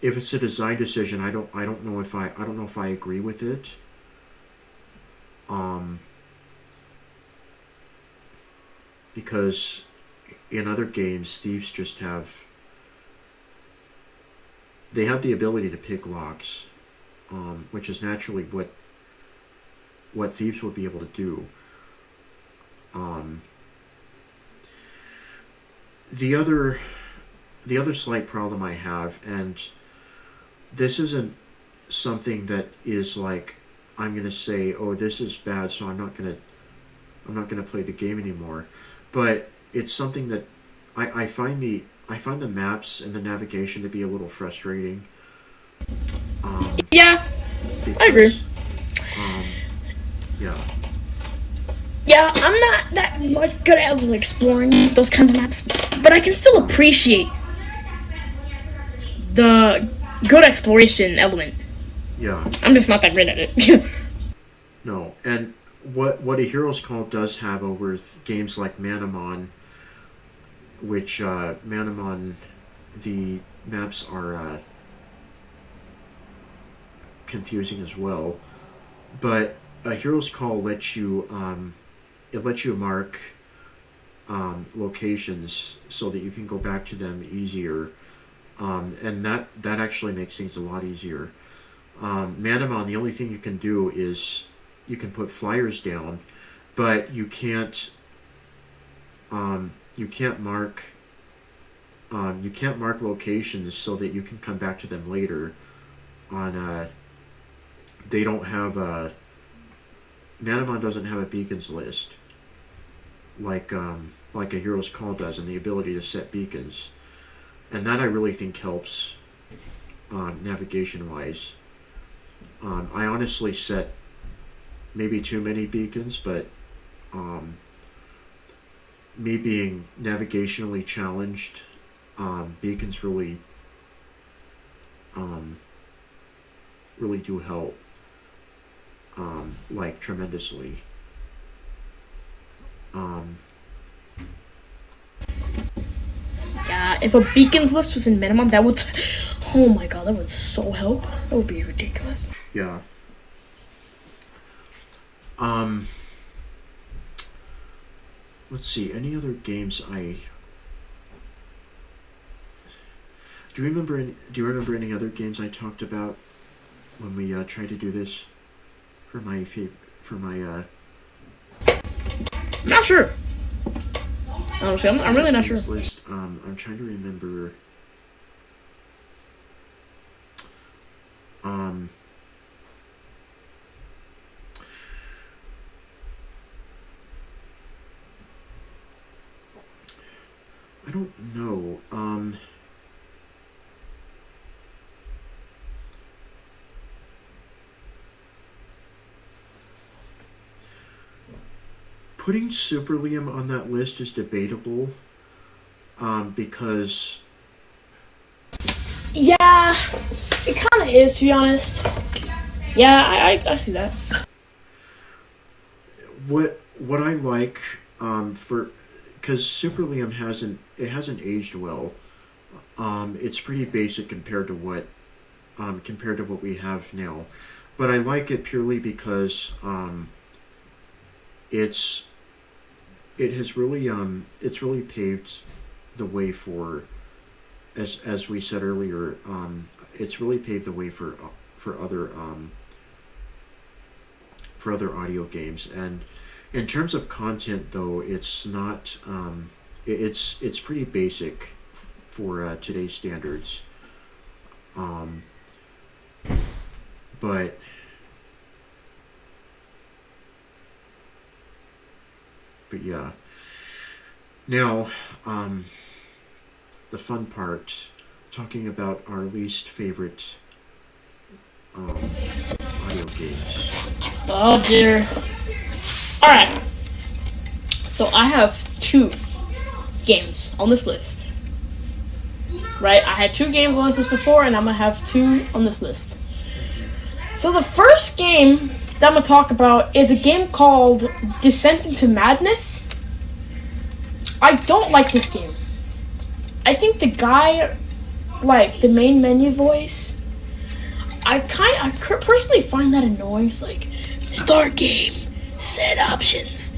if it's a design decision, I don't know if I agree with it. Because in other games, thieves just have the ability to pick locks, which is naturally what thieves would be able to do. The other slight problem I have, and this isn't something that is like I'm gonna say, oh, this is bad, so I'm not gonna play the game anymore. But it's something that I find the maps and the navigation to be a little frustrating. Yeah, I agree. Yeah. Yeah, I'm not that much good at exploring those kinds of maps, but I can still appreciate the good exploration element. Yeah. I'm just not that great at it. No, and what A Hero's Call does have over games like Manamon, which Manamon, the maps are confusing as well. But a Hero's Call lets you mark locations so that you can go back to them easier, and that actually makes things a lot easier. Manamon, the only thing you can do is you can put flyers down, but you can't mark locations so that you can come back to them later. They don't have Manamon doesn't have a beacons list like a Hero's Call does, and the ability to set beacons, and that I really think helps navigation wise. I honestly set maybe too many beacons, but me being navigationally challenged, beacons really do help, like tremendously. Yeah, if a beacons list was in Manamon, that would, oh my god, that would so help. That would be ridiculous. Yeah. Let's see, any other games do you remember any other games I talked about when we tried to do this for my I'm not sure. Honestly, I'm really not sure. List. I'm trying to remember. I don't know. Putting Super Liam on that list is debatable, because... Yeah, it kind of is, to be honest. Yeah, I see that. What I like, because Super Liam hasn't aged well. It's pretty basic compared to what we have now, but I like it purely because it's really paved the way for, as we said earlier, it's really paved the way for other audio games. And in terms of content, though, it's not it's pretty basic for today's standards, but yeah. Now, the fun part, talking about our least favorite audio games. Oh dear. Alright. So I have 2 games on this list. Right? I had 2 games on this list before, and I'm gonna have 2 on this list. So the first game that I'm gonna talk about is a game called Descent into Madness. I don't like this game. I think the guy, like, the main menu voice, I personally find that annoying. It's like, start game, set options,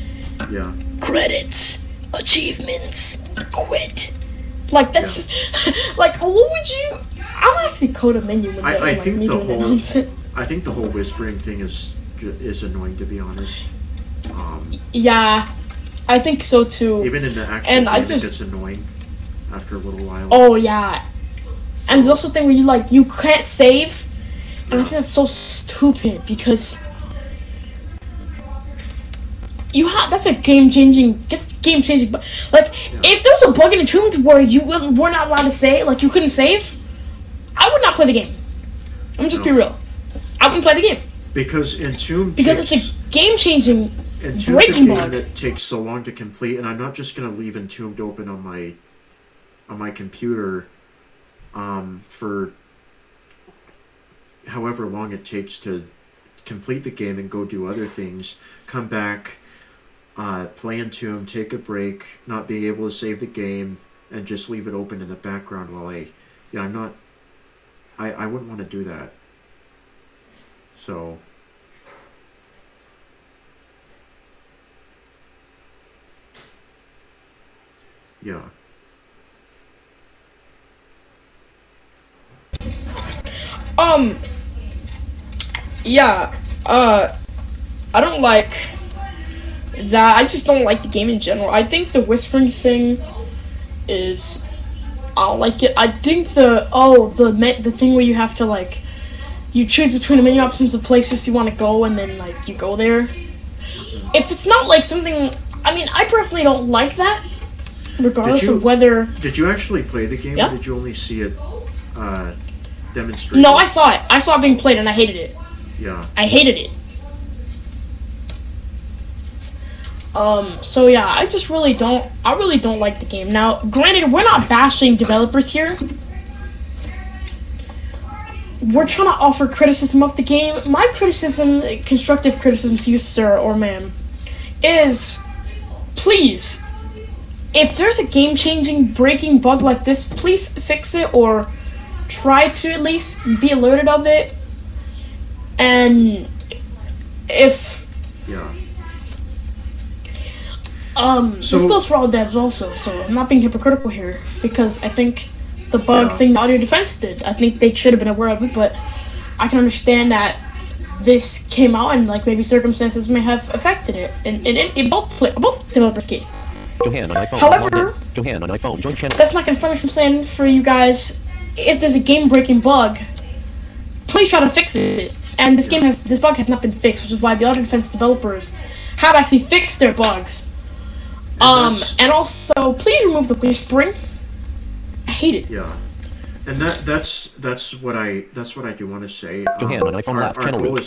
Yeah. credits, achievements, quit. Like, that's, like, what would you, I'll actually code a menu when I think me the doing that whole nonsense. I think the whole whispering thing is annoying, to be honest. Yeah, I think so too. Even in the actual And game, I it just- gets annoying after a little while. Oh yeah, and there's also a thing where you can't save, and I think that's so stupid because that's a game changing. But like, if there was a bug in Entombed where you were not allowed to save, like you couldn't save, I would not play the game. I'm just be real. I wouldn't play the game Because Entombed because it's a game changing Entombed's a breaking game bug. that takes so long to complete, and I'm not just gonna leave Entombed open on my computer for however long it takes to complete the game and go do other things, come back, play Entombed, take a break, not being able to save the game, and just leave it open in the background while I'm not, I wouldn't want to do that. So, yeah. Yeah, I don't like that. I just don't like the game in general. I think the whispering thing is, I don't like it. I think the thing where you have to, like, you choose between the menu options of places you want to go, and then, like, you go there. If it's not, like, something, I mean, I personally don't like that, regardless of whether... Did you actually play the game, yeah? Or did you only see it, demonstrated? No, I saw it. I saw it being played, and I hated it. Yeah. I hated it. So yeah, I really don't like the game. Now, granted, we're not bashing developers here. We're trying to offer criticism of the game. My criticism, constructive criticism to you, sir or ma'am, is, please, if there's a game-changing, breaking bug like this, please fix it, or try to at least be alerted of it. And if... Yeah. This goes for all devs also, so I'm not being hypocritical here, because I think the bug thing the Audio Defense did, I think they should have been aware of it, but I can understand that this came out and, like, maybe circumstances may have affected it, in both developers' case. Johan on iPhone. However, Johan on iPhone. Join channel. that's not going to stop me from saying for you guys, if there's a game-breaking bug, please try to fix it. And this bug has not been fixed, which is why the Audio Defense developers have actually fixed their bugs. And also, please remove the whispering. I hate it. Yeah, and that's what I do want to say. Johan on iPhone left. Our Channel goal root.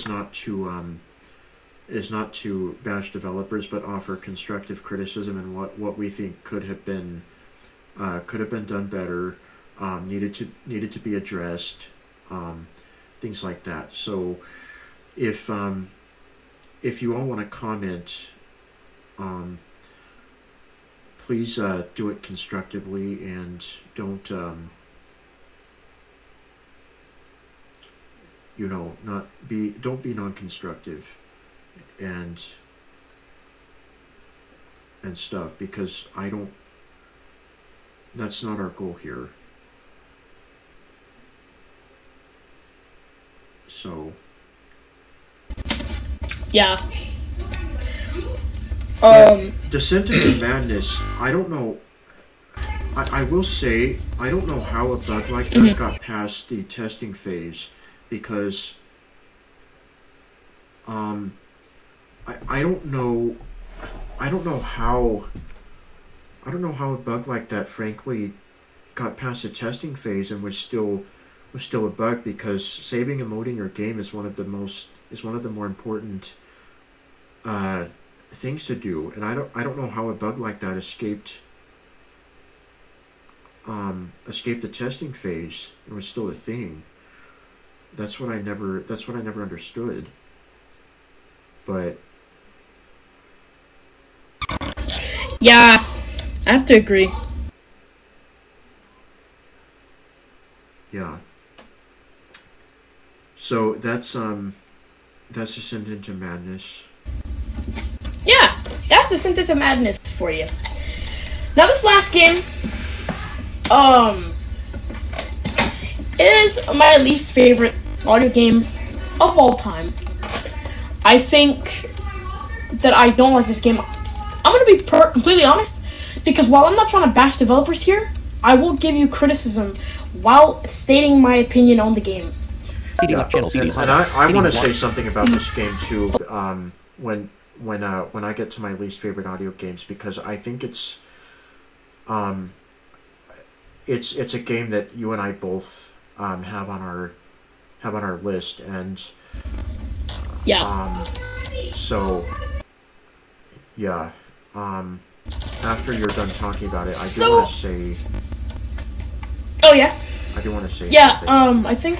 is not to bash developers, but offer constructive criticism and what we think could have been done better, needed to be addressed, things like that. So, if you all want to comment, please do it constructively and don't don't be non-constructive and stuff, because that's not our goal here. So yeah. Descent into Madness, I don't know. I will say, I don't know how a bug like that got past the testing phase, because I don't know how a bug like that, frankly, got past the testing phase and was still a bug, because saving and loading your game is one of the more important things to do, and I don't know how a bug like that escaped the testing phase and was still a thing. That's what I never understood. But yeah, I have to agree. Yeah. So that's Descent into Madness. Yeah, that's Descent into Madness for you. Now this last game, is my least favorite audio game of all time. I think that I don't like this game. I'm gonna be completely honest, because while I'm not trying to bash developers here, I will give you criticism while stating my opinion on the game. CD left channel. CD And I want to say something about this game too. When I get to my least favorite audio games, because I think it's a game that you and I both have on our list, and yeah. So yeah. After you're done talking about it, I do want to say. Oh yeah. I do want to say. Yeah. Something. I think.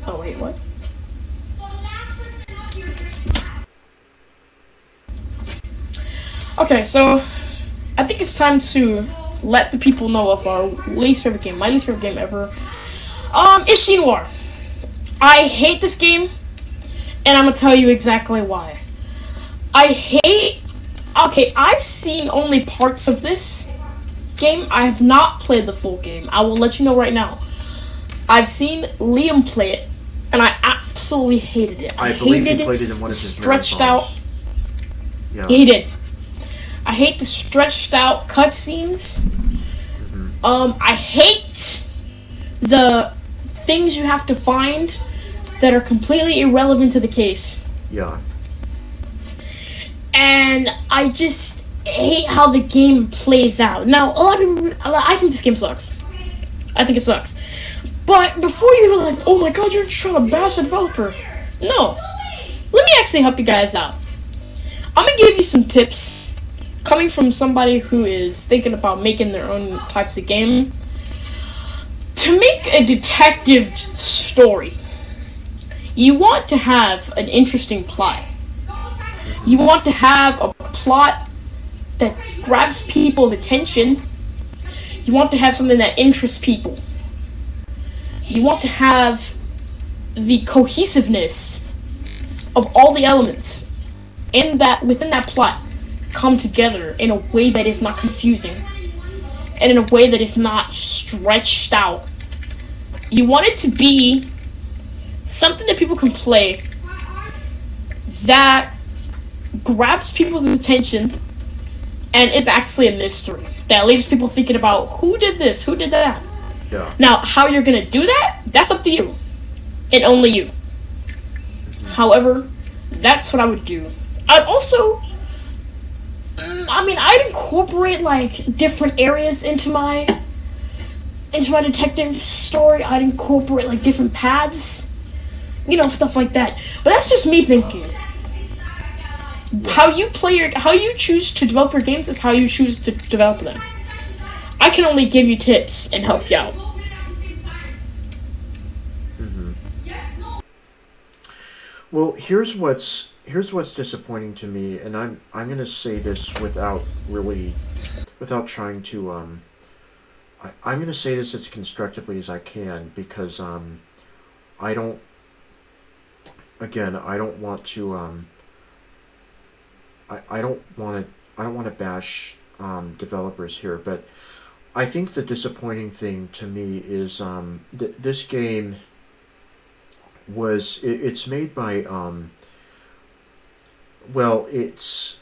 Oh wait, what? Okay, so I think it's time to let the people know of our least favorite game. My least favorite game ever. It's Gene War. I hate this game, and I'm gonna tell you exactly why. Okay, I've seen only parts of this game. I have not played the full game. I will let you know right now. I've seen Liam play it, and I absolutely hated it. I believe he played it in one of his stretched marathons. out. Yeah. He did. I hate the stretched out cutscenes. I hate the things you have to find that are completely irrelevant to the case. Yeah. And I just hate how the game plays out. Now, a lot of people, I think this game sucks. I think it sucks. But before you're like, oh my god, you're just trying to bash a developer. No. Let me actually help you guys out. I'm going to give you some tips coming from somebody who is thinking about making their own types of game. To make a detective story, you want to have an interesting plot. You want to have a plot that grabs people's attention. You want to have something that interests people. You want to have the cohesiveness of all the elements within that plot come together in a way that is not confusing and in a way that is not stretched out. You want it to be something that people can play that grabs people's attention and is actually a mystery that leaves people thinking about who did this, who did that. Yeah. Now, how you're gonna do that, that's up to you. And only you. However, that's what I would do. I'd also, I'd incorporate, like, different areas into my detective story. I'd incorporate, like, different paths. You know, stuff like that. But that's just me thinking. How you choose to develop your games is how you choose to develop them. I can only give you tips and help you out. Well, here's what's disappointing to me, and I'm gonna say this without trying to I'm gonna say this as constructively as I can, because I don't want to I don't want to bash developers here, but I think the disappointing thing to me is this game it's made by it's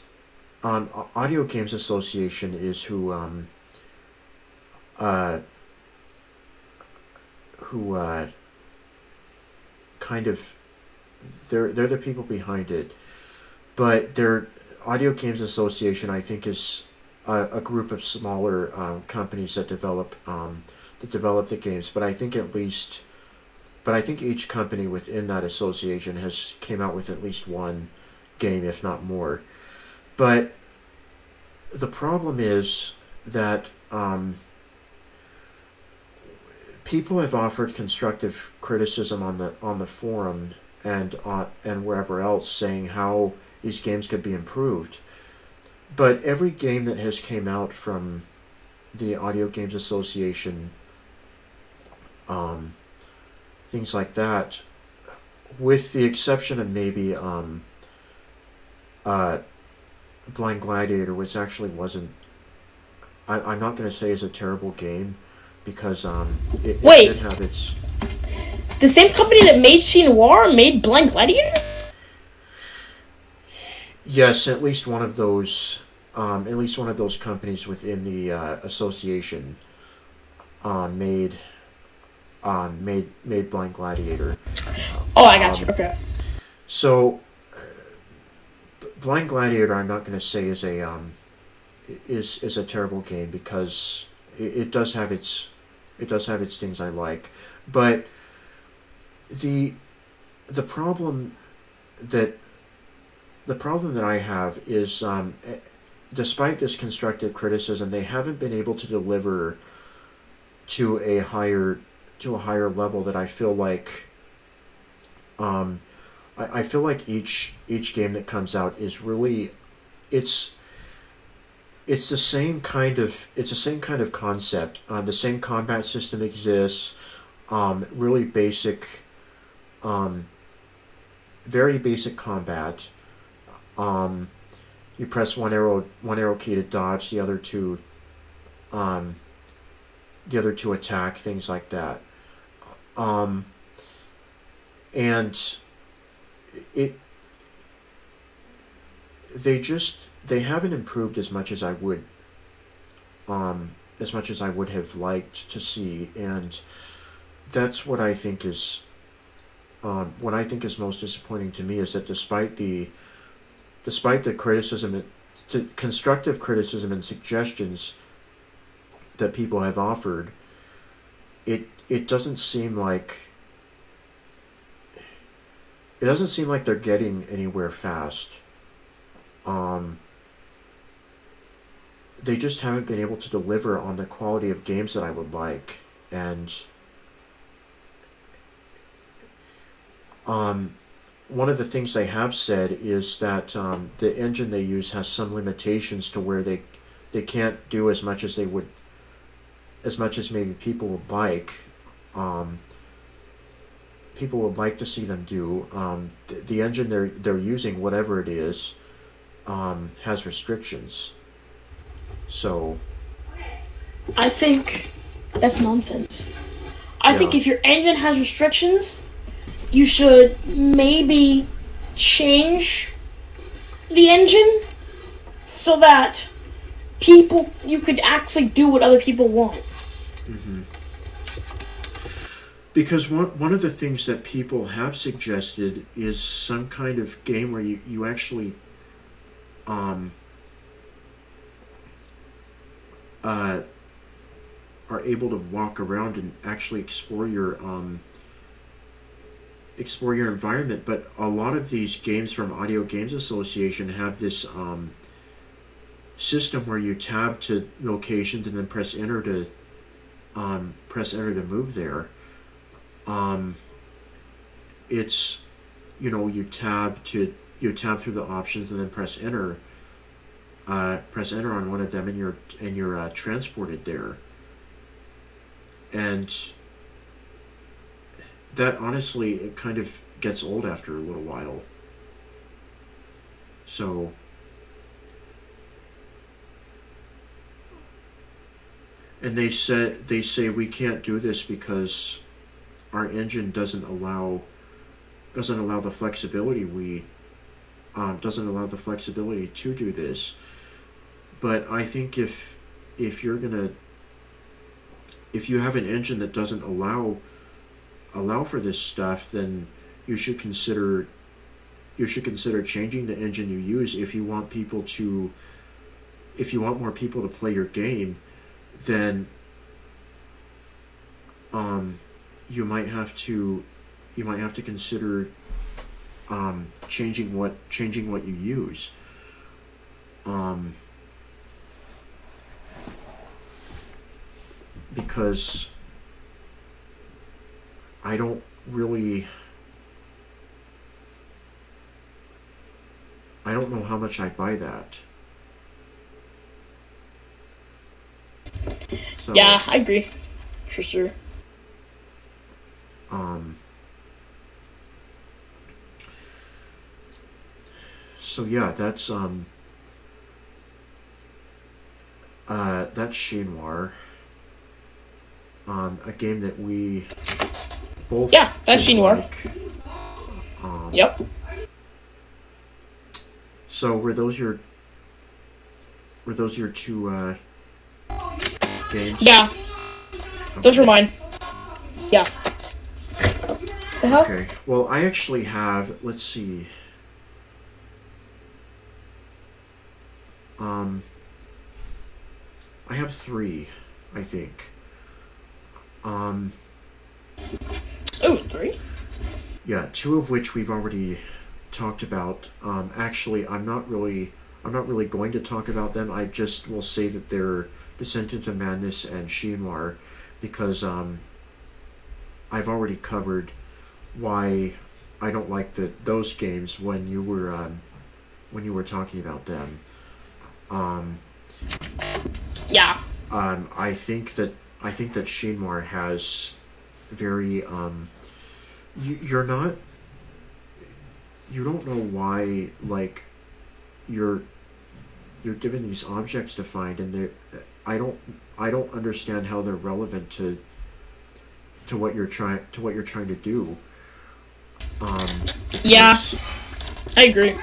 Audio Games Association is who kind of they're the people behind it, but their Audio Games Association, I think, is a group of smaller companies that develop the games. But I think each company within that association has came out with at least one game, if not more. But the problem is that people have offered constructive criticism on the forum and wherever else, saying how these games could be improved. But every game that has came out from the Audio Games Association, things like that, with the exception of maybe Blind Gladiator, which actually wasn't, I'm not going to say is a terrible game, because it did have its... The same company that made Gene War made Blind Gladiator? Yes, at least one of those companies within the association made Blind Gladiator. Oh, I got you. Okay. So, Blind Gladiator, I'm not going to say is a terrible game, because it does have its things I like, but the problem that I have is, despite this constructive criticism, they haven't been able to deliver to a higher level that I feel like. I feel like each game that comes out is really, it's it's the same kind of concept. The same combat system exists. Really basic, very basic combat. You press one arrow key to dodge, the other two attack, things like that. And it they haven't improved as much as I would have liked to see, and that's what I think is most disappointing to me, is that despite the criticism, constructive criticism and suggestions that people have offered, it doesn't seem like they're getting anywhere fast. They just haven't been able to deliver on the quality of games that I would like, and one of the things they have said is that the engine they use has some limitations to where they can't do as much as maybe people would like. People would like to see them do. The engine they're using, whatever it is, has restrictions. So I think that's nonsense. I think if your engine has restrictions, you should maybe change the engine so that you could actually do what other people want. Mm-hmm. Because one of the things that people have suggested is some kind of game where you actually are able to walk around and actually explore your environment. But a lot of these games from Audio Games Association have this system where you tab to locations and then press enter to move there. It's, you tab through the options and then press enter on one of them, and you're transported there. And that, honestly, it kind of gets old after a little while. So and they say we can't do this because our engine doesn't allow the flexibility to do this. But I think if you have an engine that doesn't allow for this stuff, then you should consider changing the engine you use if you want more people to play your game. Then you might have to consider changing what you use. Because I don't know how much I buy that. So, yeah, I agree. For sure. So yeah, that's Chez Noir. A game that we both that's Chez Noir. Yep. So were those your two games? Yeah. Okay. Those were mine. Yeah. The hell? Okay. Well, I actually have, let's see. I have 3, I think. Oh, 3? Yeah, 2 of which we've already talked about. Actually, I'm not really going to talk about them. I just will say that they're Descent into Madness and Chez Noir, because I've already covered why I don't like those games when you were talking about them. Yeah. I think that Shinmar has very you're not, you don't know why, like, you're given these objects to find, and they're, I don't understand how they're relevant to what you're trying to do. Yeah, I agree.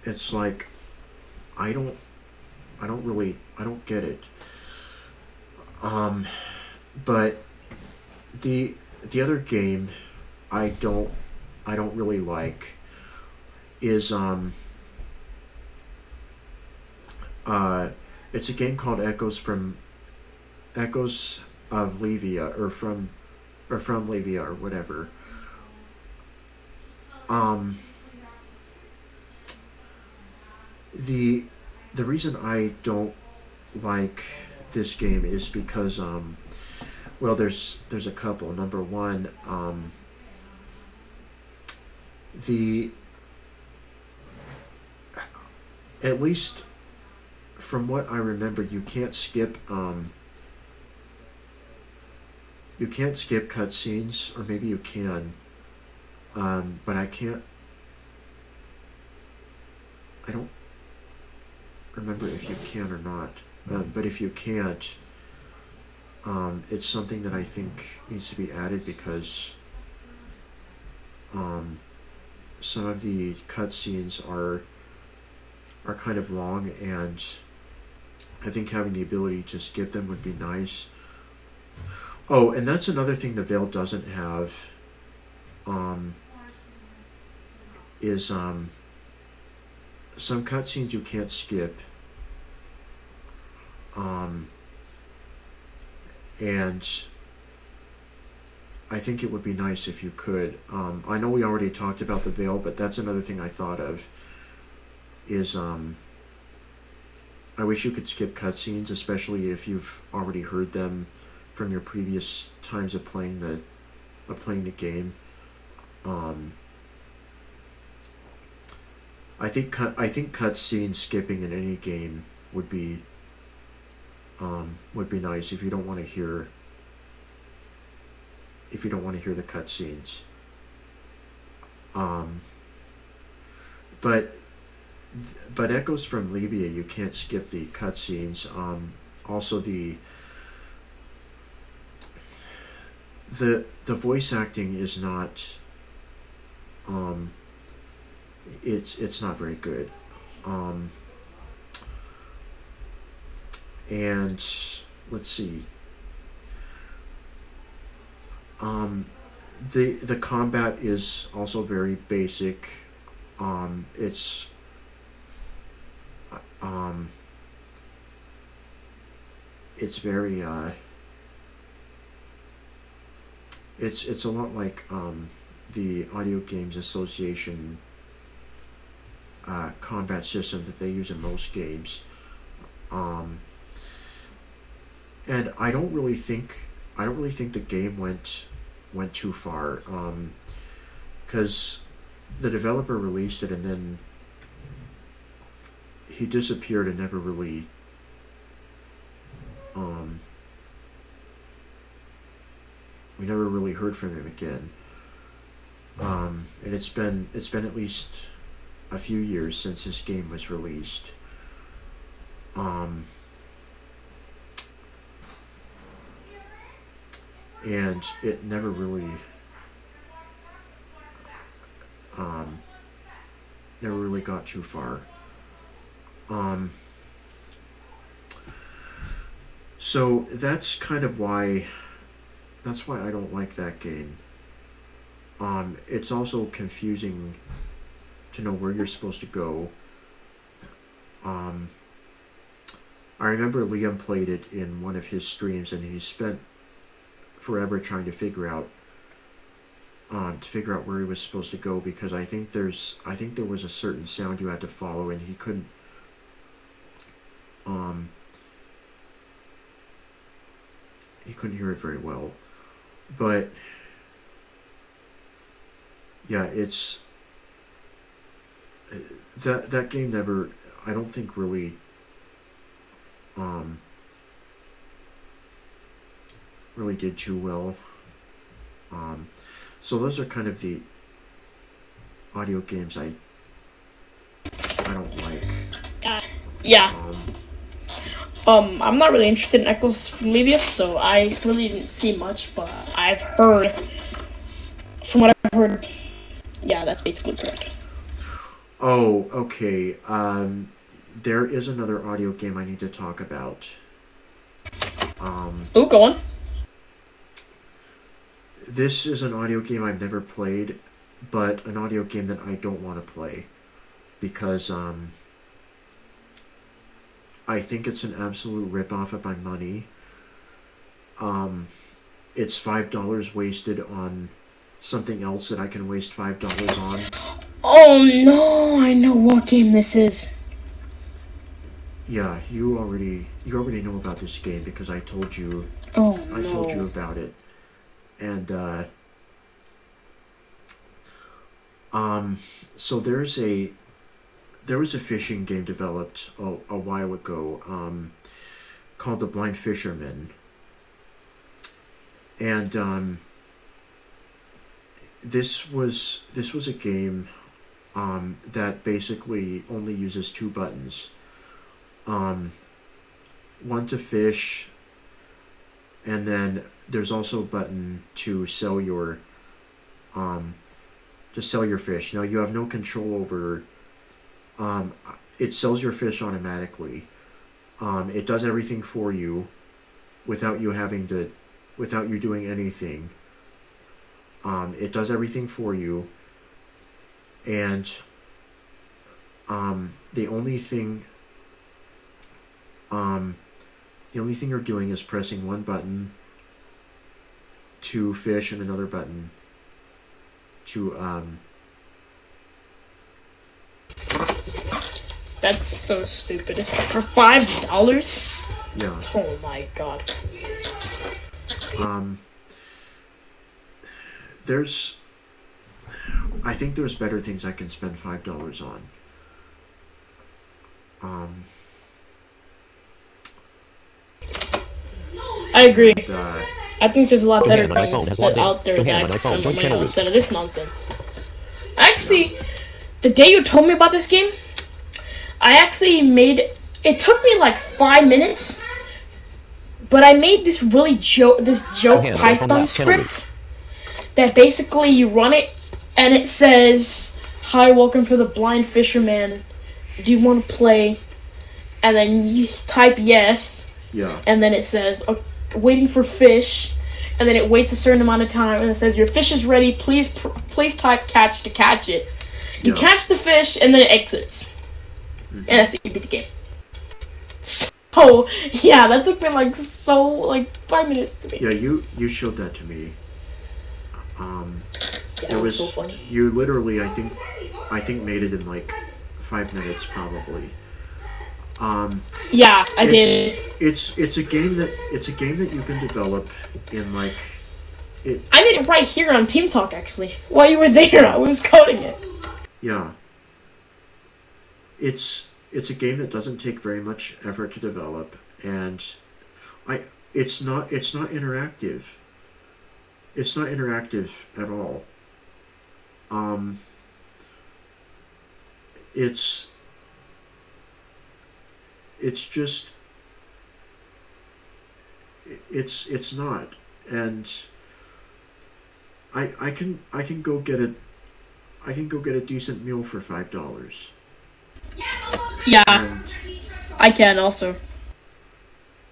It's like, I don't get it. But the other game I don't really like is it's a game called Echoes of Levia, or from Levia, or whatever. The reason I don't like this game is because well, there's a couple. Number one, the at least from what I remember, you can't skip cutscenes, or maybe you can, but I don't remember if you can or not. But if you can't, it's something that I think needs to be added, because some of the cutscenes are kind of long, and I think having the ability to skip them would be nice. Oh, and that's another thing the Veil doesn't have, is some cutscenes you can't skip. And I think it would be nice if you could. I know we already talked about the Veil, but that's another thing I thought of, is I wish you could skip cutscenes, especially if you've already heard them from your previous times of playing the game. I think cutscene skipping in any game would be nice if you don't want to hear the cutscenes. But Echoes from Libya, you can't skip the cutscenes. Also the voice acting is not it's not very good. And let's see. The combat is also very basic. It's very it's a lot like the Audio Games Association combat system that they use in most games. And I don't really think the game went too far, because the developer released it, and then he disappeared and never really we never really heard from him again. And it's been at least a few years since this game was released. And it never really got too far. So that's kind of why I don't like that game. It's also confusing to know where you're supposed to go. I remember Liam played it in one of his streams, and he spent forever trying to figure out where he was supposed to go, because I think there was a certain sound you had to follow, and he couldn't hear it very well. But yeah, it's that game never, I don't think really really did too well. So those are kind of the audio games I don't like. Yeah. Um, I'm not really interested in Echoes from Levius, so I really didn't see much, but I've heard, from what I've heard, yeah, that's basically correct. oh, okay. There is another audio game I need to talk about. Ooh, go on. This is an audio game I've never played, but an audio game that I don't want to play because I think it's an absolute ripoff of my money. It's $5 wasted on something else that I can waste $5 on. Oh no, I know what game this is. Yeah, you already know about this game because I told you Oh I told you no. about it. And so there was a fishing game developed a while ago called The Blind Fisherman. And this was a game that basically only uses two buttons. One to fish, and then there's also a button to sell your fish. Now you have no control over. It sells your fish automatically. It does everything for you, without you doing anything. It does everything for you, and the only thing you're doing is pressing one button to fish and another button to That's so stupid. It's for $5? yeah. Oh my god. I think there's better things I can spend $5 on. I agree. And, I think there's a lot better Johan on my phone things has that logged in. out there Johan on my that's phone, join channel root. instead of this nonsense. Actually, the day you told me about this game, I actually made it took me like 5 minutes, but I made this joke Johan, on my phone, Python channel root. script that basically you run it and it says, "Hi, welcome to the Blind Fisherman. Do you want to play?" And then you type yes, yeah. and then it says, waiting for fish, and then it waits a certain amount of time, and it says, your fish is ready, please type catch to catch it. You Yeah. catch the fish, and then it exits. And that's it, you beat the game. So, yeah, that took me, 5 minutes to beat. Yeah, you showed that to me. Yeah, it was so funny. You literally, I think made it in 5 minutes probably. Yeah, I did. It's a game that you can develop in it. I made it right here on Team Talk, actually. While you were there, I was coding it. Yeah. It's a game that doesn't take very much effort to develop, and it's not interactive. It's not interactive at all. It's just it's not, and I can go get a decent meal for $5. Yeah, And I can also.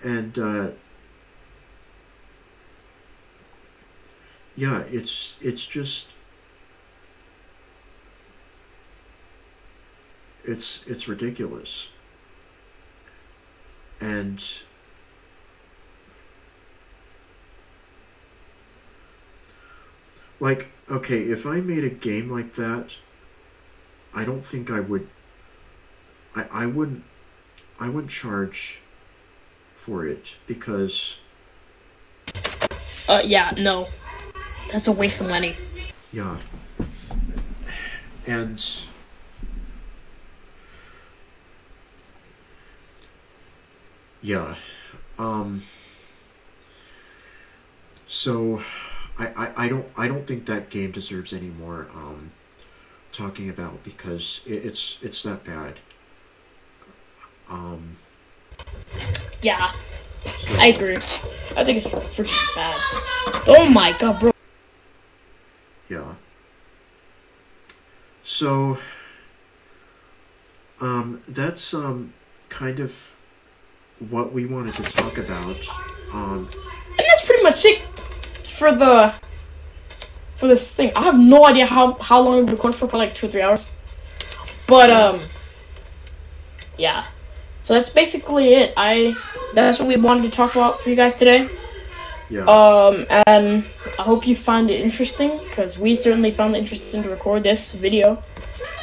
and yeah, it's just it's ridiculous. And okay, if I made a game like that, I don't think I would. I wouldn't charge for it because Yeah, no. That's a waste of money. yeah, Yeah. So I don't think that game deserves any more talking about, because it's that bad. Yeah, So, I agree. I think it's freaking bad. Oh my god, bro. yeah. So that's kind of what we wanted to talk about. And that's pretty much it for this thing. I have no idea how long we recorded for, probably like 2 or 3 hours. But yeah. So that's basically it. That's what we wanted to talk about for you guys today. Yeah. And I hope you find it interesting, because we certainly found it interesting to record this video.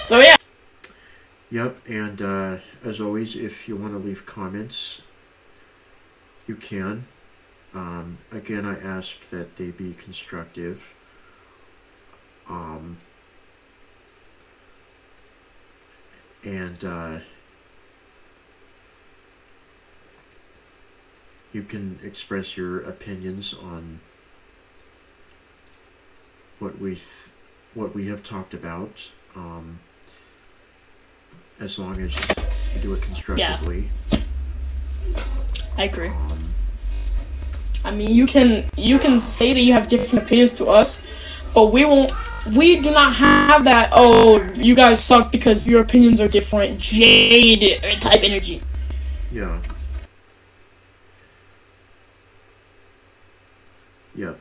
So yeah. Yep, and as always, if you want to leave comments, you can. Again, I ask that they be constructive. And you can express your opinions on what we have talked about, as long as you do it constructively. I agree. I mean, you can say that you have different opinions to us, but we do not have that, oh, you guys suck because your opinions are different, jade type energy. Yeah. Yep.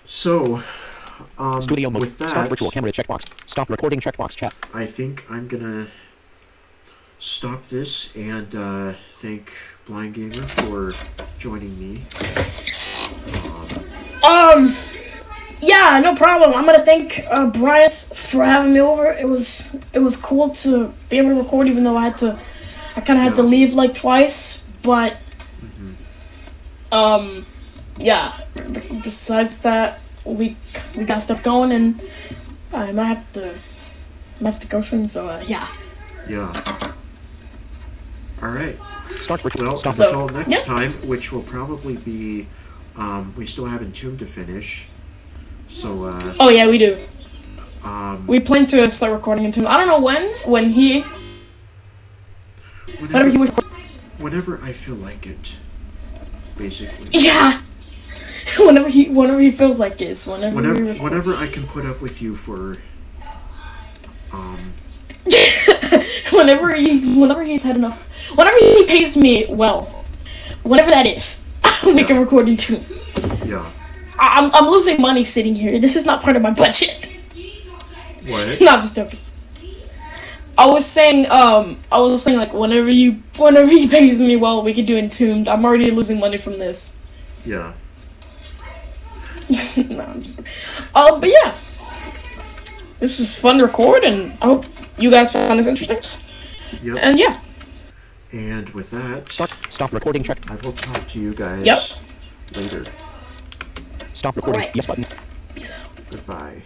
So, Studio mode. with that, Start virtual camera checkbox. Stop recording checkbox chat. I think I'm gonna stop this and thank Blind Gamer for joining me. Yeah, no problem. I'm gonna thank Bryce for having me over. It was cool to be able to record, even though I kind of had to leave like twice, but yeah. Besides that, we got stuff going, and I might have to go soon. So yeah. Yeah. All right. Start virtual. Well, Stop. until next Yep. time, which will probably be, we still have Entomb to finish. So, Oh yeah, we do. um, We plan to start recording in I don't know when he whenever he was. whenever I feel like it, basically. Yeah. whenever he feels like it. Whenever I can put up with you for, whenever he's had enough. Whenever he pays me well, whatever that is, we can record in tune. yeah. I'm losing money sitting here. This is not part of my budget. What? No, I'm just joking. I was saying like whenever he pays me well, we can do Entombed. I'm already losing money from this. Yeah. No, I'm just but yeah. This was fun to record, and I hope you guys found this interesting. Yep. And yeah. And with that, Stop recording check. I will talk to you guys Yep. later. Stop recording. Alright. Yes button. Peace out. Goodbye.